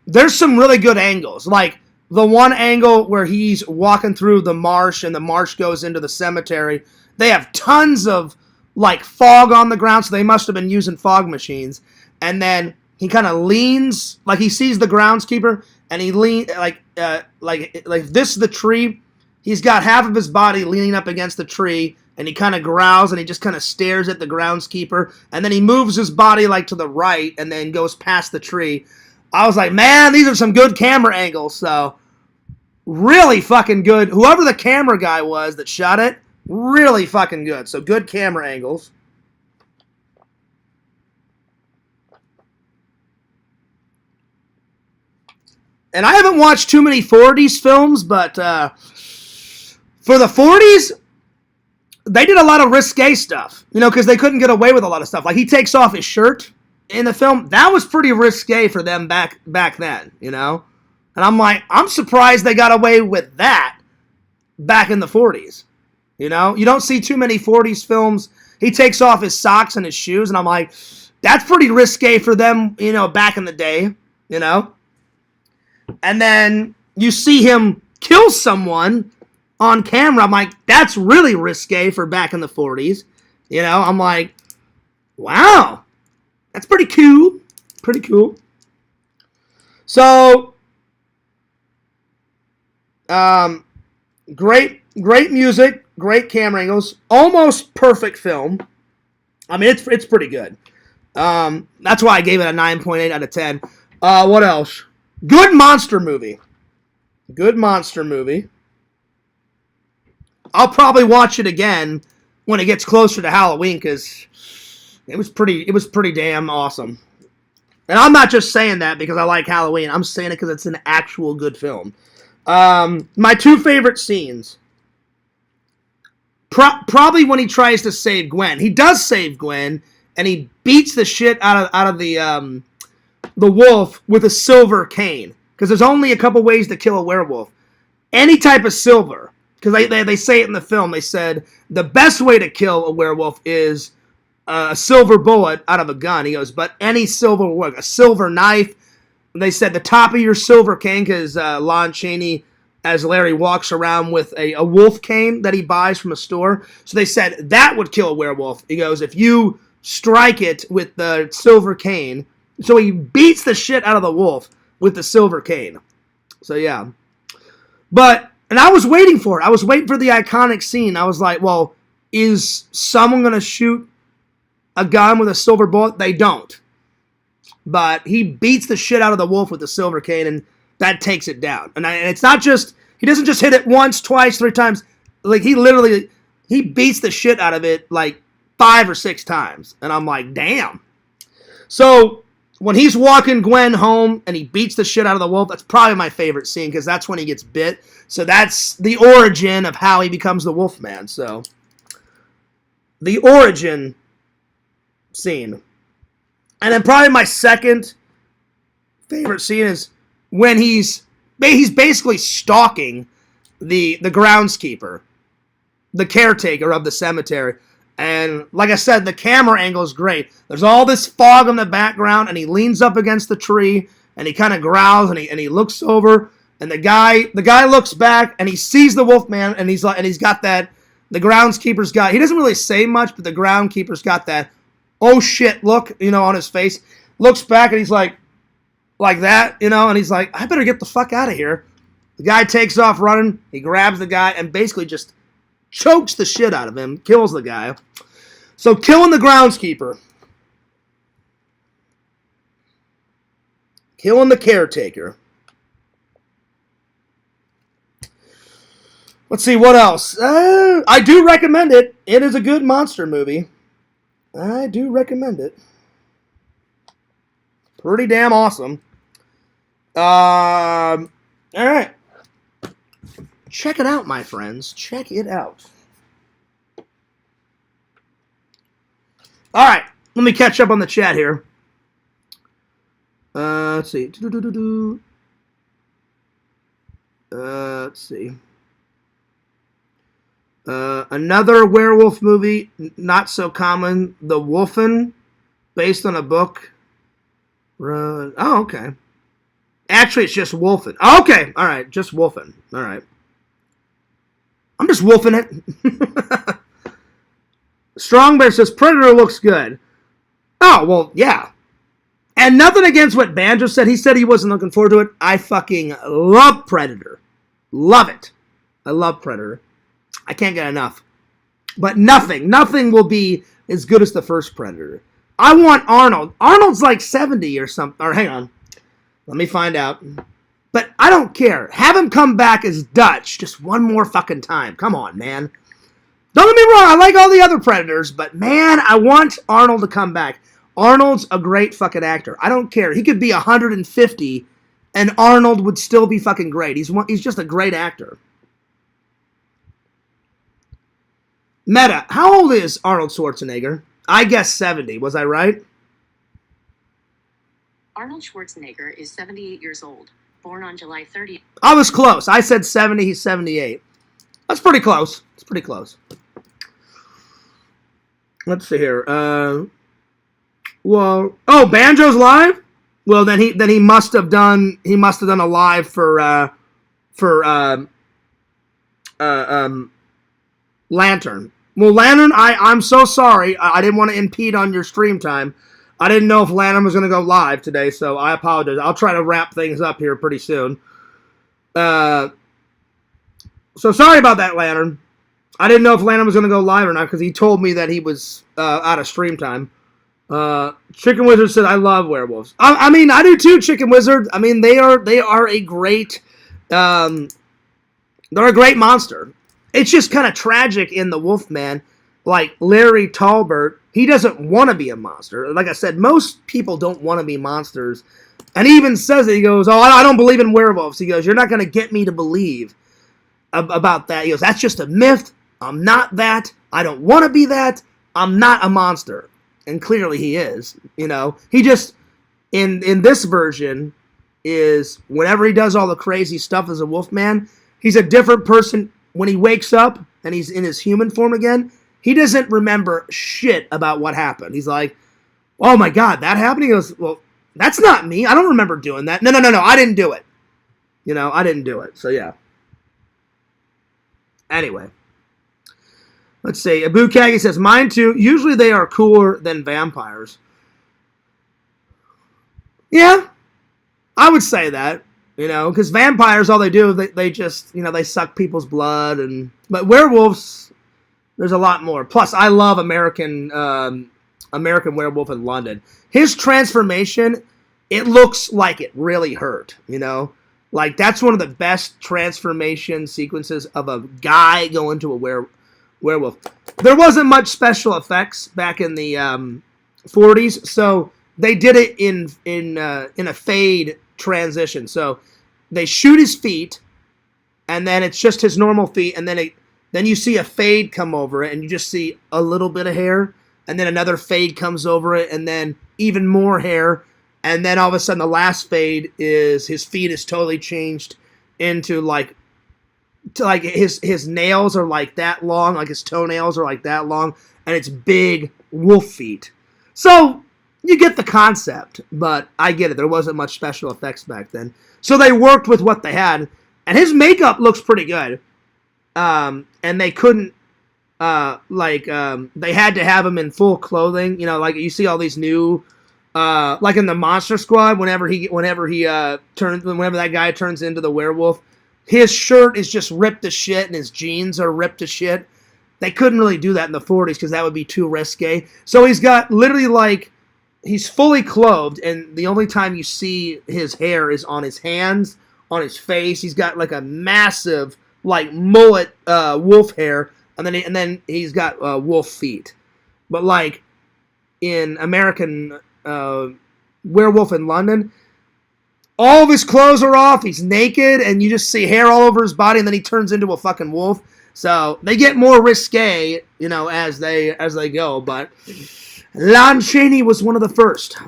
there's some really good angles. Like the one angle where he's walking through the marsh and the marsh goes into the cemetery. They have tons of like fog on the ground, so they must have been using fog machines. And then he kind of leans, like he sees the groundskeeper, and he leans like this is the tree. He's got half of his body leaning up against the tree, and he kind of growls, and he just kind of stares at the groundskeeper, and then he moves his body like to the right, and then goes past the tree. I was like, man, these are some good camera angles. So really fucking good. Whoever the camera guy was that shot it, really fucking good. So good camera angles. And I haven't watched too many 40s films, but for the 40s, they did a lot of risque stuff, you know, because they couldn't get away with a lot of stuff. Like he takes off his shirt in the film. That was pretty risque for them back then, you know. And I'm like, I'm surprised they got away with that back in the 40s. You know, you don't see too many 40s films. He takes off his socks and his shoes, and I'm like, that's pretty risque for them, you know, back in the day, you know. And then you see him kill someone on camera. I'm like, that's really risque for back in the 40s. You know, I'm like, wow, that's pretty cool. Pretty cool. So, great music, great camera angles, almost perfect film. I mean, it's pretty good. That's why I gave it a 9.8 out of 10. What else? Good monster movie. Good monster movie. I'll probably watch it again when it gets closer to Halloween because it was pretty damn awesome. And I'm not just saying that because I like Halloween. I'm saying it because it's an actual good film. My two favorite scenes. Probably when he tries to save Gwen. He does save Gwen, and he beats the shit out of the wolf with a silver cane. Because there's only a couple ways to kill a werewolf. Any type of silver. Because they say it in the film. They said the best way to kill a werewolf is a silver bullet out of a gun. He goes, but any silver will work. A silver knife. They said the top of your silver cane, because Lon Chaney, as Larry walks around with a wolf cane that he buys from a store. So they said that would kill a werewolf. He goes, if you strike it with the silver cane. So he beats the shit out of the wolf with the silver cane. So yeah. And I was waiting for it. I was waiting for the iconic scene. I was like, well, is someone going to shoot a gun with a silver bullet? They don't. But he beats the shit out of the wolf with the silver cane, and that takes it down. And it's not just, he doesn't just hit it once, twice, 3 times. Like, he beats the shit out of it like 5 or 6 times. And I'm like, damn. So when he's walking Gwen home and he beats the shit out of the wolf, that's probably my favorite scene because that's when he gets bit. So that's the origin of how he becomes the Wolfman. So the origin scene. And then probably my second favorite scene is when he's basically stalking the groundskeeper, the caretaker of the cemetery. And like I said, the camera angle is great. There's all this fog in the background, and he leans up against the tree, and he kind of growls, and he looks over, and the guy looks back, and he sees the Wolfman, and he's got that. The groundskeeper's got. He doesn't really say much, but the groundskeeper's got that, oh shit look, on his face. Looks back, and he's like that, and he's like, I better get the fuck out of here. The guy takes off running. He grabs the guy and basically just chokes the shit out of him, kills the guy. So killing the groundskeeper, killing the caretaker. Let's see, what else? I do recommend it. It is a good monster movie. I do recommend it. Pretty damn awesome. All right. Check it out, my friends. Check it out. All right. Let me catch up on the chat here. Let's see. Let's see. Another werewolf movie, not so common. The Wolfen, based on a book. Oh, okay. Actually, it's just Wolfen. Okay, all right, just Wolfen. All right. I'm just wolfing it. Strong Bear says Predator looks good. Oh, well, yeah. And nothing against what Banjo said. He said he wasn't looking forward to it. I fucking love Predator. Love it. I love Predator. I can't get enough. But nothing will be as good as the first Predator. I want Arnold. Arnold's like 70 or something. Or hang on. Let me find out. But I don't care. Have him come back as Dutch just one more fucking time. Come on, man. Don't get me wrong. I like all the other Predators. But, man, I want Arnold to come back. Arnold's a great fucking actor. I don't care. He could be 150 and Arnold would still be fucking great. He's just a great actor. Meta, how old is Arnold Schwarzenegger? I guess 70. Was I right? Arnold Schwarzenegger is 78 years old, born on July 30th. I was close. I said 70. He's 78. That's pretty close. It's pretty close. Let's see here. Banjo's live? Well, then he must have done a live for Lantern. Well, Lantern, I'm so sorry. I didn't want to impede on your stream time. I didn't know if Lantern was going to go live today, so I apologize. I'll try to wrap things up here pretty soon. So sorry about that, Lantern. I didn't know if Lantern was going to go live or not because he told me that he was out of stream time. Chicken Wizard said, I love werewolves. I mean, I do too, Chicken Wizard. I mean, they are a great, they're a great monster. It's just kind of tragic in the Wolfman. Like Larry Talbert, he doesn't want to be a monster. Like I said, most people don't want to be monsters. And he even says it. He goes, I don't believe in werewolves. He goes, you're not going to get me to believe about that. He goes, that's just a myth. I'm not that. I don't want to be that. I'm not a monster. And clearly he is. He just, in this version, is whenever he does all the crazy stuff as a Wolfman, he's a different person. When he wakes up and he's in his human form again, he doesn't remember shit about what happened. He's like, oh my God, that happened? He goes, well, that's not me. I don't remember doing that. No, I didn't do it. I didn't do it. So yeah. Anyway. Let's see. Abu Kagi says, mine too. Usually they are cooler than vampires. Yeah. I would say that. Because vampires, all they do, they just, they suck people's blood. But werewolves, there's a lot more. Plus, I love American Werewolf in London. His transformation, it looks like it really hurt, Like, that's one of the best transformation sequences of a guy going to a werewolf. There wasn't much special effects back in the 40s, so they did it in a fade transition. So they shoot his feet, and then it's just his normal feet, and then you see a fade come over it, and you just see a little bit of hair, and then another fade comes over it, and then even more hair, And then all of a sudden, the last fade is his feet is totally changed into like his nails are like that long, like his toenails are like that long, and it's big wolf feet. So you get the concept, but I get it. There wasn't much special effects back then, so they worked with what they had, and his makeup looks pretty good. And they couldn't. They had to have him in full clothing. You know, like you see all these new. Like in the Monster Squad, whenever that guy turns into the werewolf, his shirt is just ripped to shit and his jeans are ripped to shit. They couldn't really do that in the 40s because that would be too risque. So he's got literally like, he's fully clothed, and the only time you see his hair is on his hands, on his face. He's got like a massive like mullet wolf hair, and then he's got wolf feet. But like in American Werewolf in London, all of his clothes are off, he's naked, and you just see hair all over his body, and then he turns into a fucking wolf. So they get more risque, you know, as they go, but Lon Chaney was one of the first.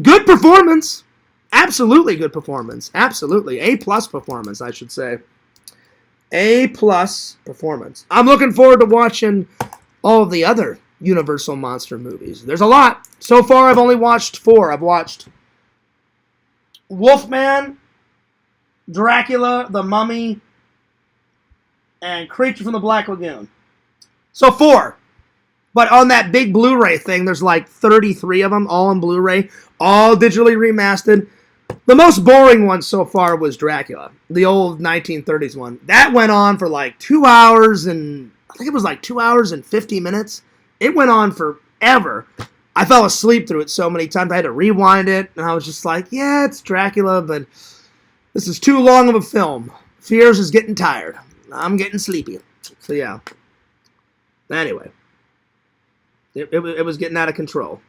Good performance. Absolutely good performance. Absolutely. A+ performance, I should say. A+ performance. I'm looking forward to watching all of the other Universal monster movies. There's a lot. So far, I've only watched 4. I've watched Wolfman, Dracula, The Mummy, and Creature from the Black Lagoon. So 4. But on that big Blu-ray thing, there's like 33 of them, all on Blu-ray, all digitally remastered. The most boring one so far was Dracula, the old 1930s one. That went on for like 2 hours and, I think it was like 2 hours and 50 minutes. It went on forever. I fell asleep through it so many times. I had to rewind it, and I was just like, yeah, it's Dracula, but this is too long of a film. Fears is getting tired. I'm getting sleepy. So, yeah. Anyway. It was getting out of control.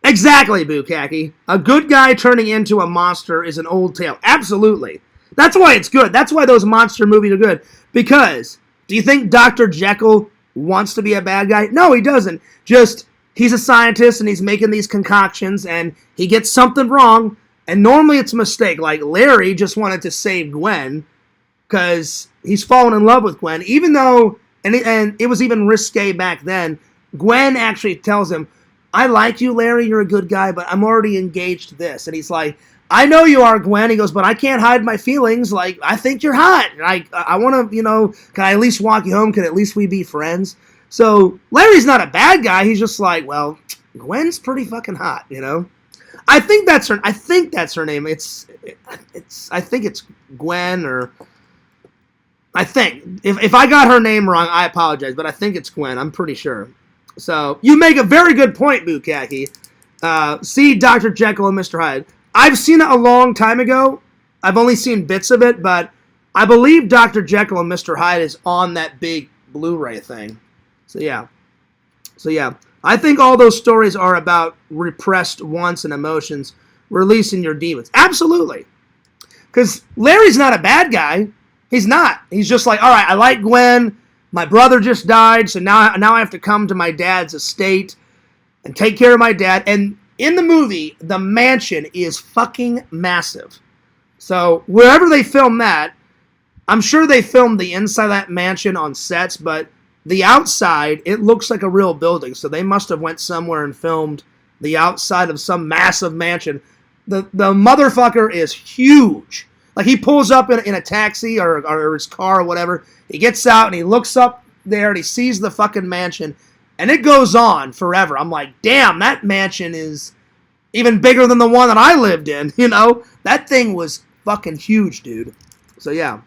Exactly, Bukaki. A good guy turning into a monster is an old tale. Absolutely. That's why it's good. That's why those monster movies are good. Because, do you think Dr. Jekyll wants to be a bad guy? No, he doesn't. Just, he's a scientist and he's making these concoctions and he gets something wrong. And normally it's a mistake. Like, Larry just wanted to save Gwen because he's fallen in love with Gwen. Even though, and it was even risque back then, Gwen actually tells him, I like you, Larry, you're a good guy, but I'm already engaged to this. And he's like, I know you are, Gwen. He goes, but I can't hide my feelings. Like, I think you're hot. I want to, you know, can I at least walk you home? Can at least we be friends? So Larry's not a bad guy. He's just like, well, Gwen's pretty fucking hot, you know? I think that's her name. I think it's Gwen, or I think. If I got her name wrong, I apologize, but I think it's Gwen. I'm pretty sure. So you make a very good point, Bukaki. See Dr. Jekyll and Mr. Hyde. I've seen it a long time ago. I've only seen bits of it, but I believe Dr. Jekyll and Mr. Hyde is on that big Blu-ray thing. So yeah. I think all those stories are about repressed wants and emotions, releasing your demons. Absolutely. Because Larry's not a bad guy. He's not. He's just like, all right, I like Gwen. My brother just died, so now I have to come to my dad's estate and take care of my dad. And in the movie, the mansion is fucking massive. So wherever they filmed that, I'm sure they filmed the inside of that mansion on sets, but the outside, it looks like a real building. So they must have went somewhere and filmed the outside of some massive mansion. The motherfucker is huge. Like, he pulls up in a taxi or his car or whatever. He gets out and he looks up there and he sees the fucking mansion. And it goes on forever. I'm like, damn, that mansion is even bigger than the one that I lived in, you know? That thing was fucking huge, dude. So, yeah.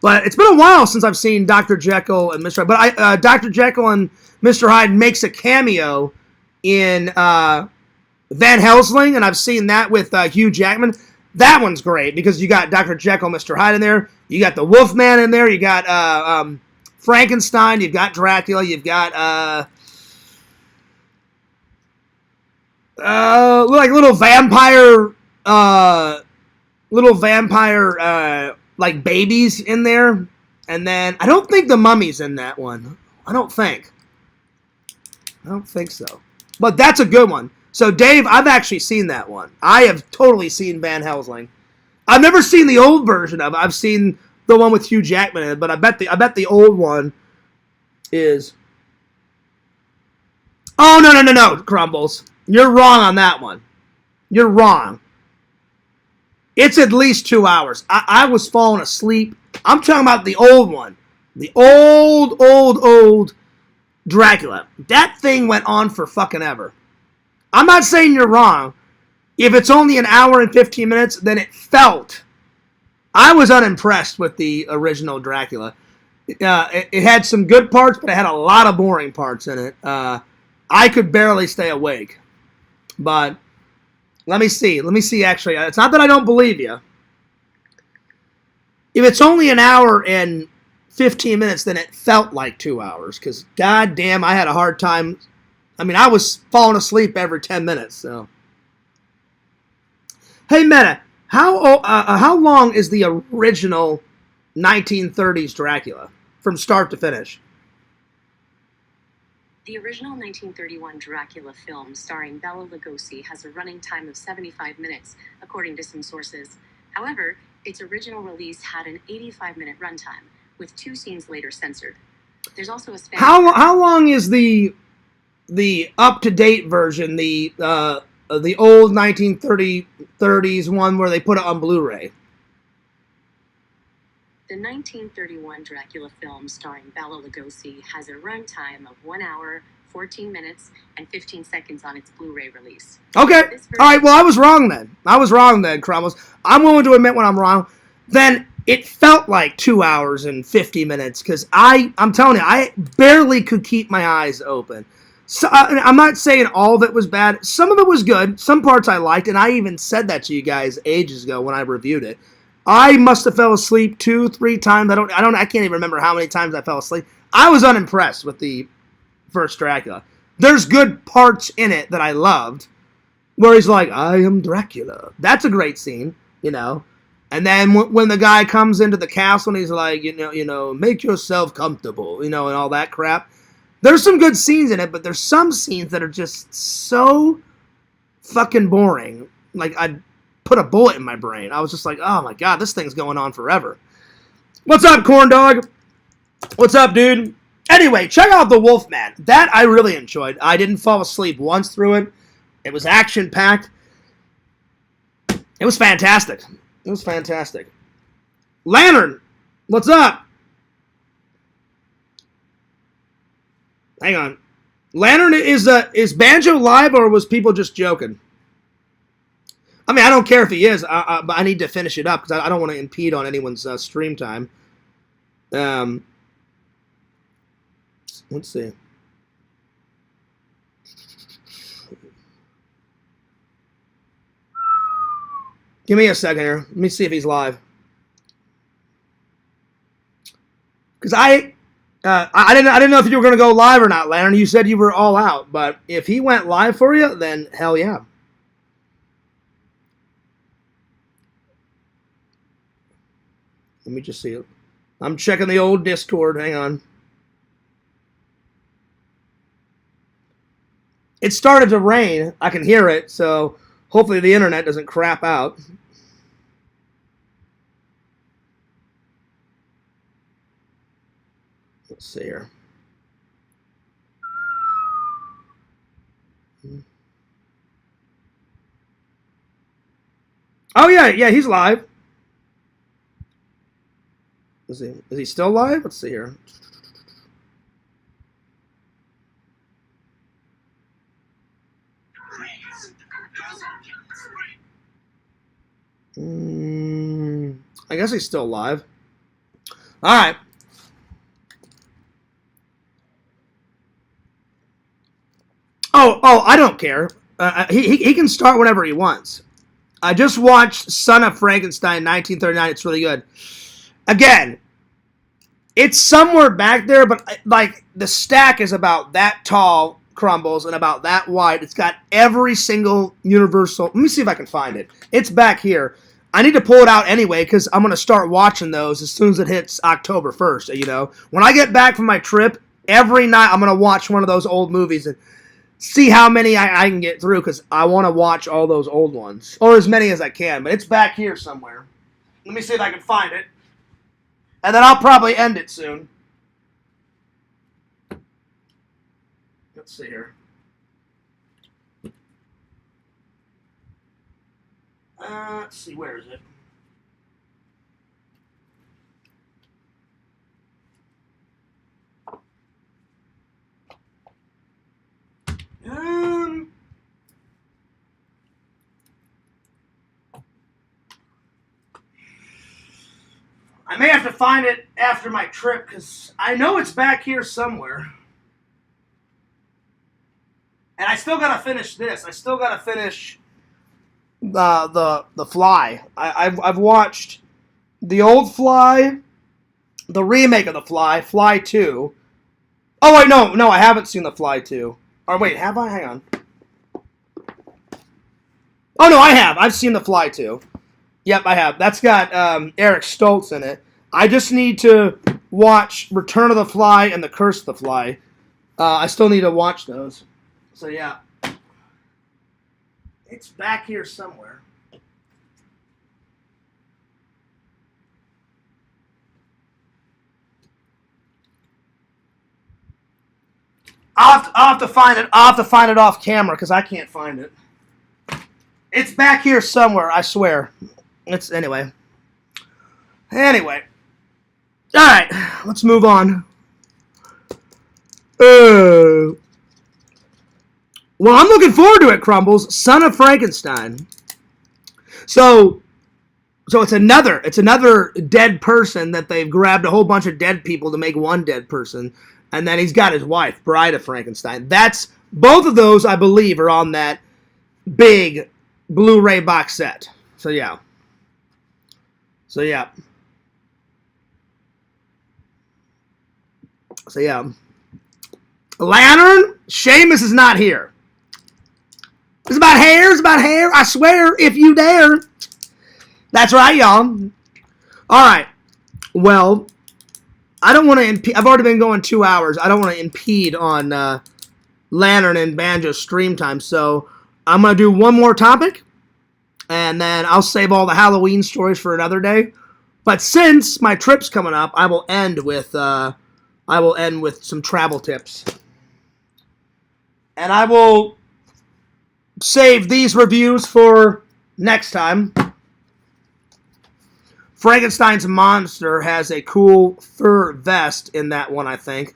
But it's been a while since I've seen Dr. Jekyll and Mr. Hyde. But Dr. Jekyll and Mr. Hyde makes a cameo in Van Helsing, and I've seen that with Hugh Jackman. That one's great because you got Dr. Jekyll and Mr. Hyde in there. You got the Wolfman in there. You got Frankenstein. You've got Dracula. You've got like little vampire like babies in there. And then I don't think the Mummy's in that one. I don't think. I don't think so. But that's a good one. So, Dave, I've actually seen that one. I have totally seen Van Helsing. I've never seen the old version of it. I've seen the one with Hugh Jackman in it, but I bet the old one is... Oh, no, Crumbles. You're wrong on that one. You're wrong. It's at least 2 hours. I was falling asleep. I'm talking about the old one. The old Dracula. That thing went on for fucking ever. I'm not saying you're wrong. If it's only an hour and 15 minutes, then it felt. I was unimpressed with the original Dracula. It had some good parts, but it had a lot of boring parts in it. I could barely stay awake. But let me see. Actually, it's not that I don't believe you. If it's only an hour and 15 minutes, then it felt like 2 hours. Because, goddamn, I had a hard time. I mean, I was falling asleep every 10 minutes. So, hey, Meta, how long is the original 1930s Dracula from start to finish? The original 1931 Dracula film starring Bela Lugosi has a running time of 75 minutes, according to some sources. However, its original release had an 85-minute runtime, with 2 scenes later censored. There's also a Spanish... How long is the up-to-date version, the old 1930s one where they put it on Blu-ray? The 1931 Dracula film starring Bela Lugosi has a runtime of 1 hour, 14 minutes, and 15 seconds on its Blu-ray release. Okay. All right, well, I was wrong then, Crumbles. I'm willing to admit when I'm wrong. Then it felt like 2 hours and 50 minutes because I'm telling you, I barely could keep my eyes open. So, I'm not saying all of it was bad. Some of it was good. Some parts I liked, and I even said that to you guys ages ago when I reviewed it. I must have fell asleep 2-3 times. I can't even remember how many times I fell asleep. I was unimpressed with the first Dracula. There's good parts in it that I loved, where he's like, "I am Dracula." That's a great scene, you know. And then when the guy comes into the castle and he's like, you know, make yourself comfortable, you know, and all that crap. There's some good scenes in it, but there's some scenes that are just so fucking boring. Like, I put a bullet in my brain. I was just like, oh my god, this thing's going on forever. What's up, corn dog? What's up, dude? Anyway, check out The Wolfman. That I really enjoyed. I didn't fall asleep once through it. It was action-packed. It was fantastic. It was fantastic. Lantern, what's up? Hang on. Lantern, is Banjo live or was people just joking? I mean, I don't care if he is, but I need to finish it up because I don't want to impede on anyone's stream time. Let's see. Give me a second here. Let me see if he's live. Because I didn't know if you were going to go live or not, Lantern. You said you were all out, but if he went live for you, then hell yeah. Let me just see it. I'm checking the old Discord. Hang on. It started to rain. I can hear it, so hopefully the internet doesn't crap out. Let's see here. Oh, yeah, he's live. Is he still live? Let's see here. I guess he's still live. All right. Oh, I don't care. He can start whenever he wants. I just watched Son of Frankenstein, 1939. It's really good. Again, it's somewhere back there, but like the stack is about that tall, Crumbles, and about that wide. It's got every single Universal. Let me see if I can find it. It's back here. I need to pull it out anyway because I'm going to start watching those as soon as it hits October 1st. You know, when I get back from my trip, Every night I'm going to watch one of those old movies and see how many I can get through, because I want to watch all those old ones. Or as many as I can, but it's back here somewhere. Let me see if I can find it. And then I'll probably end it soon. Let's see here. Let's see, where is it? I may have to find it after my trip, because I know it's back here somewhere. And I still gotta finish this. I still gotta finish the Fly. I've watched the old Fly, the remake of the Fly, Fly 2. Oh wait, no, I haven't seen the Fly 2. Or wait, have I? Hang on. Oh no, I have. I've seen the Fly 2. Yep, I have. That's got Eric Stoltz in it. I just need to watch Return of the Fly and The Curse of the Fly. I still need to watch those. So yeah. It's back here somewhere. I'll have to find it. I'll have to find it off camera, because I can't find it. It's back here somewhere, I swear. It's anyway. All right, let's move on. Well, I'm looking forward to it, Crumbles. Son of Frankenstein. So it's another dead person that they've grabbed a whole bunch of dead people to make one dead person, and then he's got his wife, Bride of Frankenstein. That's both of those, I believe, are on that big Blu-ray box set. So yeah. Lantern, Seamus is not here. It's about hair, I swear, if you dare. That's right, y'all. Alright. Well, I don't want to impede. I've already been going 2 hours. I don't want to impede on Lantern and Banjo stream time. So I'm going to do one more topic, and then I'll save all the Halloween stories for another day. But since my trip's coming up, I will end with some travel tips. And I will save these reviews for next time. Frankenstein's monster has a cool fur vest in that one, I think.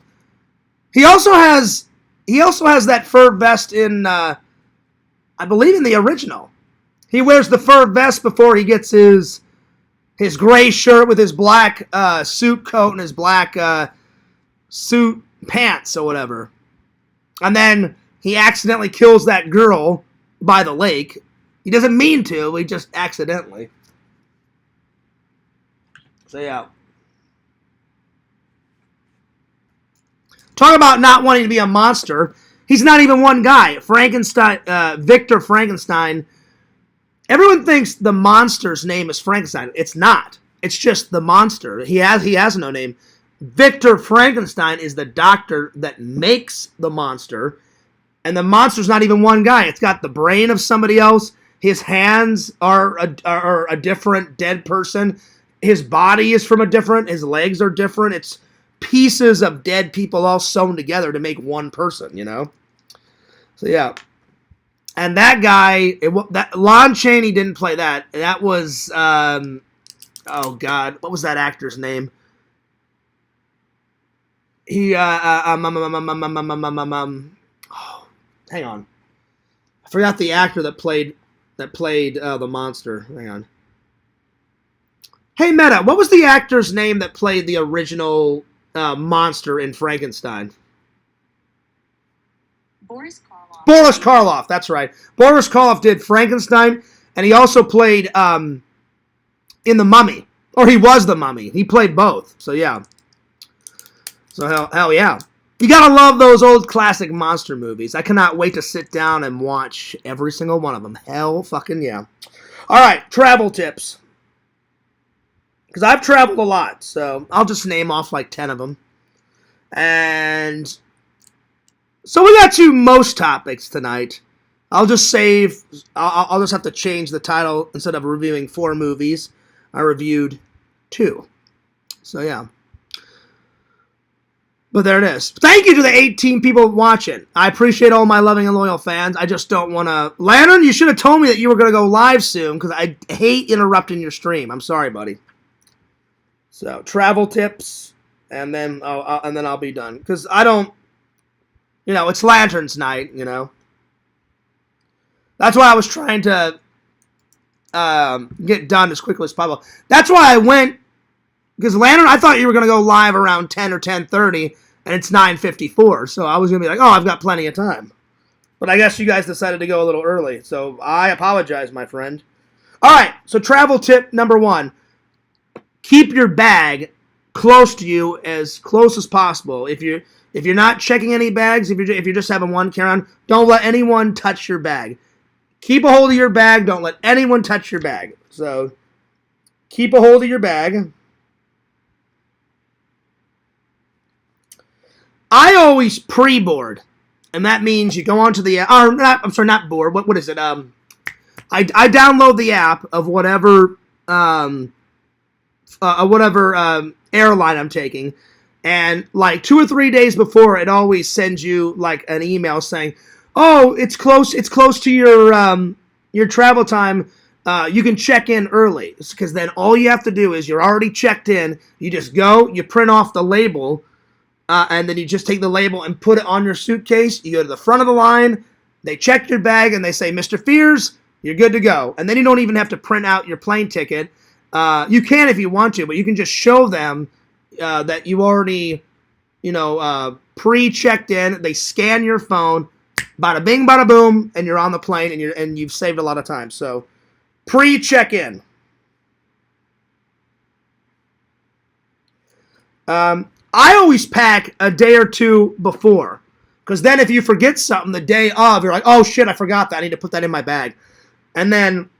He also has that fur vest in I believe in the original. He wears the fur vest before he gets his gray shirt with his black suit coat and his black suit pants or whatever. And then he accidentally kills that girl by the lake. He doesn't mean to, he just accidentally. So yeah. Talk about not wanting to be a monster. He's not even one guy. Frankenstein, Victor Frankenstein. Everyone thinks the monster's name is Frankenstein. It's not. It's just the monster. He has no name. Victor Frankenstein is the doctor that makes the monster. And the monster's not even one guy. It's got the brain of somebody else. His hands are a different dead person. His body is from a different. His legs are different. It's pieces of dead people all sewn together to make one person, you know? So, yeah. And that guy, Lon Chaney didn't play that. That was, oh, God. What was that actor's name? He, hang on. I forgot the actor that played the monster. Hang on. Hey, Meta, what was the actor's name that played the original monster in Frankenstein? Boris Karloff. Boris Karloff, that's right. Boris Karloff did Frankenstein, and he also played in The Mummy. Or he was the Mummy. He played both. So, yeah. So, hell yeah. You gotta love those old classic monster movies. I cannot wait to sit down and watch every single one of them. Hell fucking yeah. Alright, travel tips. Because I've traveled a lot, so I'll just name off like 10 of them. And so we got to most topics tonight. I'll just save. I'll just have to change the title. Instead of reviewing 4 movies, I reviewed 2. So yeah. But there it is. Thank you to the 18 people watching. I appreciate all my loving and loyal fans. I just don't want to... Lantern, you should have told me that you were going to go live soon, because I hate interrupting your stream. I'm sorry, buddy. So, travel tips, and then I'll be done. Because I don't... You know, it's Lantern's night, you know. That's why I was trying to get done as quickly as possible. That's why I went... Because Lantern, I thought you were going to go live around 10 or 10:30, and it's 9:54. So I was going to be like, oh, I've got plenty of time. But I guess you guys decided to go a little early. So I apologize, my friend. All right, so travel tip number 1. Keep your bag close to you, as close as possible. If you're not checking any bags, if you're just having one carry-on, don't let anyone touch your bag. Keep a hold of your bag. Don't let anyone touch your bag. So keep a hold of your bag. I always pre-board, and that means you go onto the app. Not board. What is it? I download the app of whatever airline I'm taking, and like 2 or 3 days before, it always sends you like an email saying, "Oh, it's close to your travel time. You can check in early." Because then all you have to do is you're already checked in. You just go, you print off the label. And then you just take the label and put it on your suitcase. You go to the front of the line. They check your bag and they say, "Mr. Fears, you're good to go." And then you don't even have to print out your plane ticket. You can if you want to, but you can just show them that you already, pre-checked in. They scan your phone, bada bing, bada boom, and you're on the plane, and you've saved a lot of time. So pre-check in. I always pack a day or 2 before, because then if you forget something the day of, you're like, "Oh shit, I forgot that. I need to put that in my bag." And then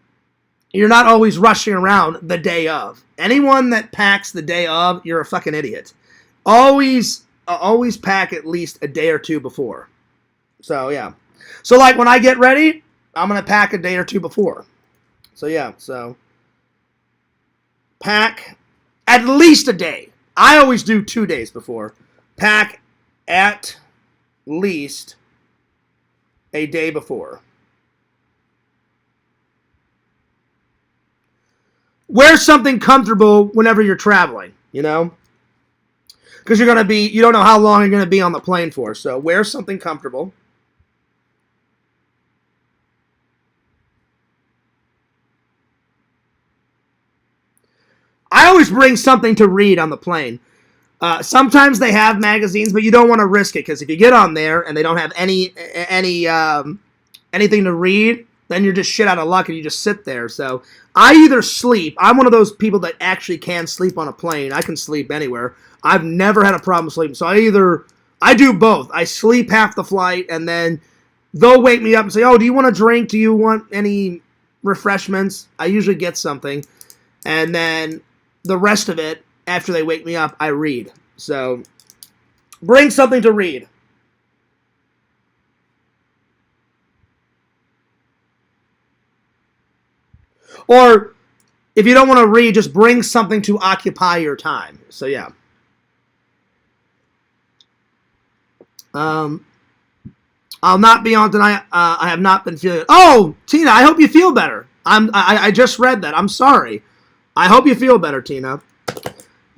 you're not always rushing around the day of. Anyone that packs the day of, you're a fucking idiot. Always pack at least a day or 2 before. So yeah. So like when I get ready, I'm gonna pack a day or 2 before. So yeah. So pack at least a day. I always do 2 days before. Pack at least a day before. Wear something comfortable whenever you're traveling, because you don't know how long you're going to be on the plane for. So wear something comfortable. I always bring something to read on the plane. Sometimes they have magazines, but you don't want to risk it, because if you get on there and they don't have anything to read, then you're just shit out of luck and you just sit there. So I either sleep. I'm one of those people that actually can sleep on a plane. I can sleep anywhere. I've never had a problem sleeping. So I do both. I sleep half the flight, and then they'll wake me up and say, "Oh, do you want a drink? Do you want any refreshments?" I usually get something, and then the rest of it, after they wake me up, I read. So bring something to read. Or if you don't want to read, just bring something to occupy your time. So yeah. I'll not be on tonight. I have not been feeling... Oh, Tina, I hope you feel better. I just read that. I'm sorry. I hope you feel better, Tina.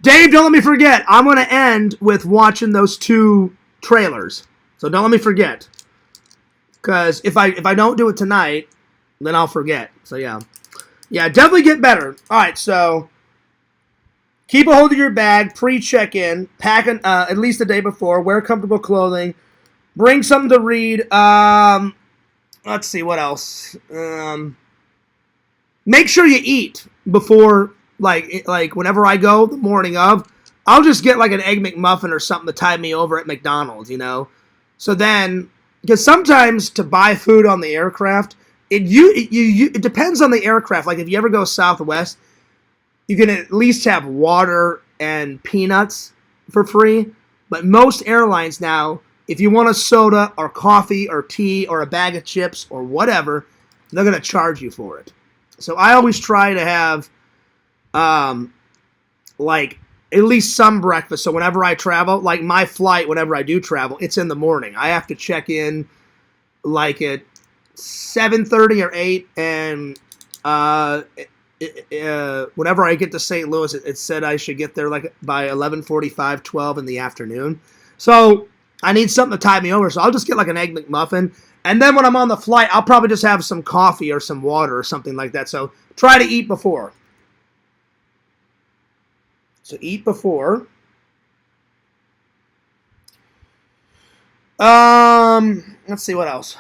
Dave, don't let me forget. I'm going to end with watching those 2 trailers. So don't let me forget. Because if I don't do it tonight, then I'll forget. So yeah. Yeah, definitely get better. All right, so keep a hold of your bag, pre-check-in, pack at least the day before, wear comfortable clothing, bring something to read. Let's see, what else? Make sure you eat before, like whenever I go, the morning of, I'll just get like an Egg McMuffin or something to tide me over at McDonald's, So then, because sometimes to buy food on the aircraft, it depends on the aircraft. Like if you ever go Southwest, you can at least have water and peanuts for free. But most airlines now, if you want a soda or coffee or tea or a bag of chips or whatever, they're going to charge you for it. So I always try to have, like, at least some breakfast. So whenever I travel, like my flight, whenever I do travel, it's in the morning. I have to check in, like, at 7:30 or 8, and whenever I get to St. Louis, it said I should get there like by 11:45, 12 in the afternoon. So I need something to tide me over, so I'll just get like an Egg McMuffin, and then when I'm on the flight, I'll probably just have some coffee or some water or something like that. So try to eat before. So eat before. Let's see what else.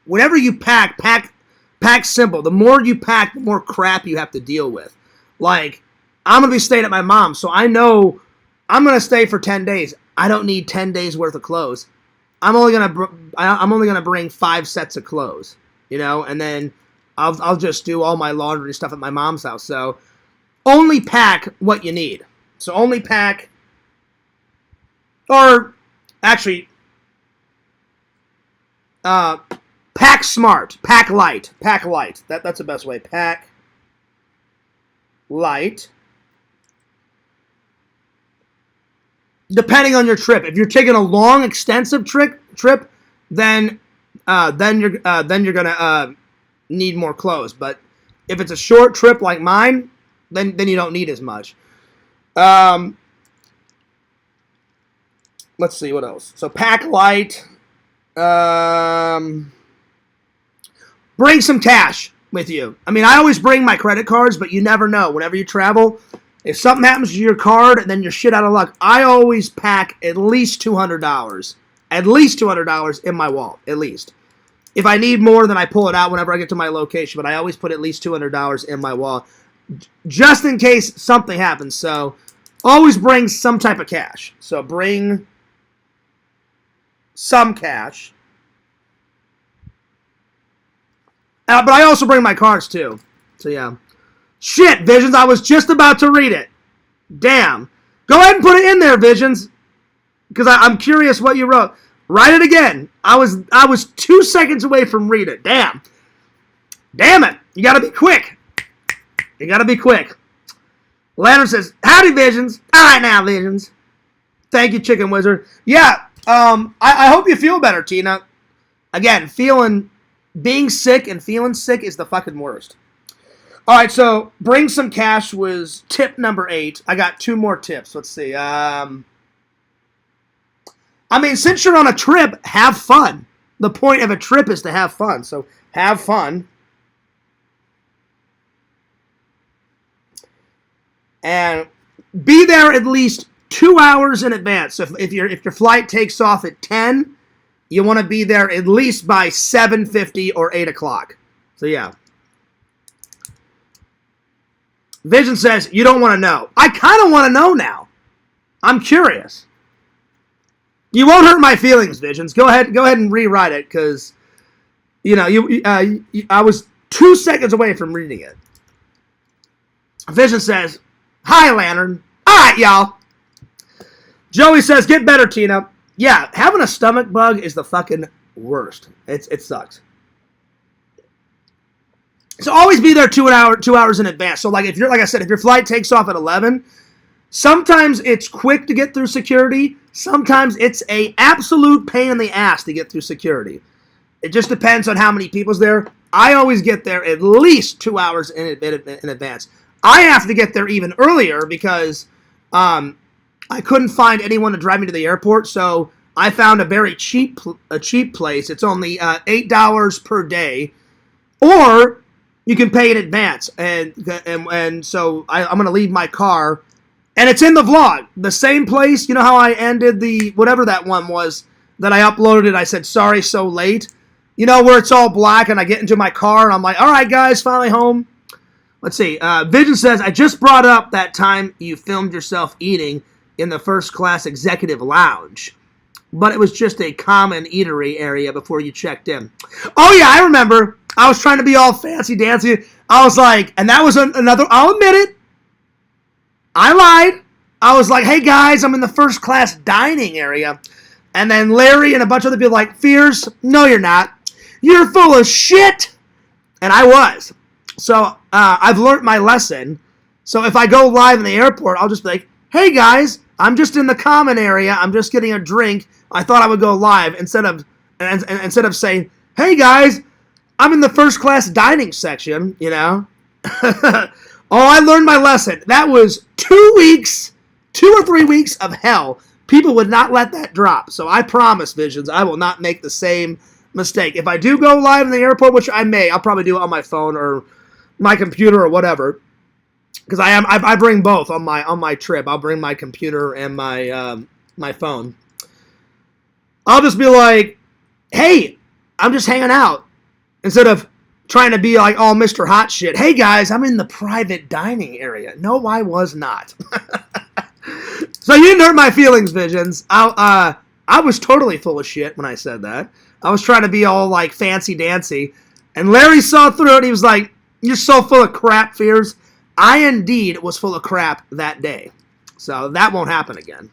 Whenever you pack simple. The more you pack, the more crap you have to deal with. Like, I'm going to be staying at my mom's, so I know I'm going to stay for 10 days. I don't need 10 days worth of clothes. I'm only going to bring 5 sets of clothes, you know, and then I'll just do all my laundry stuff at my mom's house. So only pack what you need. So only pack, or actually, pack smart, pack light, pack light. That's the best way. Pack light. Depending on your trip, if you're taking a long, extensive trip, then you're gonna need more clothes. But if it's a short trip like mine, then you don't need as much. Let's see what else. So pack light. Bring some cash with you. I mean, I always bring my credit cards, but you never know. Whenever you travel, if something happens to your card, then you're shit out of luck. I always pack at least $200. At least $200 in my wallet, at least. If I need more, then I pull it out whenever I get to my location, but I always put at least $200 in my wallet, just in case something happens. So always bring some type of cash. So bring some cash. But I also bring my cards, too. So, yeah. Shit, Visions, I was just about to read it. Damn. Go ahead and put it in there, Visions, because I'm curious what you wrote. Write it again. I was 2 seconds away from reading it. Damn. Damn it. You got to be quick. You got to be quick. Lantern says, howdy, Visions. All right now, Visions. Thank you, Chicken Wizard. Yeah, I hope you feel better, Tina. Again, being sick and feeling sick is the fucking worst. All right, so bring some cash was tip number 8. I got 2 more tips. Let's see. I mean, since you're on a trip, have fun. The point of a trip is to have fun. So have fun. And be there at least 2 hours in advance. So if your flight takes off at 10, you want to be there at least by 7:50 or 8 o'clock. So, yeah. Vision says, you don't want to know. I kind of want to know now. I'm curious. You won't hurt my feelings, Visions. Go ahead and rewrite it, because, you know, I was 2 seconds away from reading it. Vision says, hi, Lantern. All right, y'all. Joey says, get better, Tina. Yeah, having a stomach bug is the fucking worst. It sucks. So always be there 2 hours in advance. So like I said, if your flight takes off at 11, sometimes it's quick to get through security. Sometimes it's a absolute pain in the ass to get through security. It just depends on how many people's there. I always get there at least 2 hours in advance. I have to get there even earlier because I couldn't find anyone to drive me to the airport, so I found a very cheap place. It's only $8 per day, or you can pay in advance. And so I'm going to leave my car, and it's in the vlog. The same place, you know how I ended the, whatever that one was, that I uploaded, I said, sorry, so late. You know, where it's all black, and I get into my car, and I'm like, all right, guys, finally home. Let's see. Vision says, I just brought up that time you filmed yourself eating in the first class executive lounge, but it was just a common eatery area before you checked in. Oh yeah, I remember. I was trying to be all fancy dancy. I was like, and that was another, I'll admit it, I lied. I was like, hey guys, I'm in the first class dining area. And then Larry and a bunch of other people like, Fears, no you're not. You're full of shit. And I was. So I've learned my lesson. So if I go live in the airport, I'll just be like, hey guys, I'm just in the common area. I'm just getting a drink. I thought I would go live instead of saying, hey guys, I'm in the first class dining section, you know. Oh, I learned my lesson. That was 2 or 3 weeks of hell. People would not let that drop. So I promise, Visions, I will not make the same mistake. If I do go live in the airport, which I may, I'll probably do it on my phone or my computer or whatever. Because I bring both on my trip. I'll bring my computer and my phone. I'll just be like, hey, I'm just hanging out. Instead of trying to be like all Mr. Hot Shit. Hey guys, I'm in the private dining area. No, I was not. So you didn't hurt my feelings, Visions. I was totally full of shit when I said that. I was trying to be all like fancy dancy. And Larry saw through it. He was like, you're so full of crap, Fears. I indeed was full of crap that day. So that won't happen again.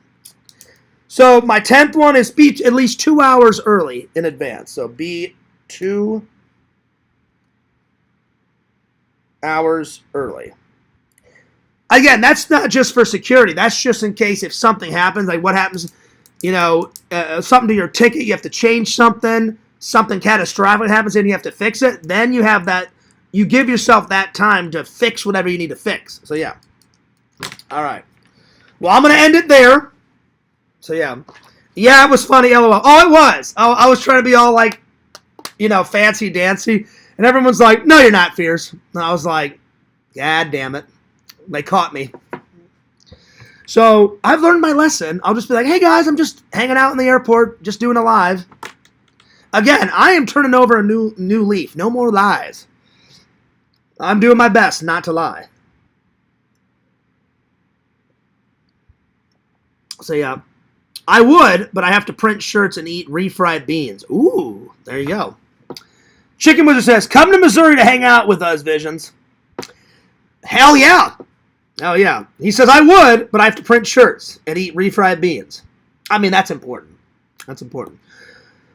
So my 10th one is be at least 2 hours early in advance. So be 2 hours early. Again, that's not just for security. That's just in case if something happens. Like what happens, you know, something to your ticket, you have to change something catastrophic happens and you have to fix it. Then you have that, you give yourself that time to fix whatever you need to fix. So yeah. All right. Well, I'm going to end it there. So yeah. Yeah, it was funny, LOL. Oh, it was. I was trying to be all like, you know, fancy dancy. And everyone's like, no, you're not, Fears. And I was like, God damn it. They caught me. So I've learned my lesson. I'll just be like, hey guys, I'm just hanging out in the airport, just doing a live. Again, I am turning over a new leaf. No more lies. I'm doing my best not to lie. So yeah, I would, but I have to print shirts and eat refried beans. Ooh, there you go. Chicken Wizard says, come to Missouri to hang out with us, Visions. Hell yeah. Hell yeah. He says, I would, but I have to print shirts and eat refried beans. I mean, that's important. That's important.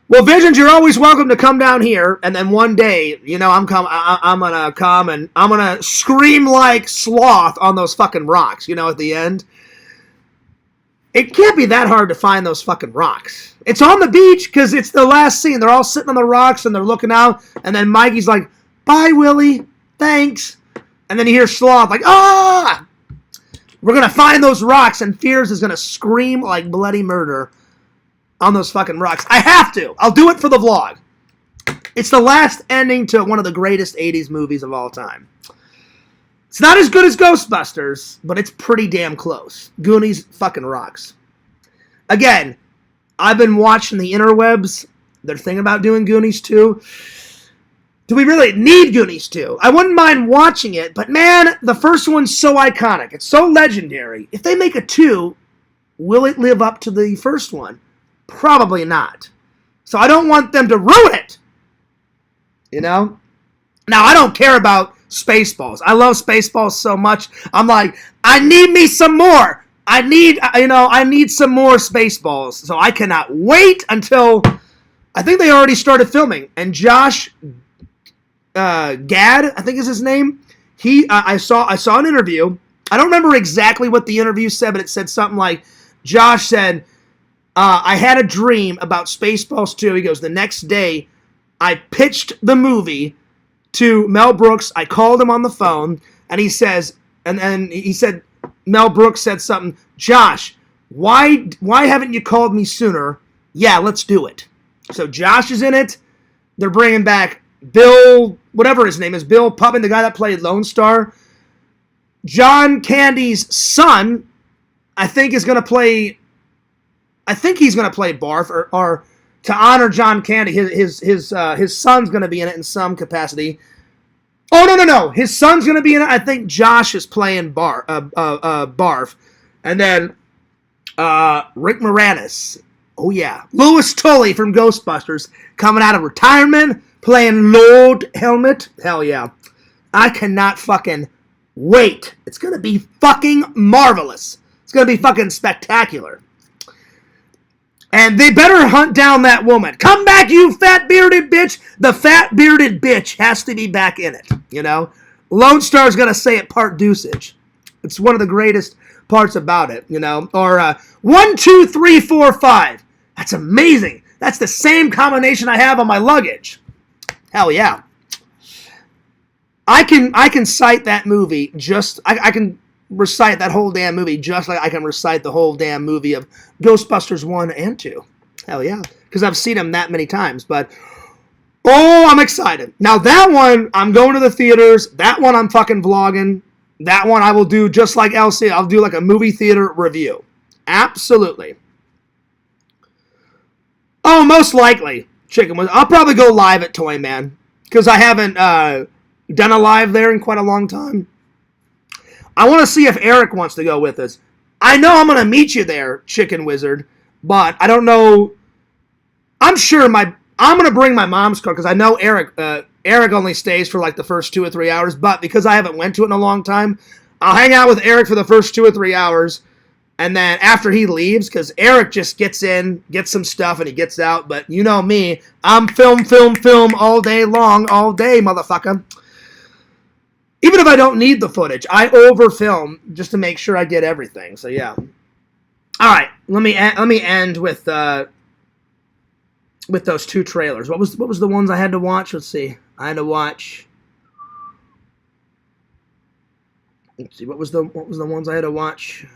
Well, Visions, you're always welcome to come down here, and then one day, you know, I'm going to come and I'm going to scream like sloth on those fucking rocks, you know, at the end. It can't be that hard to find those fucking rocks. It's on the beach because it's the last scene. They're all sitting on the rocks and they're looking out, and then Mikey's like, bye, Willie. Thanks. And then you hear Sloth like, ah! We're going to find those rocks, and Fears is going to scream like bloody murder on those fucking rocks. I have to. I'll do it for the vlog. It's the last ending to one of the greatest 80s movies of all time. It's not as good as Ghostbusters, but it's pretty damn close. Goonies fucking rocks. Again, I've been watching the interwebs. They're thinking about doing Goonies 2. Do we really need Goonies 2? I wouldn't mind watching it, but man, the first one's so iconic. It's so legendary. If they make a 2, will it live up to the first one? Probably not. So I don't want them to ruin it. You know? Now, I don't care about Spaceballs. I love Spaceballs so much. I'm like, I need me some more. I need some more Spaceballs. So I cannot wait until, I think they already started filming. And Josh Gad, I think is his name. I saw an interview. I don't remember exactly what the interview said, but it said something like, Josh said, I had a dream about Spaceballs 2. He goes, the next day, I pitched the movie to Mel Brooks. I called him on the phone, and he says, and he said, Mel Brooks said something, Josh, why haven't you called me sooner? Yeah, let's do it. So Josh is in it. They're bringing back Bill, whatever his name is, Bill Pullman, the guy that played Lone Star. John Candy's son, I think he's going to play Barf, or to honor John Candy, his son's going to be in it in some capacity. Oh, no. His son's going to be in it. I think Josh is playing Barf. And then Rick Moranis. Oh, yeah. Louis Tully from Ghostbusters coming out of retirement, playing Lord Helmet. Hell yeah. I cannot fucking wait. It's going to be fucking marvelous. It's going to be fucking spectacular. And they better hunt down that woman. Come back, you fat bearded bitch. The fat bearded bitch has to be back in it, you know? Lone Star's going to say it part deuceage. It's one of the greatest parts about it, you know? Or 1, 2, 3, 4, 5. That's amazing. That's the same combination I have on my luggage. Hell yeah. I can cite that movie just... I can recite that whole damn movie just like I can recite the whole damn movie of Ghostbusters 1 and 2. Hell yeah. Because I've seen them that many times. But, oh, I'm excited. Now, that one, I'm going to the theaters. That one, I'm fucking vlogging. That one, I will do just like LC. I'll do like a movie theater review. Absolutely. Oh, most likely. I'll probably go live at Toy Man. Because I haven't done a live there in quite a long time. I want to see if Eric wants to go with us. I know I'm going to meet you there, Chicken Wizard, but I don't know. I'm sure I'm going to bring my mom's car because I know Eric only stays for like the first 2 or 3 hours, but because I haven't went to it in a long time, I'll hang out with Eric for the first 2 or 3 hours, and then after he leaves, because Eric just gets in, gets some stuff, and he gets out, but you know me, I'm film all day long, all day, motherfucker. Even if I don't need the footage, I over-film just to make sure I get everything. So yeah. All right, let me end with those 2 trailers. What was the ones I had to watch? Let's see. I had to watch. Let's see. What was the ones I had to watch?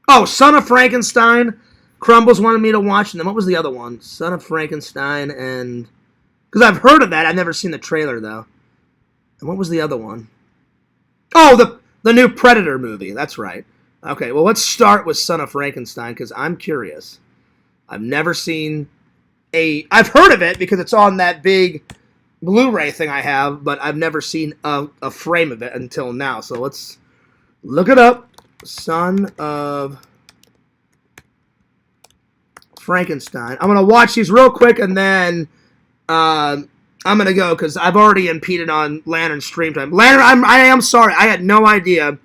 Oh, Son of Frankenstein. Crumbles wanted me to watch, and then what was the other one? Son of Frankenstein, and because I've heard of that, I've never seen the trailer though. And what was the other one? Oh, the new Predator movie. That's right. Okay, well, let's start with Son of Frankenstein, because I'm curious. I've never seen I've heard of it, because it's on that big Blu-ray thing I have, but I've never seen a frame of it until now. So let's look it up. Son of Frankenstein. I'm going to watch these real quick, and then... I'm going to go because I've already impeded on Lantern's stream time. Lantern, I am sorry. I had no idea.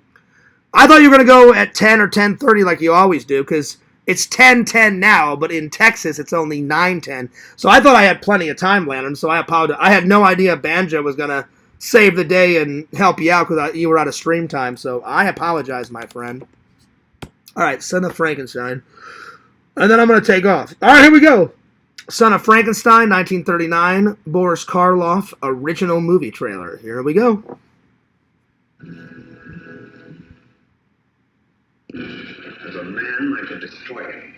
I thought you were going to go at 10 or 10:30 like you always do because it's 10:10 now, but in Texas it's only 9:10. So I thought I had plenty of time, Lantern, so I apologize. I had no idea Banjo was going to save the day and help you out because you were out of stream time, so I apologize, my friend. All right, Son of Frankenstein. And then I'm going to take off. All right, here we go. Son of Frankenstein, 1939, Boris Karloff, original movie trailer. Here we go. As a man, I could destroy him.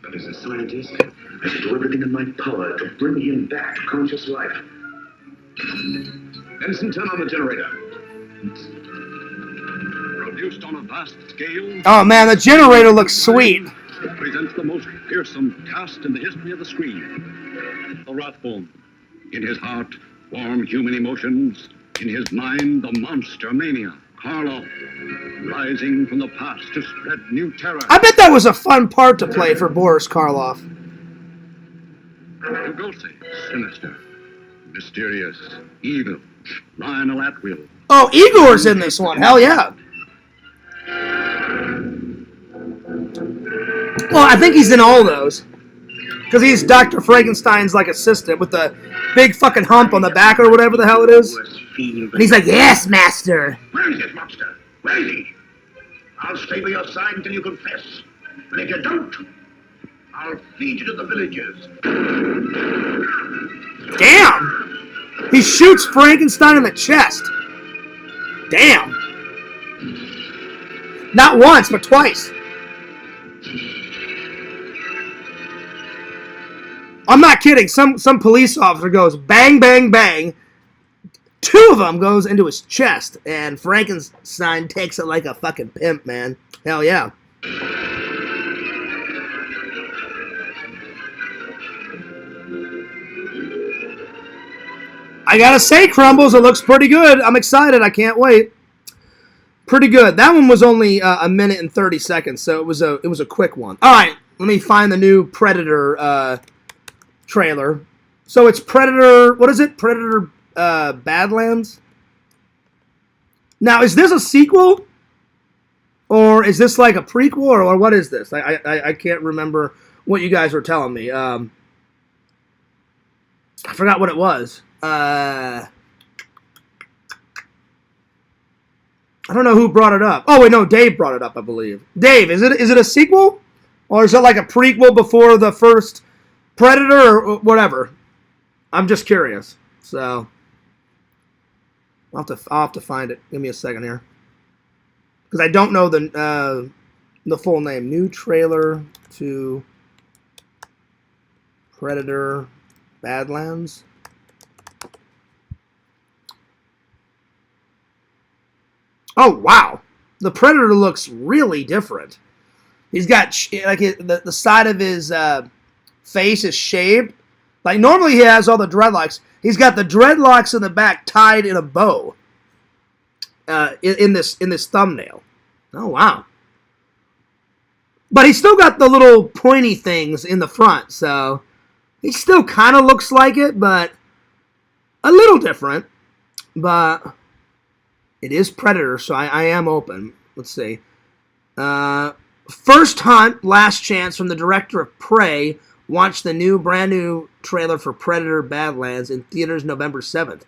But as a scientist, I should do everything in my power to bring him back to conscious life. Benson, turn on the generator. Produced on a vast scale. Oh man, the generator looks sweet. It presents the most fearsome cast in the history of the screen. The Wrathbone. In his heart, warm human emotions. In his mind, the monster mania. Karloff, rising from the past to spread new terror. I bet that was a fun part to play for Boris Karloff. Lugosi, sinister, mysterious, evil. Lionel Atwill. Oh, Igor's in this one. Hell yeah. Well, I think he's in all those. Because he's Dr. Frankenstein's, like, assistant with the big fucking hump on the back or whatever the hell it is. And he's like, yes, master. Where is this monster? Where is he? I'll stay by your side until you confess. And if you don't, I'll feed you to the villagers. Damn! He shoots Frankenstein in the chest. Damn. Not once, but twice. I'm not kidding. Some police officer goes bang, bang, bang. Two of them goes into his chest, and Frankenstein takes it like a fucking pimp, man. Hell yeah. I gotta say, Crumbles, it looks pretty good. I'm excited. I can't wait. Pretty good. That one was only a minute and 30 seconds, so it was a quick one. All right, let me find the new Predator trailer. So it's Predator. What is it? Predator Badlands. Now, is this a sequel? Or is this like a prequel? Or what is this? I can't remember what you guys were telling me. I forgot what it was. I don't know who brought it up. Oh, wait, no, Dave brought it up, I believe. Dave, is it a sequel? Or is it like a prequel before the first Predator or whatever? I'm just curious. So, I'll have to find it. Give me a second here. Because I don't know the full name. New trailer to Predator Badlands. Oh, wow. The Predator looks really different. He's got, like, the side of his face is shaved. Like, normally he has all the dreadlocks. He's got the dreadlocks in the back tied in a bow in this thumbnail. Oh, wow. But he's still got the little pointy things in the front, so he still kind of looks like it, but a little different. But it is Predator, so I am open. Let's see. First hunt, last chance from the director of Prey. Watch the brand new trailer for Predator Badlands in theaters November 7th.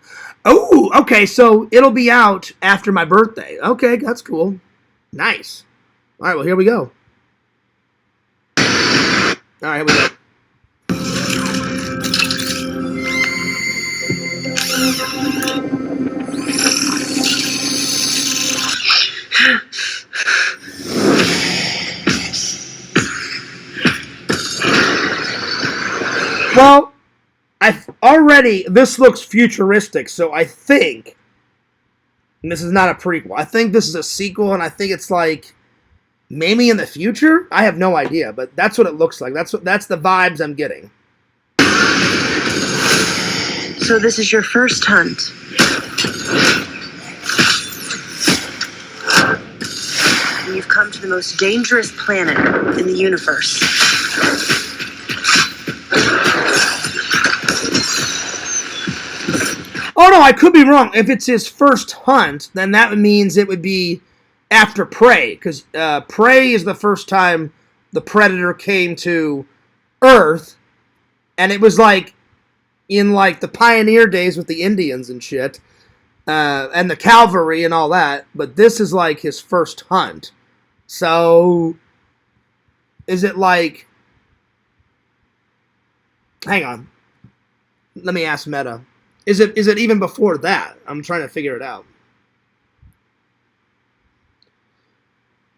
Oh, okay, so it'll be out after my birthday. Okay, that's cool. Nice. All right, well, here we go. All right, here we go. Well, this looks futuristic, so I think, and this is not a prequel, I think this is a sequel, and I think it's like, maybe in the future? I have no idea, but that's what it looks like. That's the vibes I'm getting. So this is your first hunt. And you've come to the most dangerous planet in the universe. Oh, no, I could be wrong. If it's his first hunt, then that means it would be after Prey, because Prey is the first time the Predator came to Earth, and it was like in like the pioneer days with the Indians and shit, and the cavalry and all that, but this is like his first hunt. So, is it like, hang on, let me ask Meta. Is it even before that? I'm trying to figure it out.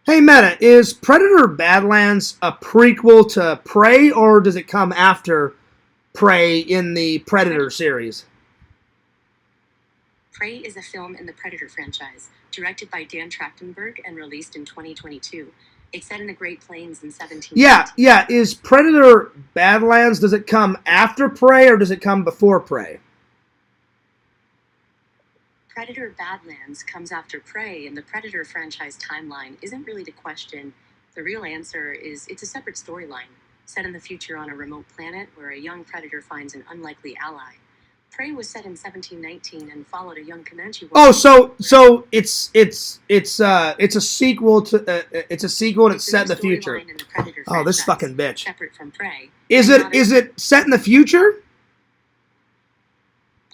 Hey Meta, is Predator Badlands a prequel to Prey, or does it come after Prey in the Predator series? Prey is a film in the Predator franchise, directed by Dan Trachtenberg and released in 2022. It's set in the Great Plains in 17. Yeah. Is Predator Badlands, does it come after Prey, or does it come before Prey? Predator Badlands comes after Prey, and the Predator franchise timeline isn't really the question. The real answer is it's a separate storyline, set in the future on a remote planet where a young Predator finds an unlikely ally. Prey was set in 1719 and followed a young Comanche warrior. Oh, so it's a sequel to it's a sequel and it's set in the future. Oh, this fucking bitch. Separate from Prey. Is it set in the future?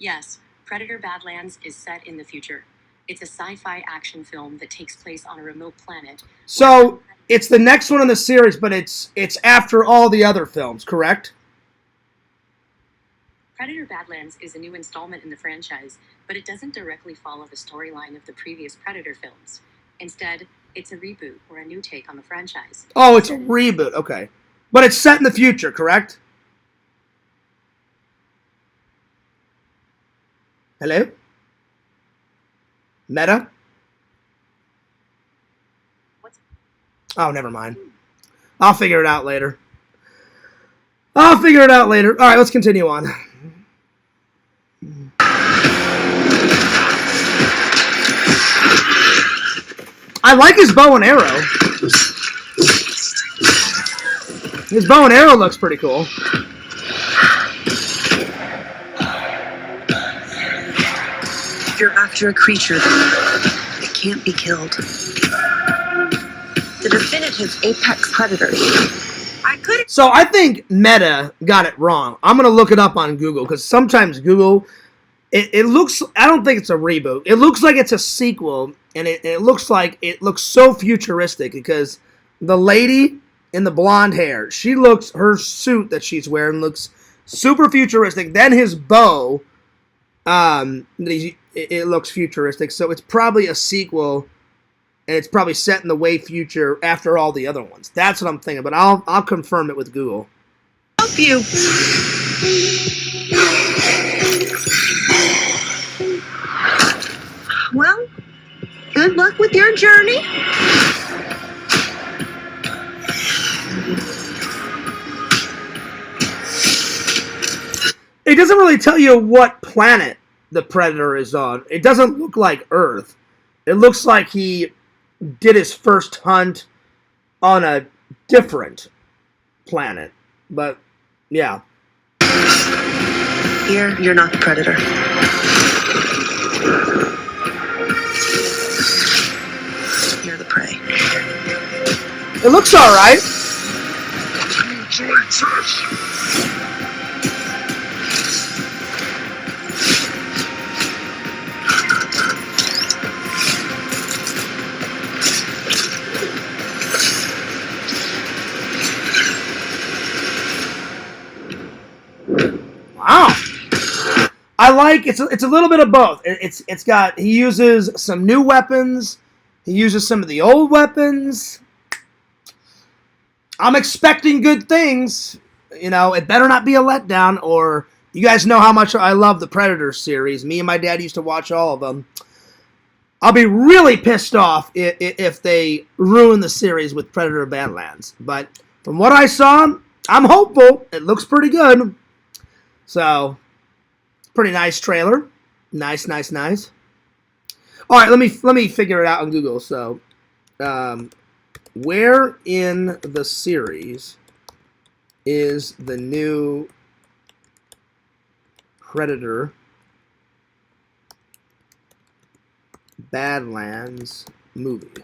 Yes. Predator Badlands is set in the future. It's a sci-fi action film that takes place on a remote planet. So it's the next one in the series, but it's after all the other films, correct? Predator Badlands is a new installment in the franchise, but it doesn't directly follow the storyline of the previous Predator films. Instead, it's a reboot or a new take on the franchise. Oh, it's a reboot, okay. But it's set in the future, correct? Hello? Meta? Oh, never mind. I'll figure it out later. All right, let's continue on. I like his bow and arrow. His bow and arrow looks pretty cool. after a creature that can't be killed. The definitive apex predator. I could. So I think Meta got it wrong. I'm gonna look it up on Google because sometimes Google, it looks. I don't think it's a reboot. It looks like it's a sequel, and it looks like it looks so futuristic because the lady in the blonde hair, her suit that she's wearing looks super futuristic. Then his bow, it looks futuristic. So it's probably a sequel. And it's probably set in the way future after all the other ones. That's what I'm thinking, but I'll confirm it with Google. Help you. Well, good luck with your journey. It doesn't really tell you what planet the Predator is on. It doesn't look like Earth. It looks like he did his first hunt on a different planet. But, yeah. Here, you're not the predator. You're the prey. It looks alright. Wow. I like it's a little bit of both. He uses some new weapons. He uses some of the old weapons. I'm expecting good things. You know, it better not be a letdown, or you guys know how much I love the Predator series. Me and my dad used to watch all of them. I'll be really pissed off if they ruin the series with Predator Badlands. But from what I saw, I'm hopeful. It looks pretty good. So, pretty nice trailer. Nice. All right, let me figure it out on Google. So, where in the series is the new Predator Badlands movie?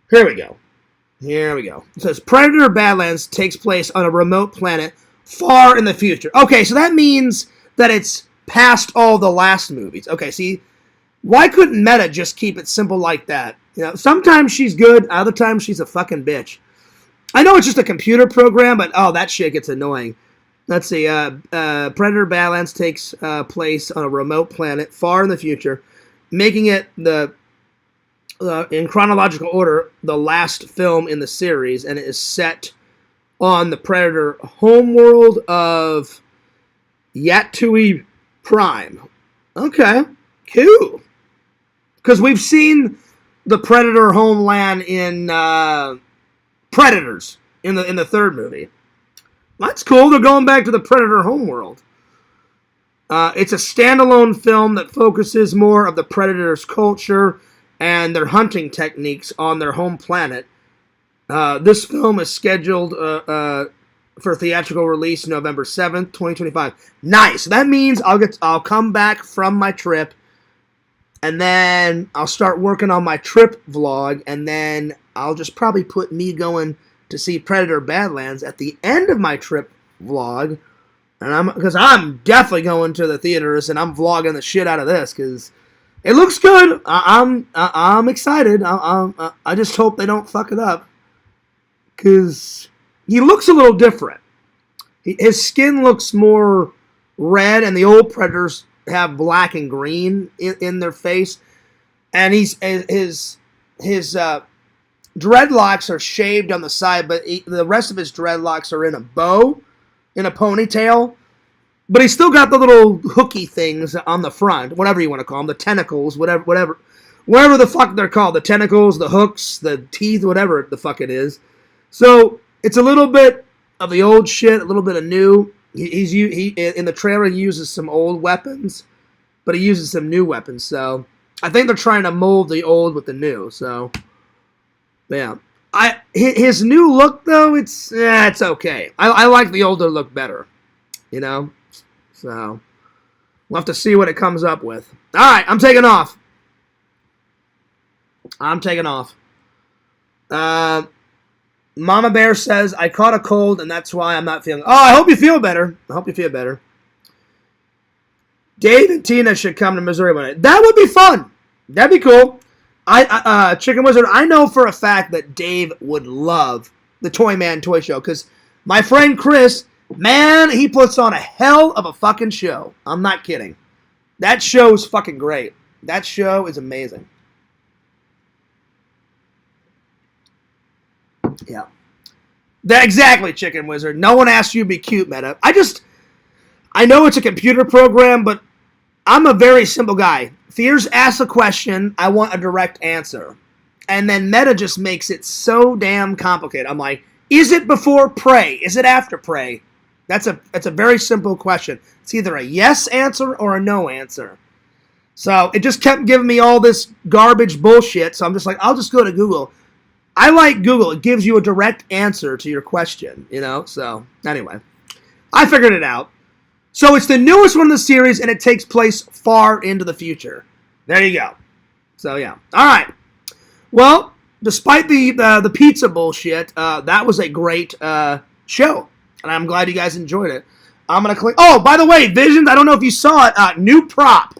Here we go. It says Predator Badlands takes place on a remote planet far in the future. Okay, so that means that it's past all the last movies. Okay, see, why couldn't Meta just keep it simple like that? You know, sometimes she's good, other times she's a fucking bitch. I know it's just a computer program, but that shit gets annoying. Let's see, Predator Badlands takes place on a remote planet far in the future, making it in chronological order, the last film in the series, and it is set on the Predator homeworld of Yatui Prime. Okay, cool. Because we've seen the Predator homeland in Predators in the third movie. That's cool. They're going back to the Predator homeworld. It's a standalone film that focuses more of the Predator's culture and their hunting techniques on their home planet. This film is scheduled for theatrical release November 7th, 2025. Nice. That means I'll come back from my trip, and then I'll start working on my trip vlog, and then I'll just probably put me going to see Predator Badlands at the end of my trip vlog, and because I'm definitely going to the theaters, and I'm vlogging the shit out of this because it looks good. I'm excited. I just hope they don't fuck it up. Because he looks a little different. His skin looks more red, and the old Predators have black and green in their face. And his dreadlocks are shaved on the side, but the rest of his dreadlocks are in a bow, in a ponytail. But he's still got the little hooky things on the front, whatever you want to call them, the tentacles, whatever the fuck they're called, the tentacles, the hooks, the teeth, whatever the fuck it is. So it's a little bit of the old shit, a little bit of new. He in the trailer he uses some old weapons, but he uses some new weapons. So I think they're trying to mold the old with the new. So yeah, his new look though, it's okay. I like the older look better, you know. So We'll have to see what it comes up with. All right, I'm taking off. Mama Bear says, I caught a cold, and that's why I'm not feeling... Oh, I hope you feel better. Dave and Tina should come to Missouri one night. That would be fun. That'd be cool. Chicken Wizard, I know for a fact that Dave would love the Toy Man Toy Show, because my friend Chris, man, he puts on a hell of a fucking show. I'm not kidding. That show's fucking great. That show is amazing. Yeah. Exactly, Chicken Wizard. No one asked you to be cute, Meta. I know it's a computer program, but I'm a very simple guy. Fears asks a question, I want a direct answer. And then Meta just makes it so damn complicated. I'm like, is it before Prey? Is it after Prey? That's a very simple question. It's either a yes answer or a no answer. So it just kept giving me all this garbage bullshit. So I'm just like, I'll just go to Google. I like Google. It gives you a direct answer to your question, you know? So anyway, I figured it out. So it's the newest one in the series, and it takes place far into the future. There you go. So yeah. All right. Well, despite the pizza bullshit, that was a great show, and I'm glad you guys enjoyed it. I'm going to click... Oh, by the way, Visions, I don't know if you saw it. New prop,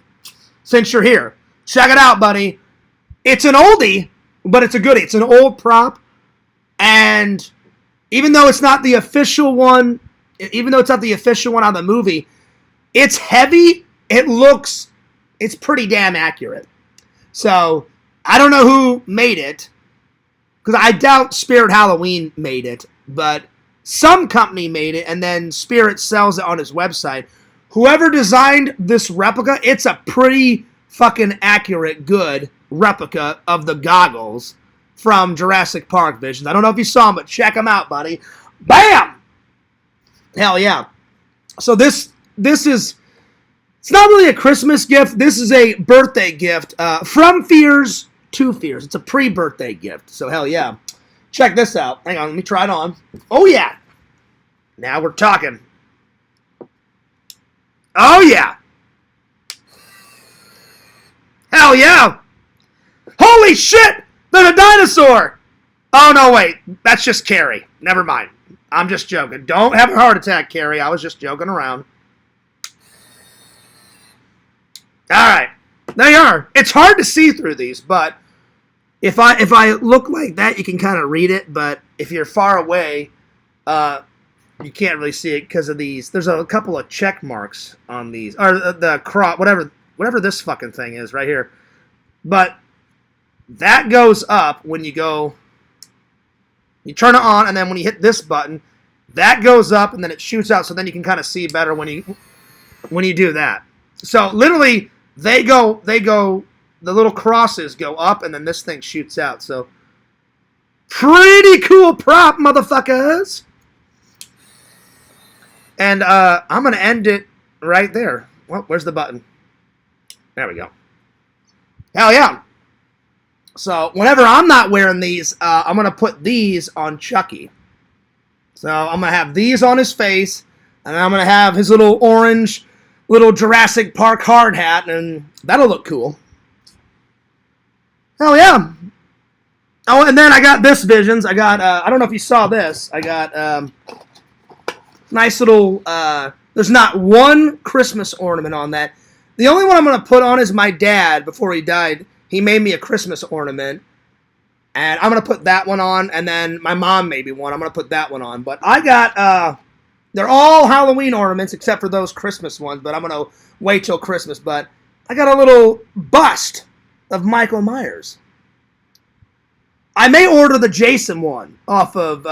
since you're here. Check it out, buddy. It's an oldie, but it's a goodie. It's an old prop, and even though it's not the official one, out of the movie, it's heavy. It's pretty damn accurate. So, I don't know who made it, because I doubt Spirit Halloween made it, but some company made it, and then Spirit sells it on his website. Whoever designed this replica, it's a pretty fucking accurate, good replica of the goggles from Jurassic Park, Visions. I don't know if you saw them, but check them out, buddy. Bam! Hell yeah. So this is, it's not really a Christmas gift. This is a birthday gift from Fears to Fears. It's a pre-birthday gift. So hell yeah. Check this out. Hang on, let me try it on. Oh yeah. Now we're talking. Oh yeah. Hell yeah. Holy shit! There's a dinosaur! Oh no, wait. That's just Carrie. Never mind. I'm just joking. Don't have a heart attack, Carrie. I was just joking around. Alright. There you are. It's hard to see through these, but if I look like that, you can kind of read it, but if you're far away, you can't really see it because of these. There's a couple of check marks on these. Or the crop, whatever this fucking thing is right here. But that goes up when you go... You turn it on, and then when you hit this button, that goes up, and then it shoots out, so then you can kind of see better when you do that. So literally, they go, the little crosses go up, and then this thing shoots out. So pretty cool prop, motherfuckers. And I'm gonna end it right there. Well, where's the button? There we go. Hell yeah. So, whenever I'm not wearing these, I'm going to put these on Chucky. So, I'm going to have these on his face, and I'm going to have his little orange, little Jurassic Park hard hat, and that'll look cool. Hell yeah. Oh, and then I got this, Visions. I got, I don't know if you saw this. I got nice little, there's not one Christmas ornament on that. The only one I'm going to put on is my dad before he died. He made me a Christmas ornament, and I'm going to put that one on, and then my mom made me one. I'm going to put that one on. But I got, they're all Halloween ornaments except for those Christmas ones, but I'm going to wait till Christmas. But I got a little bust of Michael Myers. I may order the Jason one off of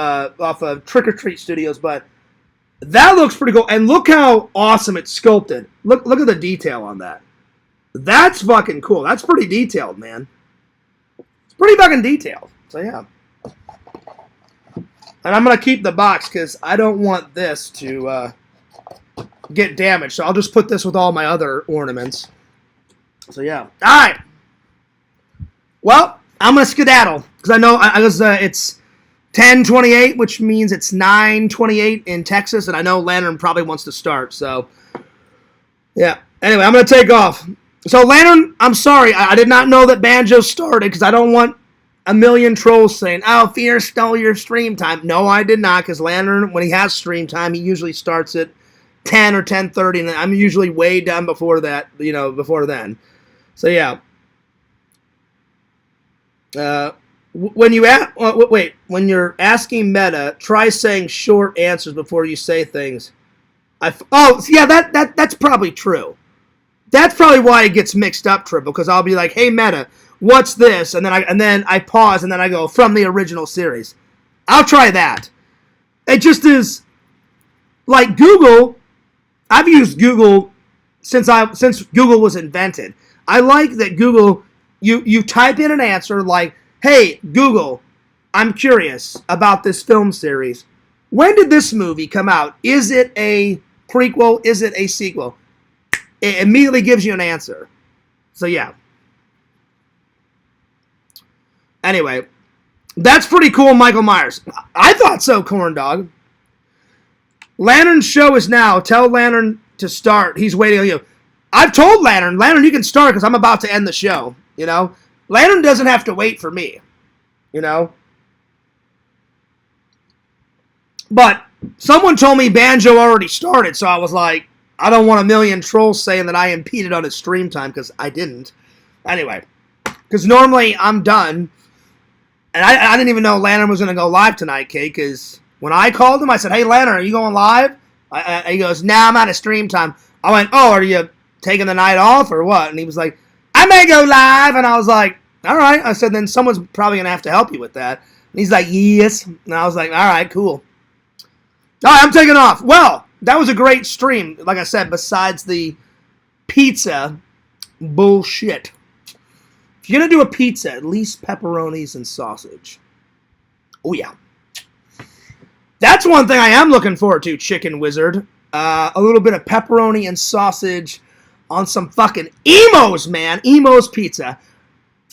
Trick or Treat Studios, but that looks pretty cool. And look how awesome it's sculpted. Look at the detail on that. That's fucking cool. That's pretty detailed, man. It's pretty fucking detailed. So, yeah. And I'm going to keep the box because I don't want this to get damaged. So, I'll just put this with all my other ornaments. So, yeah. All right. Well, I'm going to skedaddle because I know it's 10:28, which means it's 9:28 in Texas. And I know Lantern probably wants to start. So, yeah. Anyway, I'm going to take off. So, Lantern, I'm sorry. I did not know that Banjo started because I don't want a million trolls saying, oh, Fear stole your stream time. No, I did not, because Lantern, when he has stream time, he usually starts at 10 or 10:30, and I'm usually way done before that, before then. So, yeah. When you're asking Meta, try saying short answers before you say things. That's probably true. That's probably why it gets mixed up, Triple, because I'll be like, hey, Meta, what's this? And then I pause, and then I go, from the original series. I'll try that. It just is, like Google, I've used Google since Google was invented. I like that Google, you type in an answer like, hey, Google, I'm curious about this film series. When did this movie come out? Is it a prequel? Is it a sequel? It immediately gives you an answer. So, yeah. Anyway, that's pretty cool, Michael Myers. I thought so, Corn Dog. Lantern's show is now. Tell Lantern to start. He's waiting on you. I've told Lantern, you can start because I'm about to end the show. Lantern doesn't have to wait for me. But someone told me Banjo already started, so I was like, I don't want a million trolls saying that I impeded on his stream time, because I didn't. Anyway, because normally I'm done. And I didn't even know Lantern was going to go live tonight, Kate, because when I called him, I said, hey, Lantern, are you going live? He goes, nah, I'm out of stream time. I went, oh, are you taking the night off or what? And he was like, I may go live. And I was like, all right. I said, then someone's probably going to have to help you with that. And he's like, yes. And I was like, all right, cool. All right, I'm taking off. Well, that was a great stream, like I said, besides the pizza bullshit. If you're going to do a pizza, at least pepperonis and sausage. Oh, yeah. That's one thing I am looking forward to, Chicken Wizard. A little bit of pepperoni and sausage on some fucking Emo's, man. Emo's pizza.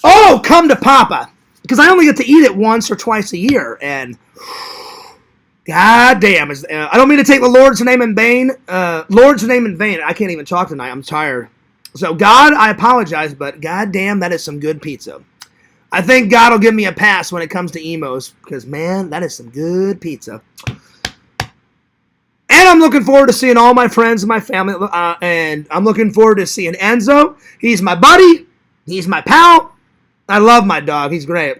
Oh, come to Papa. Because I only get to eat it once or twice a year, and God damn, I don't mean to take the Lord's name in vain. Lord's name in vain. I can't even talk tonight. I'm tired. So, God, I apologize, but God damn, that is some good pizza. I think God will give me a pass when it comes to Emo's, because, man, that is some good pizza. And I'm looking forward to seeing all my friends and my family, and I'm looking forward to seeing Enzo. He's my buddy. He's my pal. I love my dog. He's great.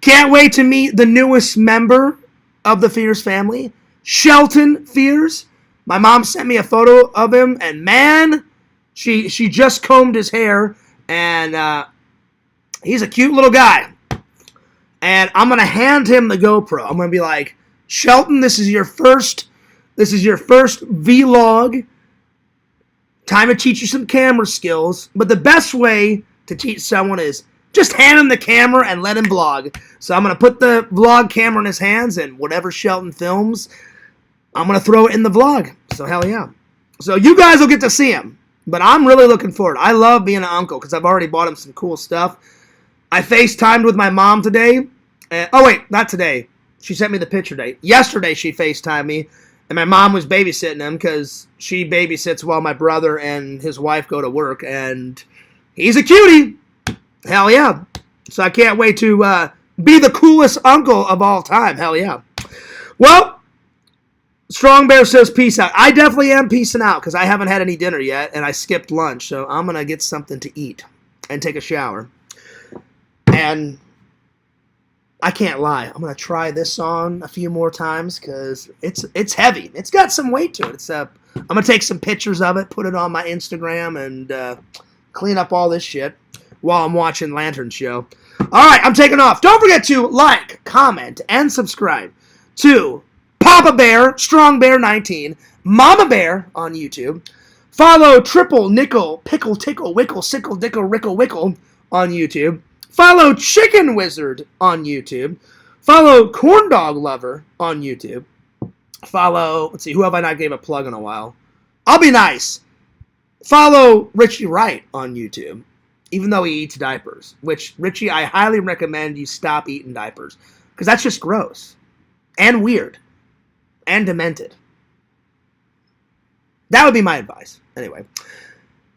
Can't wait to meet the newest member of the Fears family, Shelton Fears. My mom sent me a photo of him, and man, she just combed his hair, and he's a cute little guy. And I'm gonna hand him the GoPro. I'm gonna be like, Shelton, this is your first vlog. Time to teach you some camera skills. But the best way to teach someone is just hand him the camera and let him vlog. So I'm going to put the vlog camera in his hands, and whatever Shelton films, I'm going to throw it in the vlog. So hell yeah. So you guys will get to see him. But I'm really looking forward. I love being an uncle because I've already bought him some cool stuff. I FaceTimed with my mom today. Oh, wait, not today. She sent me the picture today. Yesterday she FaceTimed me, and my mom was babysitting him because she babysits while my brother and his wife go to work, and he's a cutie. Hell yeah. So I can't wait to be the coolest uncle of all time. Hell yeah. Well, Strong Bear says peace out. I definitely am peacing out because I haven't had any dinner yet, and I skipped lunch, so I'm going to get something to eat and take a shower. And I can't lie. I'm going to try this on a few more times because it's heavy. It's got some weight to it. I'm going to take some pictures of it, put it on my Instagram, and clean up all this shit while I'm watching Lantern Show. All right, I'm taking off. Don't forget to like, comment, and subscribe to Papa Bear, Strong Bear 19, Mama Bear on YouTube. Follow Triple Nickel, Pickle, Tickle, Wickle, Sickle, Dickle, Rickle, Wickle on YouTube. Follow Chicken Wizard on YouTube. Follow Corn Dog Lover on YouTube. Follow, let's see, who have I not gave a plug in a while? I'll be nice. Follow Richie Wright on YouTube, even though he eats diapers. Which, Richie, I highly recommend you stop eating diapers. Because that's just gross. And weird. And demented. That would be my advice. Anyway.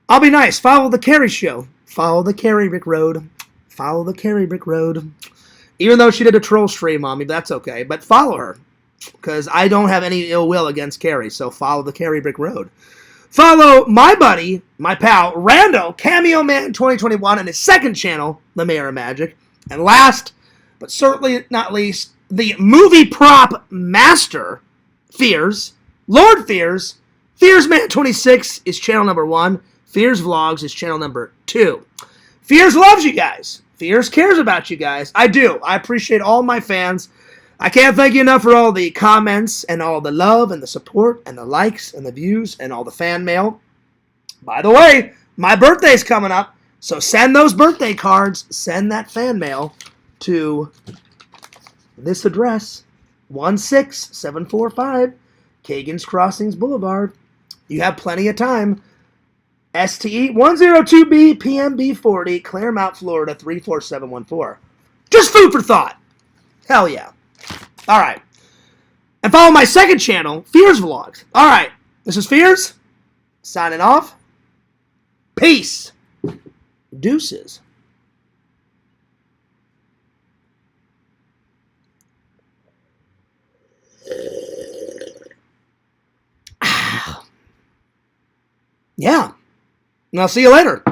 I'll be nice. Follow the Carrie show. Follow the Carrie Brick Road. Follow the Carrie Brick Road. Even though she did a troll stream on me, that's okay. But follow her. Because I don't have any ill will against Carrie. So follow the Carrie Brick Road. Follow my buddy, my pal, Rando, Cameo Man 2021, and his second channel, The Mayor of Magic. And last, but certainly not least, the movie prop master, Fears, Lord Fears. Fears Man 26 is channel number 1. Fears Vlogs is channel number 2. Fears loves you guys. Fears cares about you guys. I do. I appreciate all my fans. I can't thank you enough for all the comments and all the love and the support and the likes and the views and all the fan mail. By the way, my birthday's coming up, so send those birthday cards, send that fan mail to this address, 16745 Cagans Crossings Boulevard. You have plenty of time. STE 102B PMB 40, Claremont, Florida 34714. Just food for thought. Hell yeah. All right. And follow my second channel, Fears Vlogs. All right. This is Fears. Signing off. Peace. Deuces. Yeah. And I'll see you later.